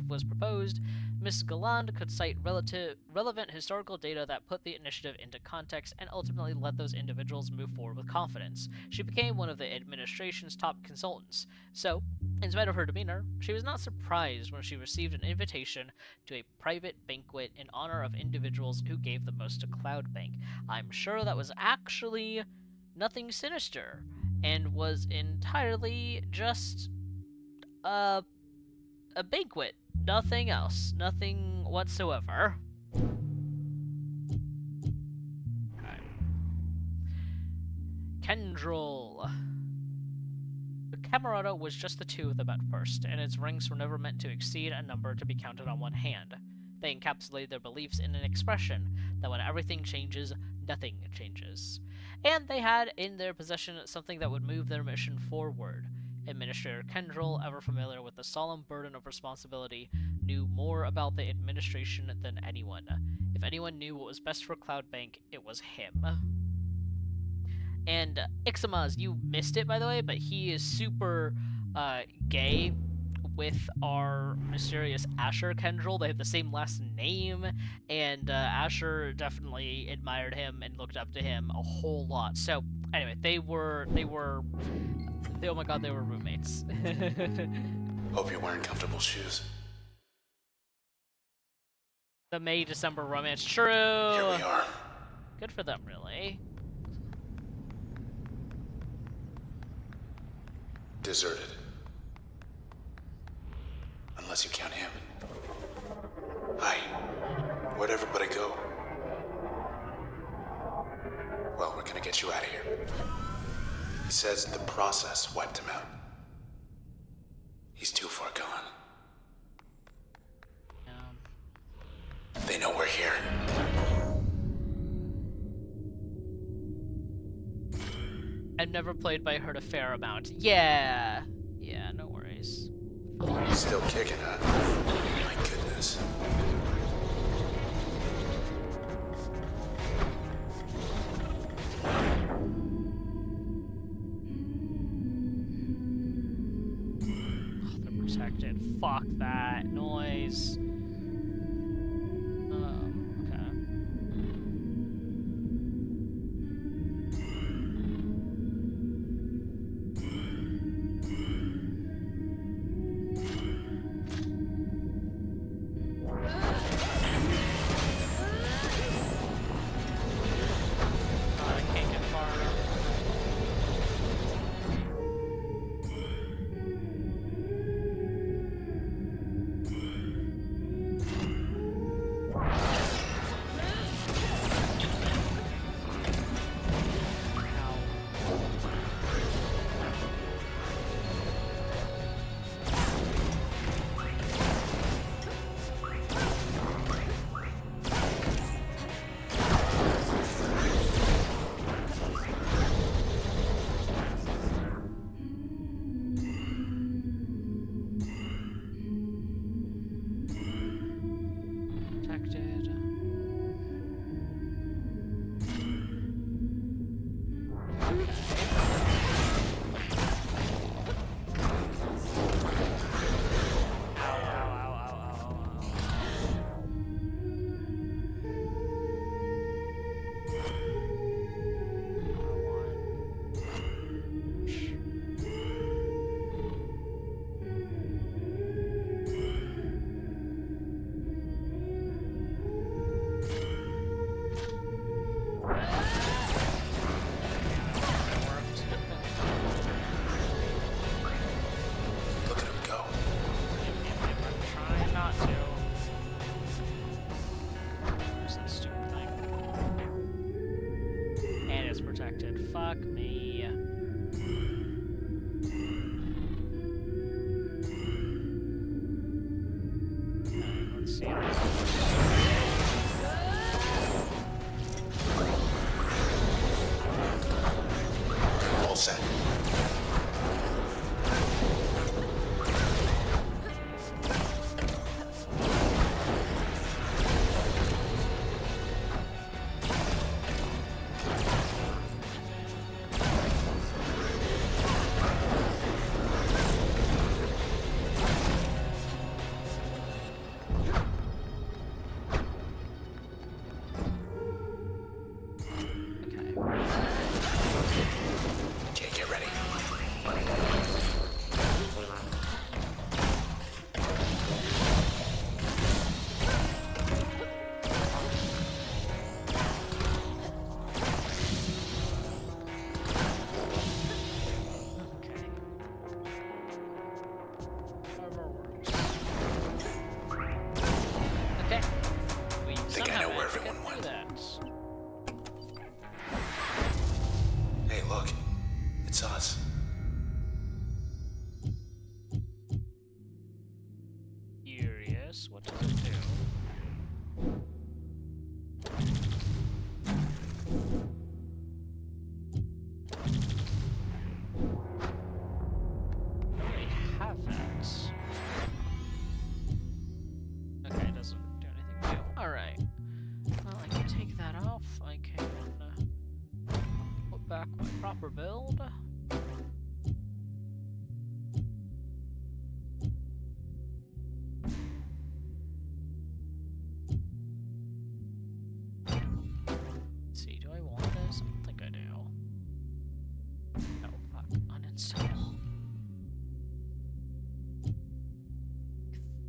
was proposed, Miss Galland could cite relevant historical data that put the initiative into context and ultimately let those individuals move forward with confidence. She became one of the administration's top consultants. So, in spite of her demeanor, she was not surprised when she received an invitation to a private banquet in honor of individuals who gave the most to Cloud Bank. I'm sure that was actually nothing sinister, and was entirely just a banquet. Nothing else. Nothing whatsoever. Okay. Kendril. The Camerata was just the two of them at first, and its ranks were never meant to exceed a number to be counted on one hand. They encapsulated their beliefs in an expression that when everything changes, nothing changes. And they had in their possession something that would move their mission forward. Administrator Kendril, ever familiar with the solemn burden of responsibility, knew more about the administration than anyone. If anyone knew what was best for Cloud Bank, it was him. And Ixamaz, you missed it, by the way, but he is super gay with our mysterious Asher Kendril. They have the same last name, and Asher definitely admired him and looked up to him a whole lot. So, anyway, they were oh my god, they were roommates. Hope you're wearing comfortable shoes. The May-December romance. True! Here we are. Good for them, really. Deserted. Unless you count him. Hi. Where'd everybody go? Well, we're gonna get you out of here. He says the process wiped him out. He's too far gone. They know we're here. I've never played, but I heard a fair amount. Yeah, no worries. Still kicking, huh? My goodness. Oh, they're protected. Fuck that noise. Okay. God, I can't get far enough. us. Curious. What does it do? I already have that. Okay, it doesn't do anything new. Alright. Well, I can take that off. I can put back my proper build. Let's see, do I want this? I don't think I do. Oh, fuck. Uninstall.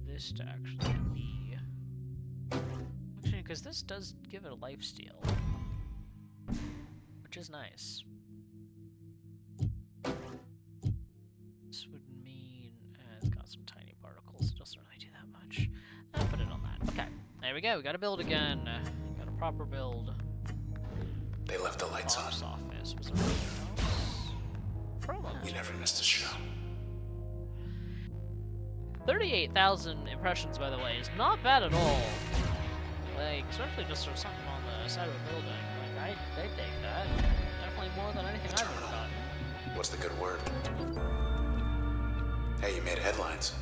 This to actually be... Actually, because this does give it a lifesteal. Which is nice. This would mean... it's got some tiny particles. It doesn't really do that much. I'll put it on that. Okay. There we go. We got a build again. Got a proper build. They left the lights on. Box office. Was there anything else? Promo. We never missed a show. 38,000 impressions, by the way, is not bad at all. Like, especially just for something on the side of a building. Like, they take that. Definitely more than anything I've ever done. What's the good word? Hey, you made headlines.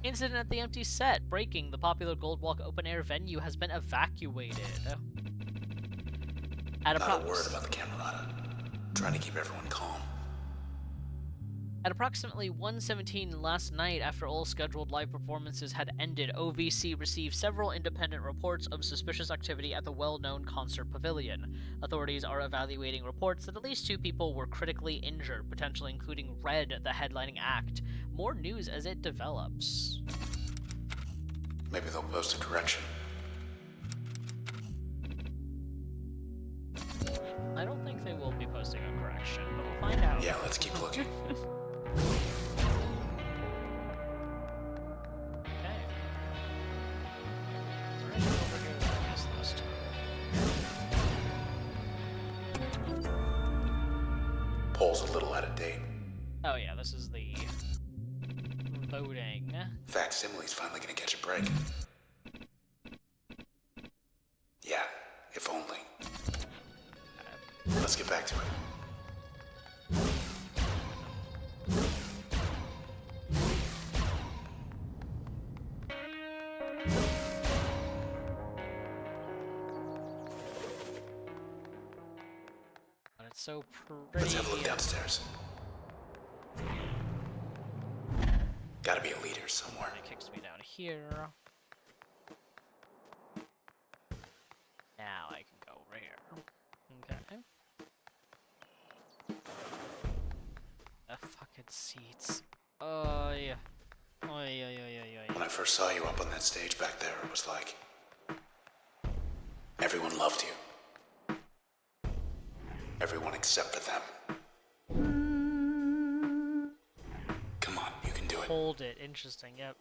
Incident at the empty set. Breaking. The popular Goldwalk open-air venue has been evacuated. At Not a word about the Camerata. Trying to keep everyone calm. At approximately 1:17 last night, after all scheduled live performances had ended, OVC received several independent reports of suspicious activity at the well-known concert pavilion. Authorities are evaluating reports that at least 2 people were critically injured, potentially including Red, the headlining act. More news as it develops. Maybe they'll post a correction. I don't think they will be posting a correction, but we'll find out. Yeah, let's keep looking. Okay. Is there anything over here that I missed last time? Poll's a little out of date. Oh yeah, this is the voting. Facsimile's finally gonna catch a break. Yeah, if only. Let's get back to it. But it's so pretty. Let's have a look downstairs. Gotta be a leader somewhere. It kicks me down here. Now I can go over here. Okay. The fucking seats. Oh yeah. Oh yeah. When I first saw you up on that stage back there, it was like... everyone loved you. Everyone except for them. Come on, you can do it. Hold it. Interesting. Yep.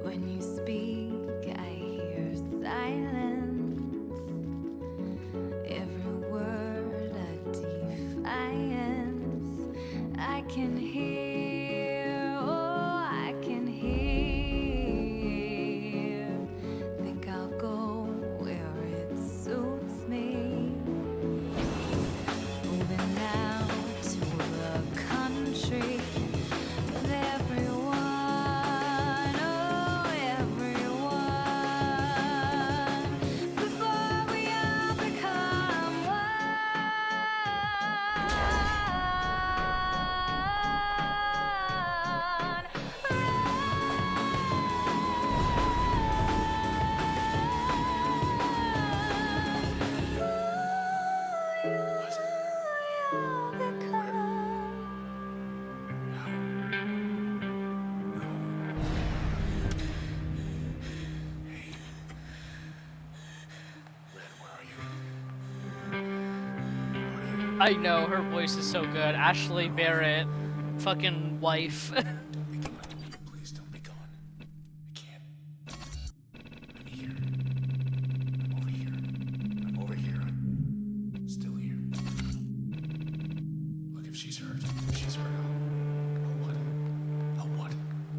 When you speak, I hear silence. Every word a deep I know, her voice is so good. Ashley Barrett, fucking wife. Please don't be gone. I can't. I'm here. I'm over here. I'm over here. I'm still here. Look, if she's hurt. If she's hurt, I'll what? I'll what?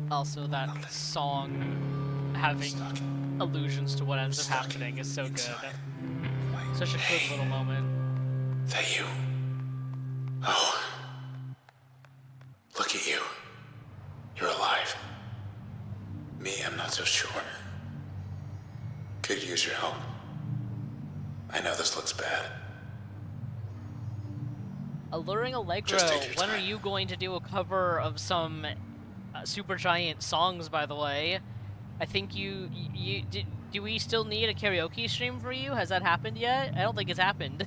Also, that song having Stuck. allusions to what ends up Stuck happening is so good. inside. Such a good little moment. That you? Oh. Look at you. You're alive. Me, I'm not so sure. Could use your help. I know this looks bad. Alluring Allegro, Just take your when are time. you going to do a cover of some Supergiant songs, by the way? I think you do we still need a karaoke stream for you? Has that happened yet? I don't think it's happened.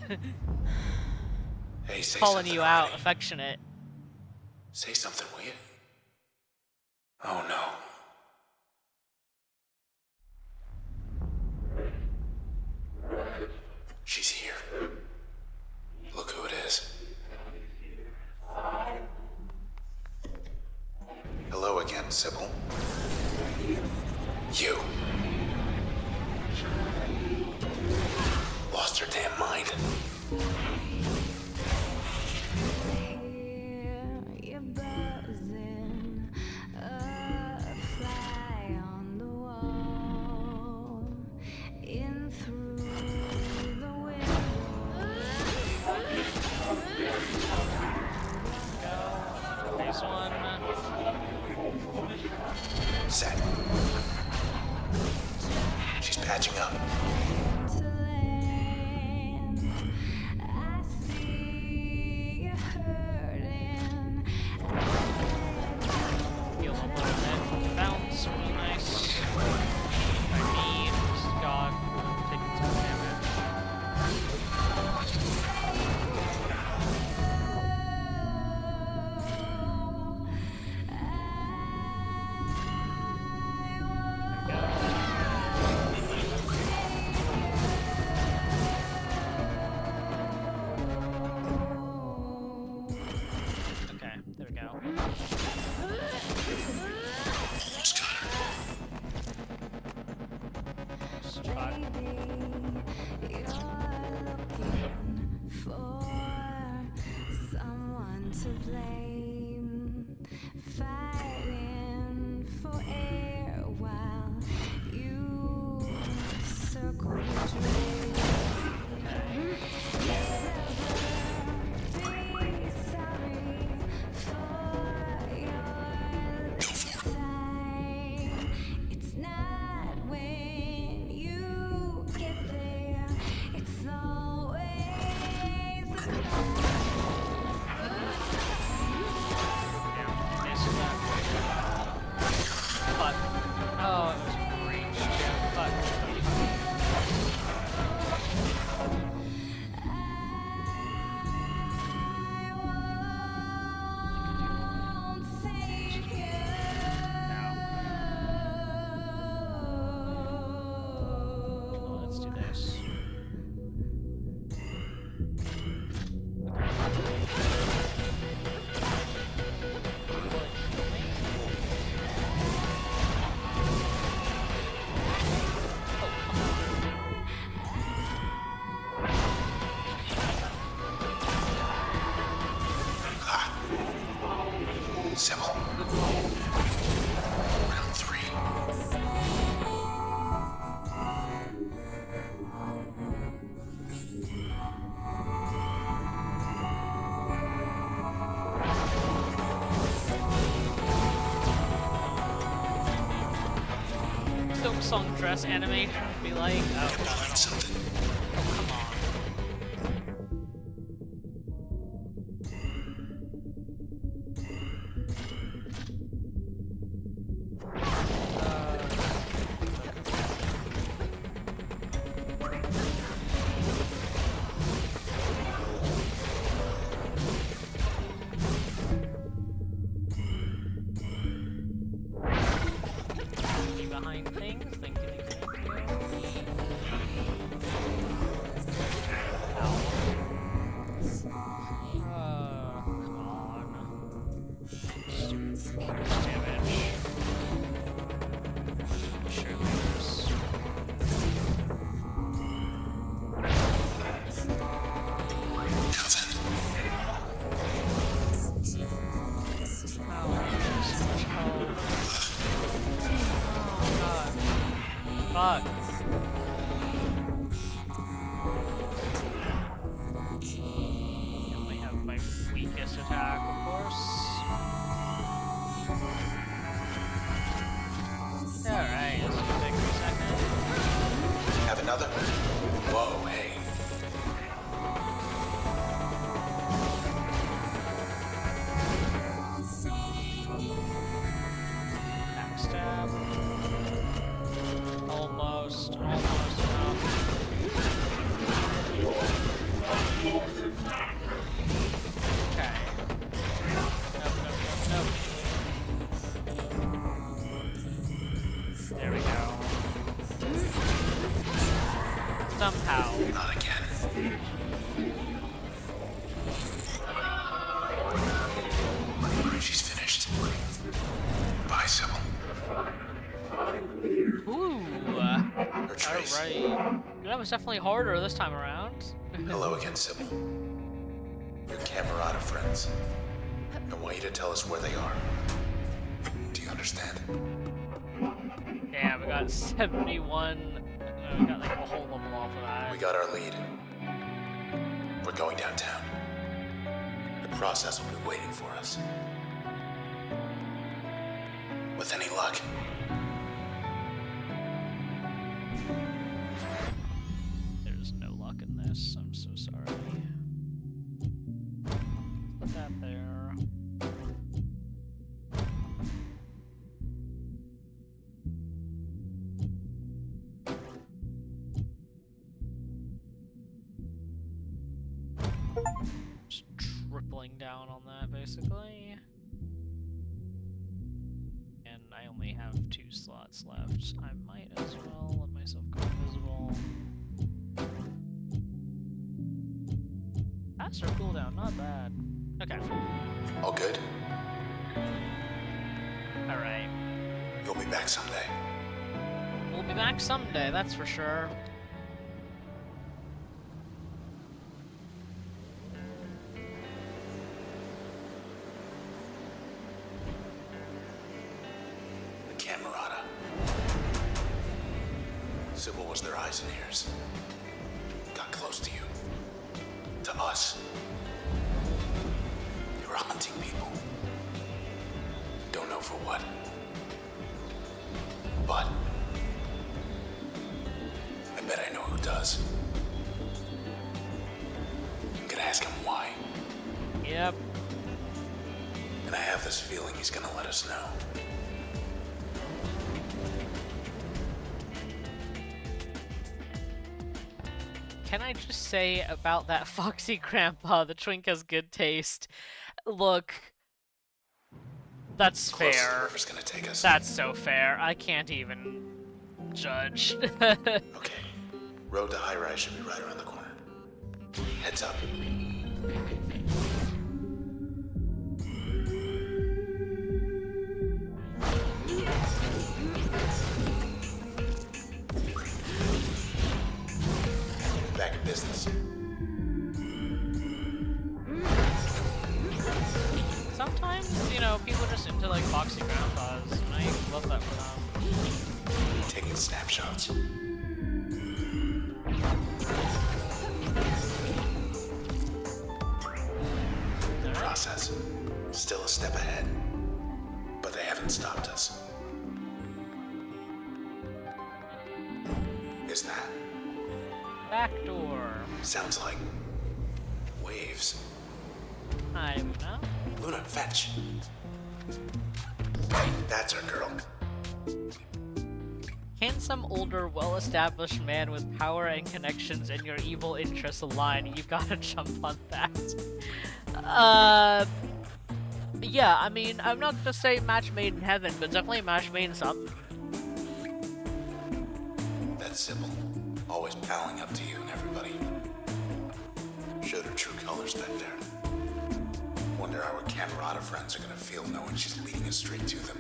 Hey, say Calling something you out, already. affectionate. Say something, will you? Oh no. She's here. Look who it is. Hello again, Sybil. You. Lost her damn mind. Hear you buzzing, a fly on the wall, in through the window. Nice one. Set. She's patching up. To land, I see you hurting. Heal up a little bit. Bounce, really nice. My beams, God, taking some damage. Okay, there we go. Almost got her. Let's try. You're looking for someone to blame, fighting for air while you circle your dreams. Be sorry for your time. It's not when you get there. It's always the Damn, missed that. Fuck. Oh, it was reached. Yeah, fuck. won't take you. Well, let's do this. Sybil. Round 3. Silk song dress animation would be like, oh god, I Find don't. something. Come on. Be behind things, thank you, thank you, thank you. What? Whoa, hey. Backstab. Almost enough. Okay. Nope. There we go. Somehow. Not again. She's finished. Bye, Sybil. Ooh. Her trace. Alright. That was definitely harder this time around. Hello again, Sybil. Your Camerata friends. I want you to tell us where they are. Do you understand? Yeah, we got 71. We got like a whole level off of that. We got our lead. We're going downtown. The process will be waiting for us. With any luck. There's no luck in this. I'm so sorry. Put that there. Just tripling down on that, basically. And I only have 2 slots left. I might as well let myself go invisible. Faster cooldown, not bad. Okay. All good? Alright. You'll be back someday. We'll be back someday, that's for sure. The Camerata. Sybil was their eyes and ears. Got close to you. To us. They were hunting people. Don't know for what. But I bet I know who does. I'm gonna ask him why. Yep. And I have this feeling he's gonna let us know. Can I just say about that foxy grandpa, the twink has good taste? Look, that's Close as the fair. river's gonna take us. That's so fair. I can't even judge. Okay. Road to High Rise should be right around the corner. Heads up. Back in business. Sometimes, you know, people are just into like foxy grandpas, and I love that for them. Taking snapshots. The process. Still a step ahead. But they haven't stopped us. Is that? Back door. Sounds like waves. I don't know. Luna, fetch. That's our girl. Handsome, older, well-established man with power and connections and your evil interests align. You gotta jump on that. Yeah, I mean, I'm not gonna say match made in heaven, but definitely a match made in something. That's Sybil. Always palling up to you and everybody. Showed her true colors back there. Wonder how our Camerata friends are gonna feel knowing she's leading us straight to them.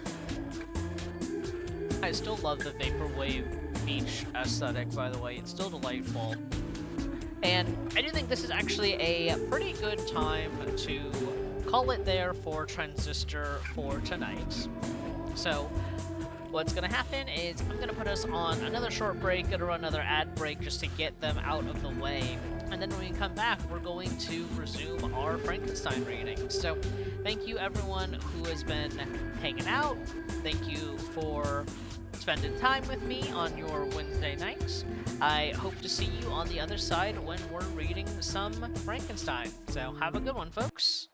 I still love the Vaporwave beach aesthetic, by the way. It's still delightful. And I do think this is actually a pretty good time to call it there for Transistor for tonight. So, what's going to happen is I'm going to put us on another short break, going to run another ad break just to get them out of the way. And then when we come back, we're going to resume our Frankenstein reading. So, thank you everyone who has been hanging out. Thank you for spending time with me on your Wednesday nights. I hope to see you on the other side when we're reading some Frankenstein. So have a good one, folks.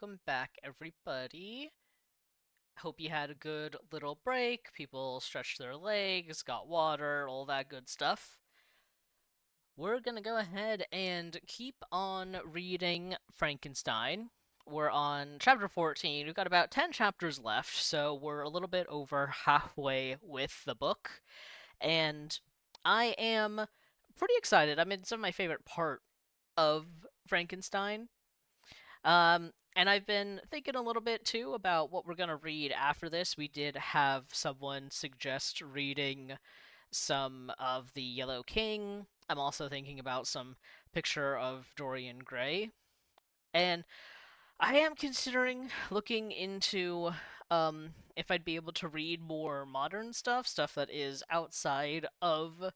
welcome back, everybody. Hope you had a good little break. People stretched their legs, got water, all that good stuff. We're gonna go ahead and keep on reading Frankenstein. We're on chapter 14. We've got about 10 chapters left, so we're a little bit over halfway with the book. And I am pretty excited. I mean, it's my favorite part of Frankenstein. And I've been thinking a little bit too about what we're gonna read after this. We did have someone suggest reading some of the Yellow King. I'm also thinking about some picture of Dorian Gray. And I am considering looking into if I'd be able to read more modern stuff, stuff that is outside of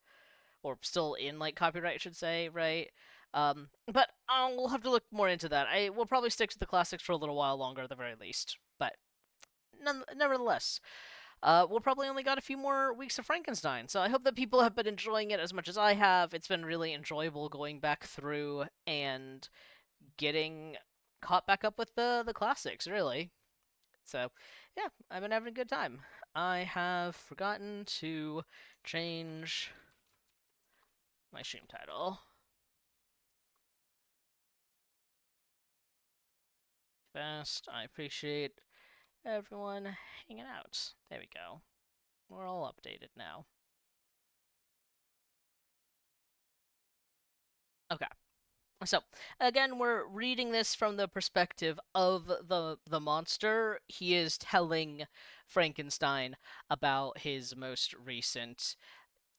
or still in like copyright, I should say, right? But we'll have to look more into that. I will probably stick to the classics for a little while longer, at the very least. But nevertheless, we'll probably only got a few more weeks of Frankenstein, so I hope that people have been enjoying it as much as I have. It's been really enjoyable going back through and getting caught back up with the classics, really. So, yeah, I've been having a good time. I have forgotten to change my stream title. Fast. I appreciate everyone hanging out. There we go. We're all updated now. Okay. So, again, we're reading this from the perspective of the monster. He is telling Frankenstein about his most recent,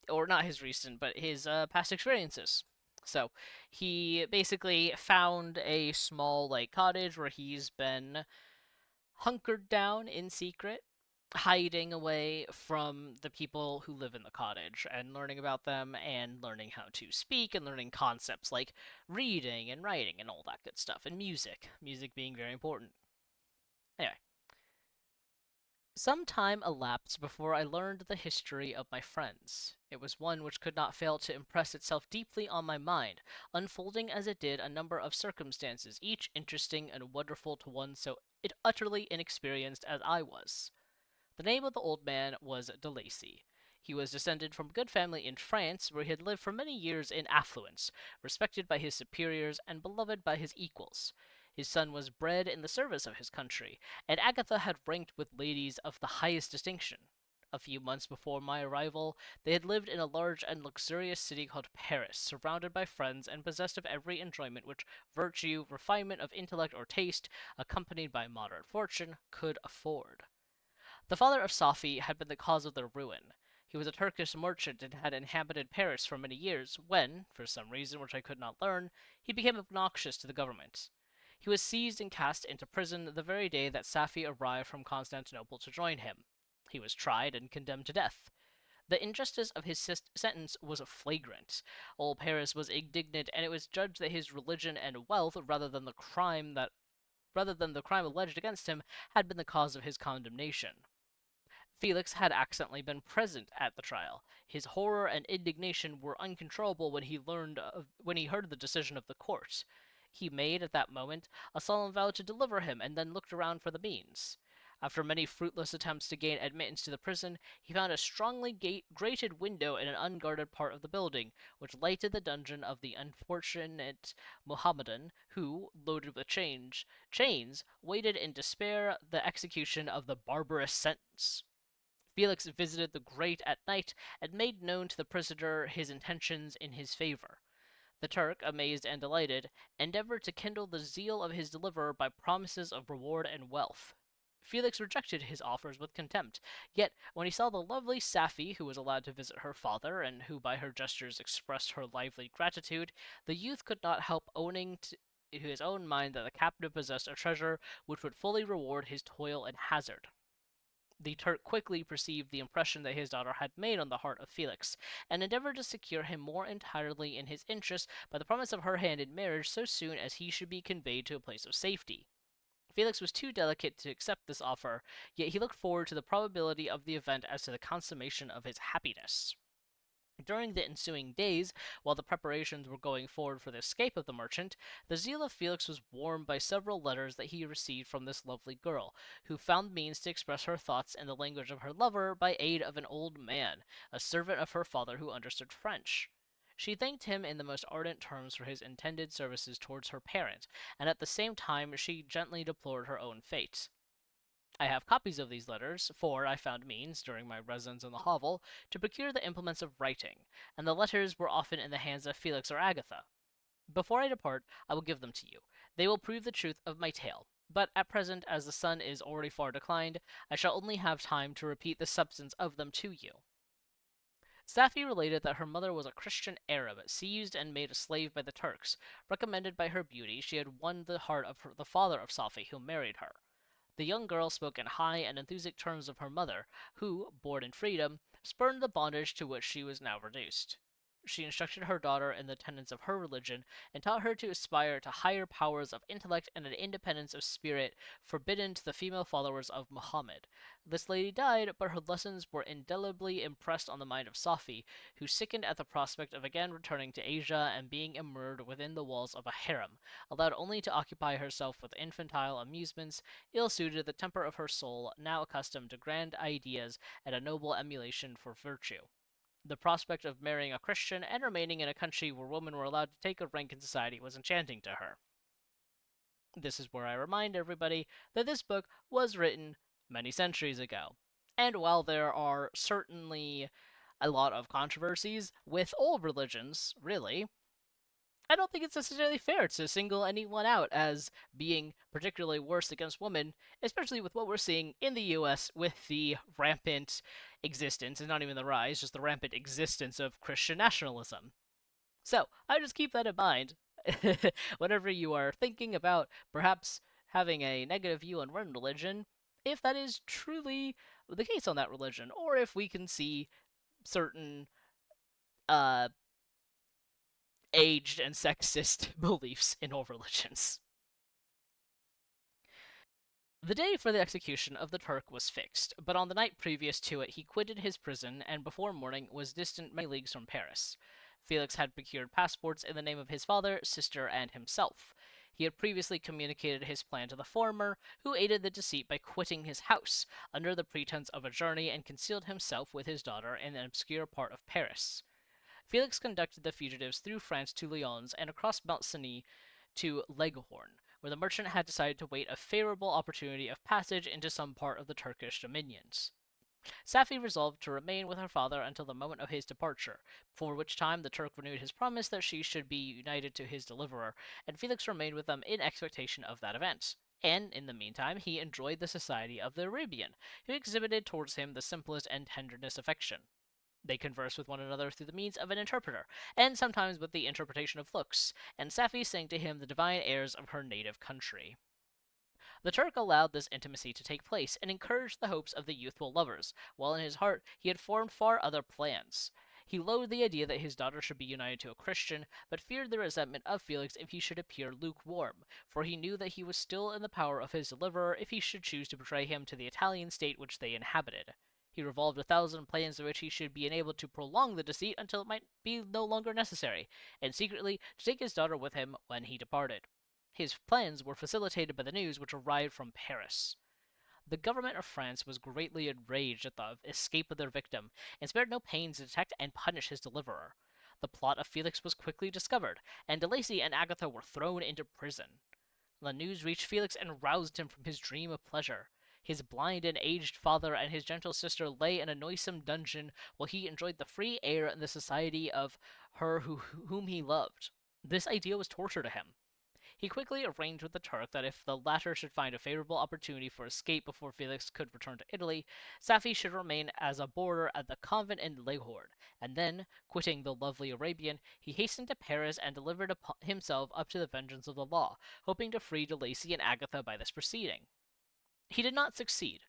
or not his recent, but his past experiences. So, he basically found a small like cottage where he's been hunkered down in secret, hiding away from the people who live in the cottage and learning about them and learning how to speak and learning concepts like reading and writing and all that good stuff and music. Music being very important. Anyway, some time elapsed before I learned the history of my friends. It was one which could not fail to impress itself deeply on my mind, unfolding as it did a number of circumstances, each interesting and wonderful to one so utterly inexperienced as I was. The name of the old man was de Lacy. He was descended from a good family in France, where he had lived for many years in affluence, respected by his superiors and beloved by his equals. His son was bred in the service of his country, and Agatha had ranked with ladies of the highest distinction. A few months before my arrival, they had lived in a large and luxurious city called Paris, surrounded by friends and possessed of every enjoyment which virtue, refinement of intellect, or taste, accompanied by moderate fortune, could afford. The father of Safie had been the cause of their ruin. He was a Turkish merchant and had inhabited Paris for many years, when, for some reason which I could not learn, he became obnoxious to the government. He was seized and cast into prison the very day that Safie arrived from Constantinople to join him. He was tried and condemned to death. The injustice of his sentence was flagrant. All Paris was indignant, and it was judged that his religion and wealth, rather than the crime alleged against him, had been the cause of his condemnation. Felix had accidentally been present at the trial. His horror and indignation were uncontrollable when he heard the decision of the court. He made, at that moment, a solemn vow to deliver him, and then looked around for the means. After many fruitless attempts to gain admittance to the prison, he found a strongly grated window in an unguarded part of the building, which lighted the dungeon of the unfortunate Mohammedan, who, loaded with chains, waited in despair the execution of the barbarous sentence. Felix visited the grate at night and made known to the prisoner his intentions in his favor. The Turk, amazed and delighted, endeavored to kindle the zeal of his deliverer by promises of reward and wealth. Felix rejected his offers with contempt, yet when he saw the lovely Safie, who was allowed to visit her father, and who by her gestures expressed her lively gratitude, the youth could not help owning to his own mind that the captive possessed a treasure which would fully reward his toil and hazard. The Turk quickly perceived the impression that his daughter had made on the heart of Felix, and endeavored to secure him more entirely in his interest by the promise of her hand in marriage so soon as he should be conveyed to a place of safety. Felix was too delicate to accept this offer, yet he looked forward to the probability of the event as to the consummation of his happiness. During the ensuing days, while the preparations were going forward for the escape of the merchant, the zeal of Felix was warmed by several letters that he received from this lovely girl, who found means to express her thoughts in the language of her lover by aid of an old man, a servant of her father who understood French. She thanked him in the most ardent terms for his intended services towards her parent, and at the same time she gently deplored her own fate. I have copies of these letters, for I found means, during my residence in the hovel, to procure the implements of writing, and the letters were often in the hands of Felix or Agatha. Before I depart, I will give them to you. They will prove the truth of my tale, but at present, as the sun is already far declined, I shall only have time to repeat the substance of them to you. Safi related that her mother was a Christian Arab, seized and made a slave by the Turks. Recommended by her beauty, she had won the heart of the father of Safi, who married her. The young girl spoke in high and enthusiastic terms of her mother, who, born in freedom, spurned the bondage to which she was now reduced. She instructed her daughter in the tenets of her religion, and taught her to aspire to higher powers of intellect and an independence of spirit forbidden to the female followers of Muhammad. This lady died, but her lessons were indelibly impressed on the mind of Safi, who sickened at the prospect of again returning to Asia and being immured within the walls of a harem, allowed only to occupy herself with infantile amusements, ill suited to the temper of her soul, now accustomed to grand ideas and a noble emulation for virtue. The prospect of marrying a Christian and remaining in a country where women were allowed to take a rank in society was enchanting to her. This is where I remind everybody that this book was written many centuries ago. And while there are certainly a lot of controversies with all religions, really, I don't think it's necessarily fair to single anyone out as being particularly worse against women, especially with what we're seeing in the US with the rampant existence, and not even the rise, just the rampant existence of Christian nationalism. So, I just keep that in mind whenever you are thinking about perhaps having a negative view on one religion, if that is truly the case on that religion, or if we can see certain uh, aged and sexist beliefs in all religions. The day for the execution of the Turk was fixed, but on the night previous to it he quitted his prison and before morning was distant many leagues from Paris. Felix had procured passports in the name of his father, sister, and himself. He had previously communicated his plan to the former, who aided the deceit by quitting his house, under the pretense of a journey, and concealed himself with his daughter in an obscure part of Paris. Felix conducted the fugitives through France to Lyons and across Mont Cenis to Leghorn, where the merchant had decided to wait a favorable opportunity of passage into some part of the Turkish dominions. Safi resolved to remain with her father until the moment of his departure, for which time the Turk renewed his promise that she should be united to his deliverer, and Felix remained with them in expectation of that event. And, in the meantime, he enjoyed the society of the Arabian, who exhibited towards him the simplest and tenderest affection. They conversed with one another through the means of an interpreter, and sometimes with the interpretation of looks, and Safi sang to him the divine airs of her native country. The Turk allowed this intimacy to take place, and encouraged the hopes of the youthful lovers, while in his heart he had formed far other plans. He loathed the idea that his daughter should be united to a Christian, but feared the resentment of Felix if he should appear lukewarm, for he knew that he was still in the power of his deliverer if he should choose to betray him to the Italian state which they inhabited. He revolved 1,000 plans by which he should be enabled to prolong the deceit until it might be no longer necessary, and secretly to take his daughter with him when he departed. His plans were facilitated by the news which arrived from Paris. The government of France was greatly enraged at the escape of their victim, and spared no pains to detect and punish his deliverer. The plot of Felix was quickly discovered, and De Lacy and Agatha were thrown into prison. The news reached Felix and roused him from his dream of pleasure. His blind and aged father and his gentle sister lay in a noisome dungeon, while he enjoyed the free air and the society of her whom he loved. This idea was torture to him. He quickly arranged with the Turk that if the latter should find a favorable opportunity for escape before Felix could return to Italy, Safi should remain as a boarder at the convent in Leghorn, and then, quitting the lovely Arabian, he hastened to Paris and delivered himself up to the vengeance of the law, hoping to free De Lacy and Agatha by this proceeding. He did not succeed.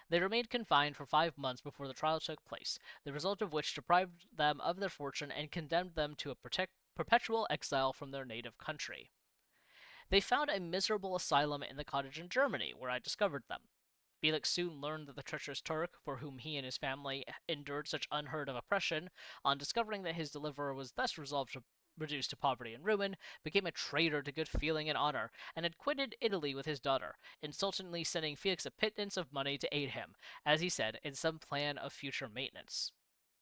They remained confined for 5 months before the trial took place, the result of which deprived them of their fortune and condemned them to a perpetual exile from their native country. They found a miserable asylum in the cottage in Germany, where I discovered them. Felix soon learned that the treacherous Turk, for whom he and his family endured such unheard of oppression, on discovering that his deliverer was thus resolved to reduced to poverty and ruin, became a traitor to good feeling and honor, and had quitted Italy with his daughter, insultingly sending Felix a pittance of money to aid him, as he said, in some plan of future maintenance.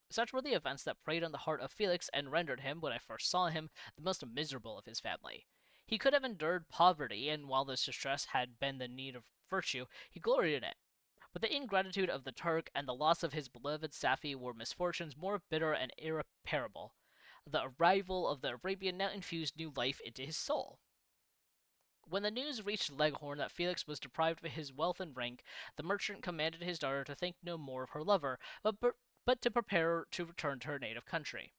Such were the events that preyed on the heart of Felix and rendered him, when I first saw him, the most miserable of his family. He could have endured poverty, and while this distress had been the need of virtue, he gloried in it. But the ingratitude of the Turk and the loss of his beloved Safi were misfortunes more bitter and irreparable. The arrival of the Arabian now infused new life into his soul. When the news reached Leghorn that Felix was deprived of his wealth and rank, the merchant commanded his daughter to think no more of her lover, but to prepare to return to her native country.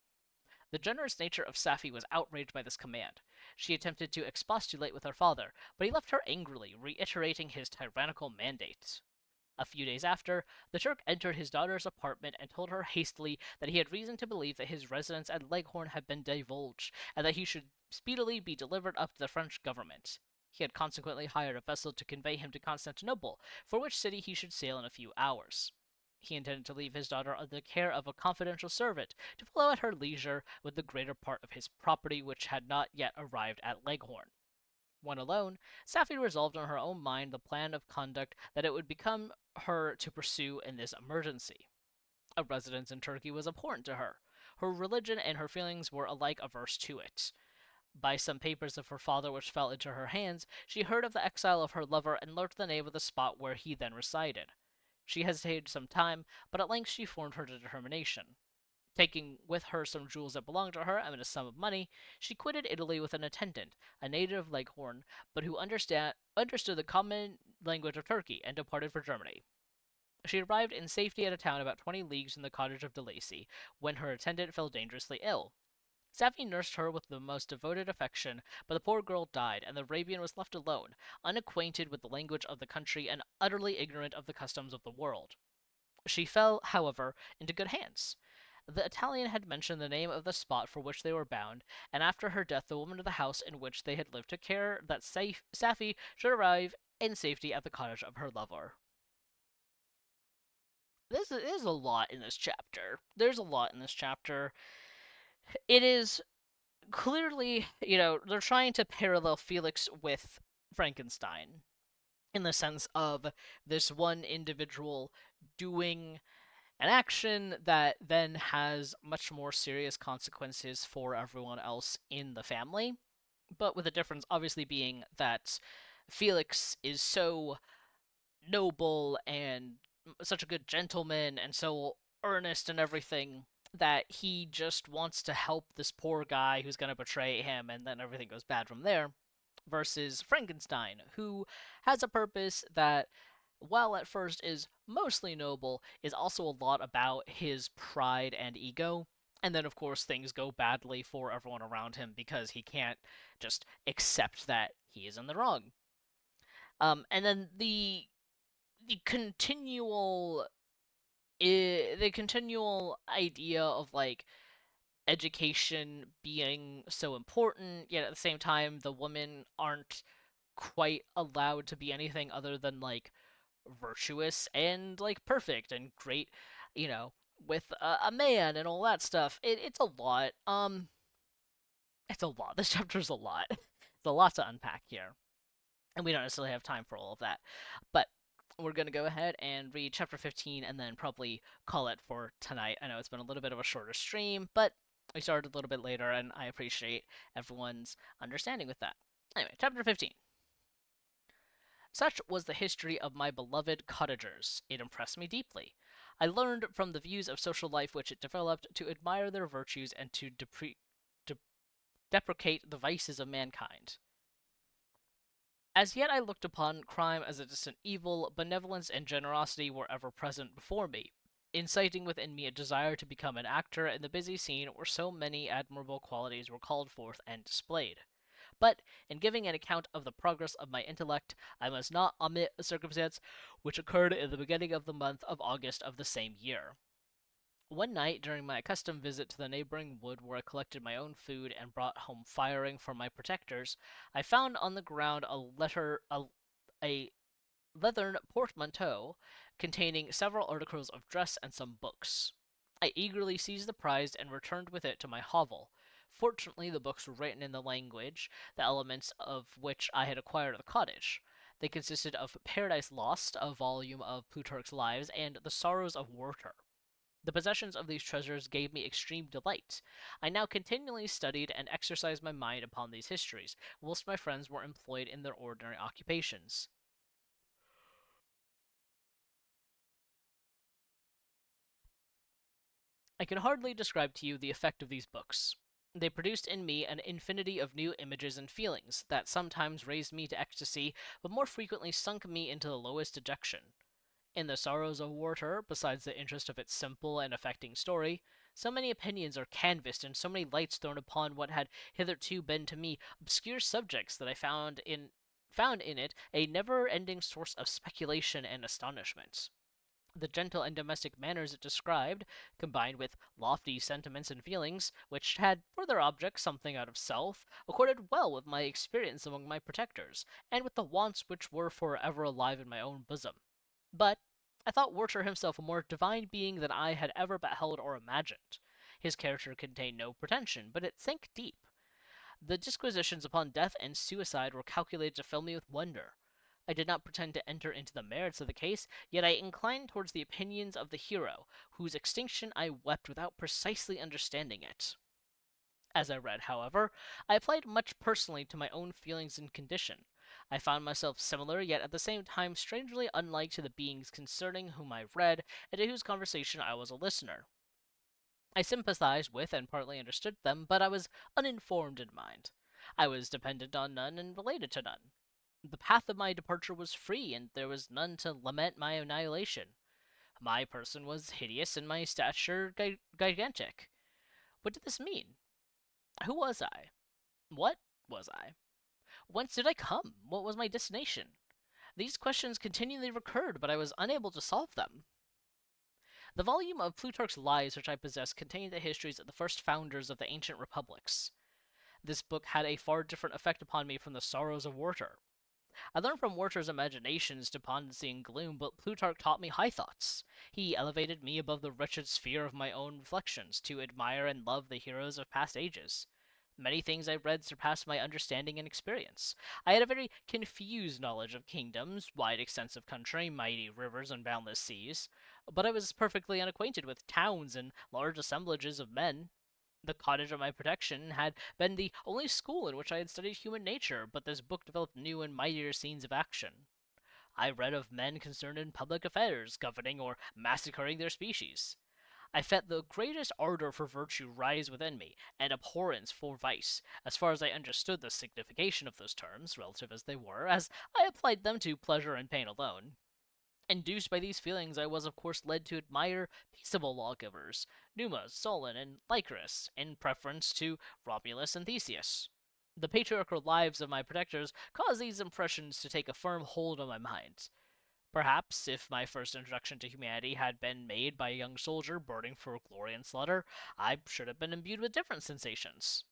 The generous nature of Safi was outraged by this command. She attempted to expostulate with her father, but he left her angrily, reiterating his tyrannical mandate. A few days after, the Turk entered his daughter's apartment and told her hastily that he had reason to believe that his residence at Leghorn had been divulged, and that he should speedily be delivered up to the French government. He had consequently hired a vessel to convey him to Constantinople, for which city he should sail in a few hours. He intended to leave his daughter under the care of a confidential servant, to follow at her leisure with the greater part of his property, which had not yet arrived at Leghorn. When alone, Safi resolved in her own mind the plan of conduct that it would become her to pursue in this emergency. A residence in Turkey was abhorrent to her. Her religion and her feelings were alike averse to it. By some papers of her father which fell into her hands, she heard of the exile of her lover and learnt the name of the spot where he then resided. She hesitated some time, but at length she formed her determination. Taking with her some jewels that belonged to her and a sum of money, she quitted Italy with an attendant, a native of Leghorn, but who understood the common language of Turkey, and departed for Germany. She arrived in safety at a town about 20 leagues from the cottage of De Lacy, when her attendant fell dangerously ill. Safi nursed her with the most devoted affection, but the poor girl died, and the Arabian was left alone, unacquainted with the language of the country and utterly ignorant of the customs of the world. She fell, however, into good hands. The Italian had mentioned the name of the spot for which they were bound, and after her death the woman of the house in which they had lived took care that Safi should arrive in safety at the cottage of her lover. There's a lot in this chapter. There's a lot in this chapter. It is clearly, they're trying to parallel Felix with Frankenstein in the sense of this one individual doing an action that then has much more serious consequences for everyone else in the family. But with the difference obviously being that Felix is so noble and such a good gentleman and so earnest and everything that he just wants to help this poor guy who's going to betray him, and then everything goes bad from there. Versus Frankenstein, who has a purpose that, while at first is mostly noble, is also a lot about his pride and ego. And then, of course, things go badly for everyone around him because he can't just accept that he is in the wrong. And then the continual the continual idea of like education being so important, yet at the same time the women aren't quite allowed to be anything other than like virtuous and like perfect and great, with a man and all that stuff. It's a lot. It's a lot. This chapter's a lot. It's a lot to unpack here, and we don't necessarily have time for all of that. But we're going to go ahead and read chapter 15 and then probably call it for tonight. I know it's been a little bit of a shorter stream, but we started a little bit later, and I appreciate everyone's understanding with that. Anyway, chapter 15. Such was the history of my beloved cottagers. It impressed me deeply. I learned from the views of social life which it developed to admire their virtues and to deprecate the vices of mankind. As yet I looked upon crime as a distant evil. Benevolence and generosity were ever present before me, inciting within me a desire to become an actor in the busy scene where so many admirable qualities were called forth and displayed. But, in giving an account of the progress of my intellect, I must not omit a circumstance which occurred in the beginning of the month of August of the same year. One night, during my accustomed visit to the neighboring wood where I collected my own food and brought home firing for my protectors, I found on the ground a leathern portmanteau containing several articles of dress and some books. I eagerly seized the prize and returned with it to my hovel. Fortunately, the books were written in the language, the elements of which I had acquired at the cottage. They consisted of Paradise Lost, a volume of Plutarch's Lives, and The Sorrows of Werther. The possessions of these treasures gave me extreme delight. I now continually studied and exercised my mind upon these histories, whilst my friends were employed in their ordinary occupations. I can hardly describe to you the effect of these books. They produced in me an infinity of new images and feelings that sometimes raised me to ecstasy, but more frequently sunk me into the lowest dejection. In the sorrows of Werther, besides the interest of its simple and affecting story, so many opinions are canvassed and so many lights thrown upon what had hitherto been to me obscure subjects that I found in it a never-ending source of speculation and astonishment. The gentle and domestic manners it described, combined with lofty sentiments and feelings, which had for their object something out of self, accorded well with my experience among my protectors, and with the wants which were for ever alive in my own bosom. But I thought Werter himself a more divine being than I had ever beheld or imagined. His character contained no pretension, but it sank deep. The disquisitions upon death and suicide were calculated to fill me with wonder. I did not pretend to enter into the merits of the case, yet I inclined towards the opinions of the hero, whose extinction I wept without precisely understanding it. As I read, however, I applied much personally to my own feelings and condition. I found myself similar, yet at the same time strangely unlike to the beings concerning whom I read, and to whose conversation I was a listener. I sympathized with and partly understood them, but I was uninformed in mind. I was dependent on none and related to none. The path of my departure was free, and there was none to lament my annihilation. My person was hideous and my stature gigantic. What did this mean? Who was I? What was I? Whence did I come? What was my destination? These questions continually recurred, but I was unable to solve them. The volume of Plutarch's Lives which I possessed contained the histories of the first founders of the ancient republics. This book had a far different effect upon me from the sorrows of Werther. I learned from Werther's imaginations despondency and gloom, but Plutarch taught me high thoughts. He elevated me above the wretched sphere of my own reflections, to admire and love the heroes of past ages. Many things I read surpassed my understanding and experience. I had a very confused knowledge of kingdoms, wide extents of country, mighty rivers, and boundless seas, but I was perfectly unacquainted with towns and large assemblages of men. The cottage of my protection had been the only school in which I had studied human nature, but this book developed new and mightier scenes of action. I read of men concerned in public affairs, governing or massacring their species. I felt the greatest ardor for virtue rise within me, and abhorrence for vice, as far as I understood the signification of those terms, relative as they were, as I applied them to pleasure and pain alone. Induced by these feelings, I was of course led to admire peaceable lawgivers, Numa, Solon, and Lycurgus, in preference to Romulus and Theseus. The patriarchal lives of my protectors caused these impressions to take a firm hold on my mind. Perhaps, if my first introduction to humanity had been made by a young soldier burning for glory and slaughter, I should have been imbued with different sensations.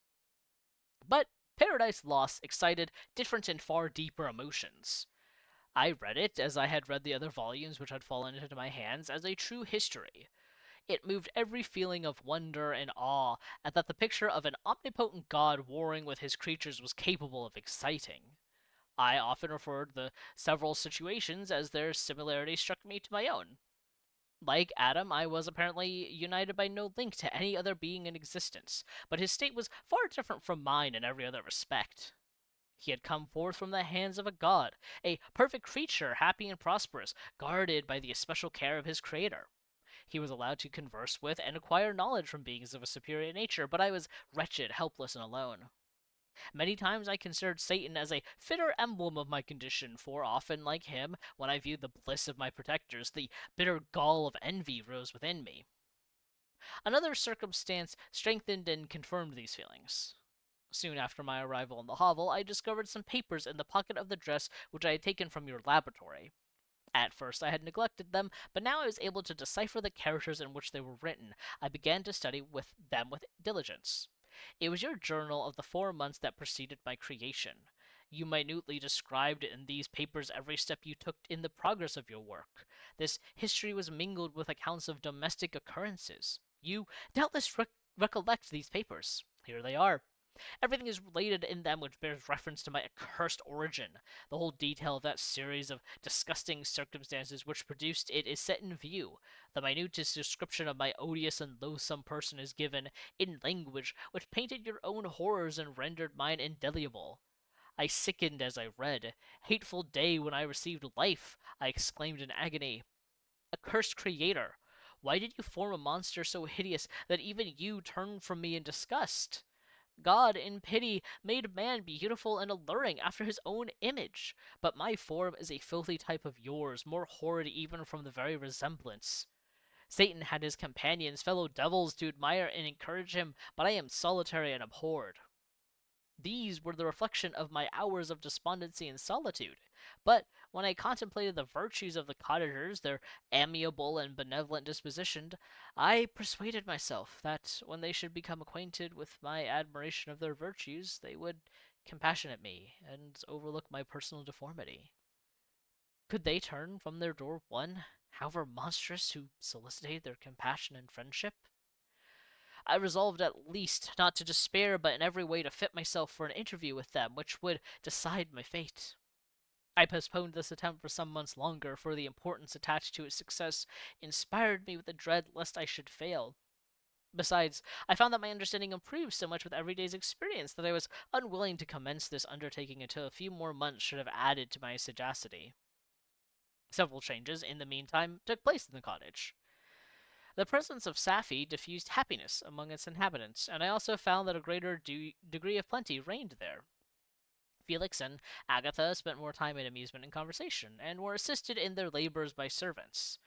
But Paradise Lost excited different and far deeper emotions. I read it, as I had read the other volumes which had fallen into my hands, as a true history. It moved every feeling of wonder and awe at that the picture of an omnipotent God warring with his creatures was capable of exciting. I often referred the several situations as their similarity struck me to my own. Like Adam, I was apparently united by no link to any other being in existence, but his state was far different from mine in every other respect. He had come forth from the hands of a god, a perfect creature, happy and prosperous, guarded by the especial care of his creator. He was allowed to converse with and acquire knowledge from beings of a superior nature, but I was wretched, helpless, and alone. Many times I considered Satan as a fitter emblem of my condition, for often, like him, when I viewed the bliss of my protectors, the bitter gall of envy rose within me. Another circumstance strengthened and confirmed these feelings. Soon after my arrival in the hovel, I discovered some papers in the pocket of the dress which I had taken from your laboratory. At first I had neglected them, but now I was able to decipher the characters in which they were written. I began to study them with diligence. It was your journal of the 4 months that preceded my creation. You minutely described in these papers every step you took in the progress of your work. This history was mingled with accounts of domestic occurrences. You doubtless recollect these papers. Here they are. Everything is related in them which bears reference to my accursed origin. The whole detail of that series of disgusting circumstances which produced it is set in view. The minutest description of my odious and loathsome person is given, in language which painted your own horrors and rendered mine indelible. I sickened as I read. Hateful day when I received life! I exclaimed in agony. Accursed creator! Why did you form a monster so hideous that even you turned from me in disgust? God, in pity, made man beautiful and alluring after his own image, but my form is a filthy type of yours, more horrid even from the very resemblance. Satan had his companions, fellow devils, to admire and encourage him, but I am solitary and abhorred. These were the reflection of my hours of despondency and solitude. But when I contemplated the virtues of the cottagers, their amiable and benevolent disposition, I persuaded myself that when they should become acquainted with my admiration of their virtues, they would compassionate me and overlook my personal deformity. Could they turn from their door one, however monstrous, who solicited their compassion and friendship? I resolved at least not to despair, but in every way to fit myself for an interview with them which would decide my fate. I postponed this attempt for some months longer, for the importance attached to its success inspired me with a dread lest I should fail. Besides, I found that my understanding improved so much with every day's experience that I was unwilling to commence this undertaking until a few more months should have added to my sagacity. Several changes, in the meantime, took place in the cottage. The presence of Safi diffused happiness among its inhabitants, and I also found that a greater degree of plenty reigned there. Felix and Agatha spent more time in amusement and conversation, and were assisted in their labors by servants.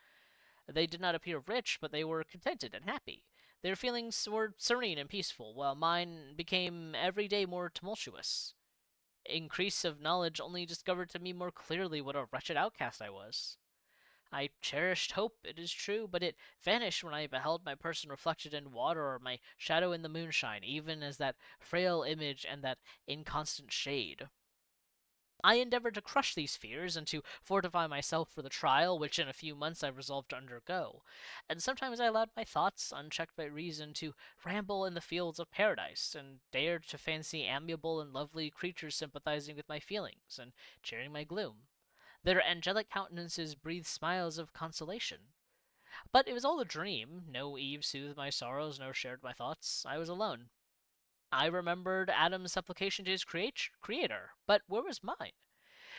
They did not appear rich, but they were contented and happy. Their feelings were serene and peaceful, while mine became every day more tumultuous. Increase of knowledge only discovered to me more clearly what a wretched outcast I was. I cherished hope, it is true, but it vanished when I beheld my person reflected in water or my shadow in the moonshine, even as that frail image and that inconstant shade. I endeavored to crush these fears and to fortify myself for the trial which in a few months I resolved to undergo, and sometimes I allowed my thoughts, unchecked by reason, to ramble in the fields of paradise, and dared to fancy amiable and lovely creatures sympathizing with my feelings and sharing my gloom. Their angelic countenances breathed smiles of consolation. But it was all a dream. No Eve soothed my sorrows, nor shared my thoughts. I was alone. I remembered Adam's supplication to his creator, but where was mine?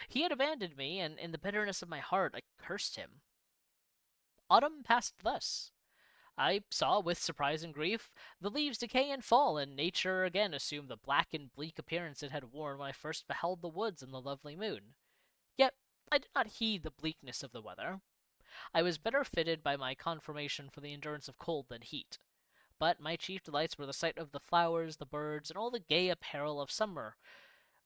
He had abandoned me, and in the bitterness of my heart I cursed him. Autumn passed thus. I saw, with surprise and grief, the leaves decay and fall, and nature again assumed the black and bleak appearance it had worn when I first beheld the woods and the lovely moon. Yet I did not heed the bleakness of the weather. I was better fitted by my conformation for the endurance of cold than heat. But my chief delights were the sight of the flowers, the birds, and all the gay apparel of summer.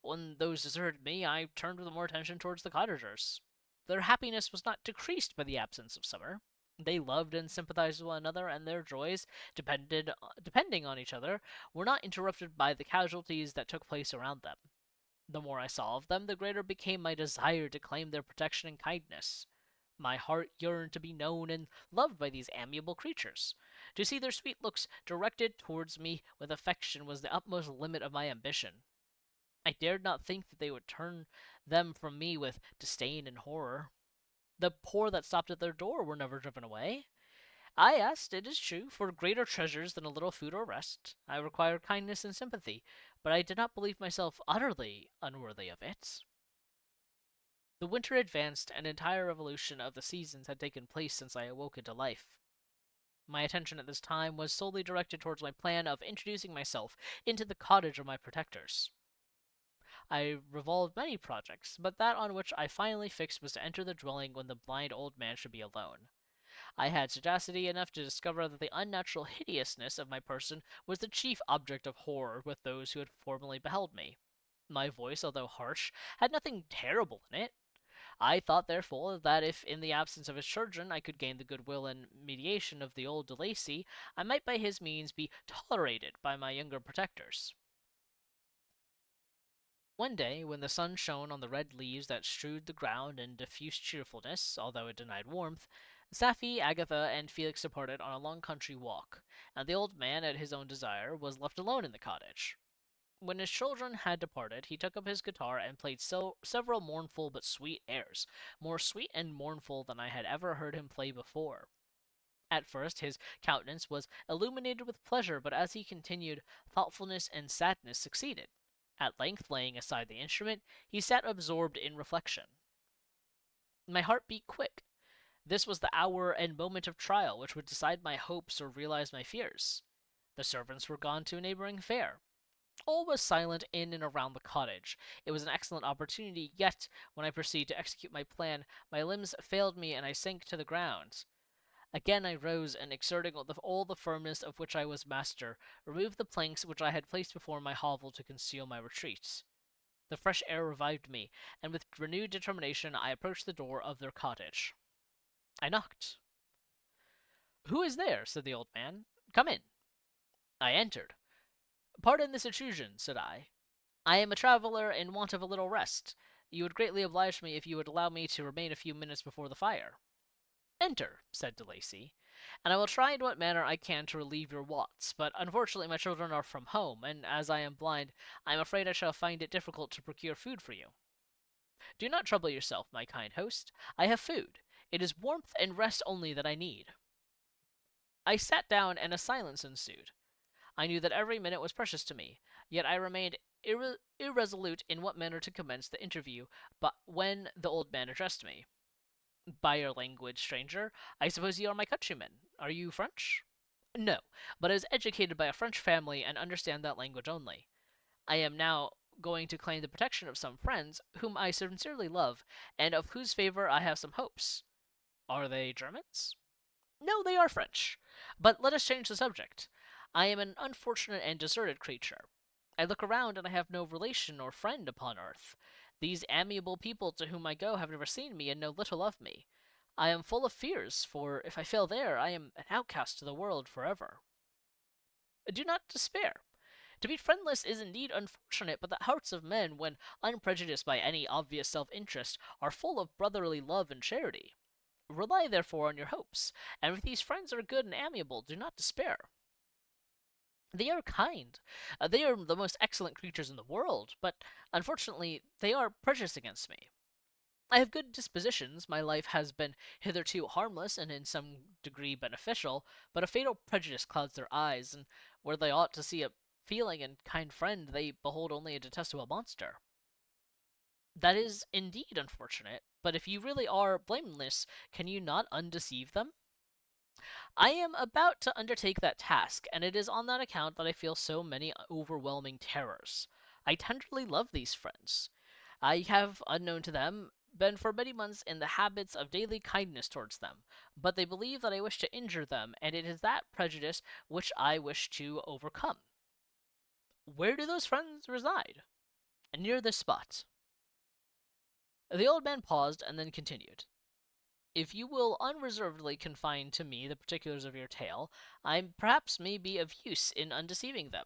When those deserted me, I turned with more attention towards the cottagers. Their happiness was not decreased by the absence of summer. They loved and sympathized with one another, and their joys, depending on each other, were not interrupted by the casualties that took place around them. The more I saw of them, the greater became my desire to claim their protection and kindness. My heart yearned to be known and loved by these amiable creatures. To see their sweet looks directed towards me with affection was the utmost limit of my ambition. I dared not think that they would turn them from me with disdain and horror. The poor that stopped at their door were never driven away. I asked, it is true, for greater treasures than a little food or rest. I required kindness and sympathy, but I did not believe myself utterly unworthy of it. The winter advanced, an entire revolution of the seasons had taken place since I awoke into life. My attention at this time was solely directed towards my plan of introducing myself into the cottage of my protectors. I revolved many projects, but that on which I finally fixed was to enter the dwelling when the blind old man should be alone. I had sagacity enough to discover that the unnatural hideousness of my person was the chief object of horror with those who had formerly beheld me. My voice, although harsh, had nothing terrible in it. I thought, therefore, that if in the absence of his children I could gain the goodwill and mediation of the old De Lacy, I might by his means be tolerated by my younger protectors. One day, when the sun shone on the red leaves that strewed the ground and diffused cheerfulness, although it denied warmth, Safie, Agatha, and Felix departed on a long country walk, and the old man, at his own desire, was left alone in the cottage. When his children had departed, he took up his guitar and played several mournful but sweet airs, more sweet and mournful than I had ever heard him play before. At first his countenance was illuminated with pleasure, but as he continued, thoughtfulness and sadness succeeded. At length, laying aside the instrument, he sat absorbed in reflection. My heart beat quick. This was the hour and moment of trial which would decide my hopes or realize my fears. The servants were gone to a neighboring fair. All was silent in and around the cottage. It was an excellent opportunity, yet, when I proceeded to execute my plan, my limbs failed me and I sank to the ground. Again I rose, and exerting all the firmness of which I was master, removed the planks which I had placed before my hovel to conceal my retreat. The fresh air revived me, and with renewed determination I approached the door of their cottage. I knocked. "Who is there?" said the old man. "Come in." I entered. "Pardon this intrusion," said I. "I am a traveller in want of a little rest. You would greatly oblige me if you would allow me to remain a few minutes before the fire." "Enter," said De Lacy, "and I will try in what manner I can to relieve your wants, but unfortunately my children are from home, and as I am blind, I am afraid I shall find it difficult to procure food for you." "Do not trouble yourself, my kind host. I have food. It is warmth and rest only that I need." I sat down, and a silence ensued. I knew that every minute was precious to me, yet I remained irresolute in what manner to commence the interview, but when the old man addressed me. "By your language, stranger, I suppose you are my countrymen. Are you French?" "No, but I was educated by a French family and understand that language only. I am now going to claim the protection of some friends whom I sincerely love, and of whose favor I have some hopes." "Are they Germans?" "No, they are French. But let us change the subject. I am an unfortunate and deserted creature. I look around, and I have no relation or friend upon earth. These amiable people to whom I go have never seen me and know little of me. I am full of fears, for if I fail there, I am an outcast to the world forever." "Do not despair. To be friendless is indeed unfortunate, but the hearts of men, when unprejudiced by any obvious self-interest, are full of brotherly love and charity. Rely therefore on your hopes, and if these friends are good and amiable, do not despair. They are kind. They are the most excellent creatures in the world, but unfortunately they are prejudiced against me. I have good dispositions, my life has been hitherto harmless and in some degree beneficial, but a fatal prejudice clouds their eyes, and where they ought to see a feeling and kind friend, they behold only a detestable monster. That is indeed unfortunate, but if you really are blameless, can you not undeceive them? I am about to undertake that task, and it is on that account that I feel so many overwhelming terrors. I tenderly love these friends. I have, unknown to them, been for many months in the habits of daily kindness towards them, but they believe that I wish to injure them, and it is that prejudice which I wish to overcome. Where do those friends reside? Near this spot." The old man paused and then continued. "If you will unreservedly confide to me the particulars of your tale, I perhaps may be of use in undeceiving them.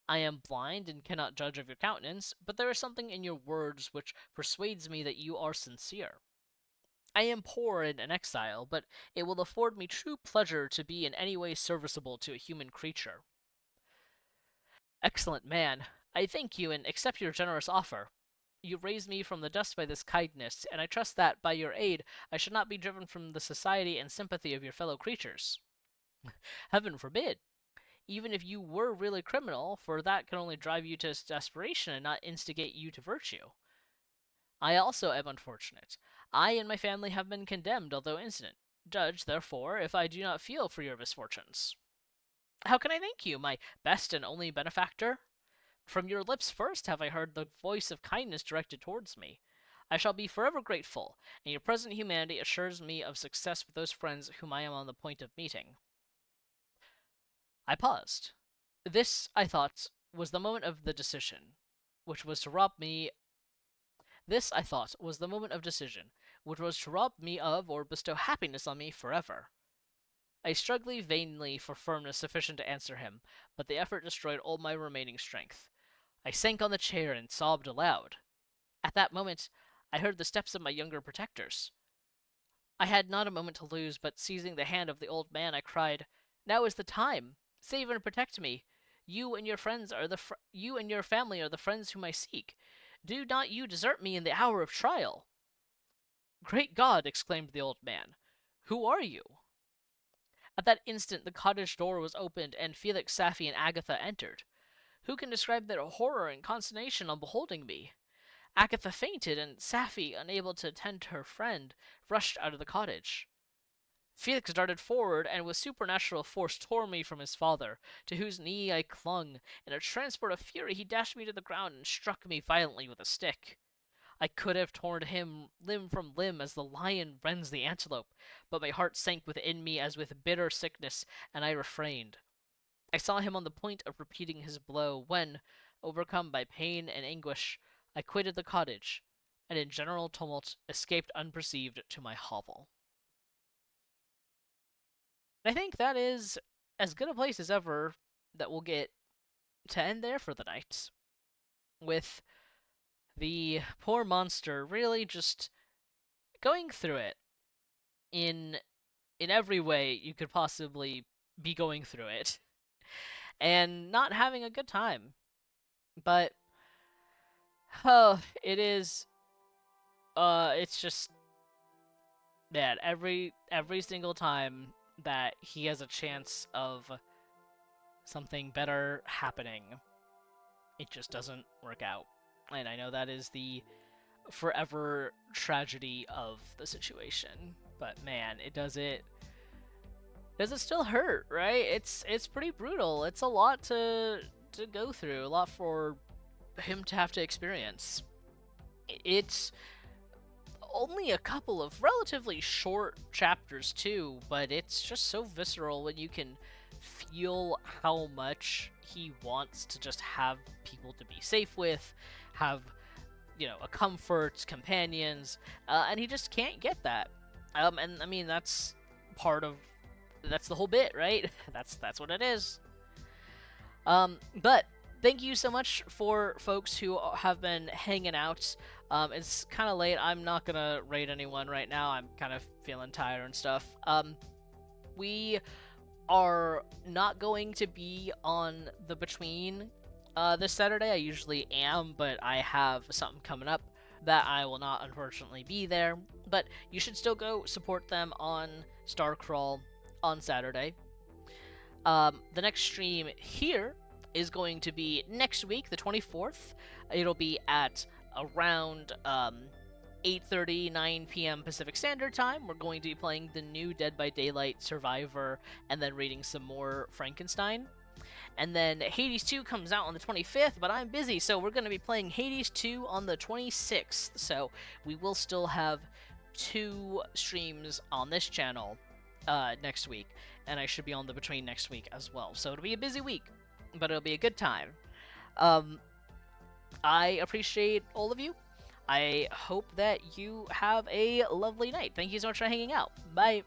I am blind and cannot judge of your countenance, but there is something in your words which persuades me that you are sincere. I am poor and an exile, but it will afford me true pleasure to be in any way serviceable to a human creature." "Excellent man! I thank you and accept your generous offer. You raise me from the dust by this kindness, and I trust that, by your aid, I shall not be driven from the society and sympathy of your fellow creatures." "Heaven forbid! Even if you were really criminal, for that can only drive you to desperation and not instigate you to virtue. I also am unfortunate. I and my family have been condemned, although innocent. Judge, therefore, if I do not feel for your misfortunes." "How can I thank you, my best and only benefactor? From your lips first have I heard the voice of kindness directed towards me. I shall be forever grateful, and your present humanity assures me of success with those friends whom I am on the point of meeting." I paused. This, I thought, was the moment of the decision, which was to rob me. This, I thought, was the moment of decision, which was to rob me of or bestow happiness on me forever. I struggled vainly for firmness sufficient to answer him, but the effort destroyed all my remaining strength. I sank on the chair and sobbed aloud. At that moment, I heard the steps of my younger protectors. I had not a moment to lose, but seizing the hand of the old man, I cried, "Now is the time! Save and protect me! You and your friends are you and your family are the friends whom I seek. Do not you desert me in the hour of trial!" "Great God!" exclaimed the old man. "Who are you?" At that instant, the cottage door was opened, and Felix, Safie, and Agatha entered. Who can describe their horror and consternation on beholding me? Agatha fainted, and Safie, unable to attend to her friend, rushed out of the cottage. Felix darted forward, and with supernatural force tore me from his father, to whose knee I clung. In a transport of fury, he dashed me to the ground and struck me violently with a stick. I could have torn him limb from limb as the lion rends the antelope, but my heart sank within me as with bitter sickness, and I refrained. I saw him on the point of repeating his blow when, overcome by pain and anguish, I quitted the cottage, and in general tumult escaped unperceived to my hovel. I think that is as good a place as ever that we'll get to end there for the night, with the poor monster really just going through it in every way you could possibly be going through it, and not having a good time. But oh, it's just man, every single time that he has a chance of something better happening, it just doesn't work out. And I know that is the forever tragedy of the situation. But man, does it still hurt, right? It's pretty brutal. It's a lot to go through, a lot for him to have to experience. It's only a couple of relatively short chapters too, but it's just so visceral when you can feel how much he wants to just have people to be safe with, have a comfort, companions, and he just can't get that. And I mean that's the whole bit, right? That's what it is. But thank you so much for folks who have been hanging out. It's kind of late. I'm not gonna raid anyone right now. I'm kind of feeling tired and stuff. We are not going to be on the Between this Saturday. I usually am, but I have something coming up that I will not unfortunately be there. But you should still go support them on Starcrawl on Saturday. The next stream here is going to be next week, the 24th. It'll be at around 8:30, 9 p.m. Pacific Standard Time. We're going to be playing the new Dead by Daylight Survivor and then reading some more Frankenstein. And then Hades 2 comes out on the 25th, but I'm busy, so we're going to be playing Hades 2 on the 26th. So we will still have 2 streams on this channel next week, and I should be on the Between next week as well. So it'll be a busy week, but it'll be a good time. I appreciate all of you. I hope that you have a lovely night. Thank you so much for hanging out. Bye.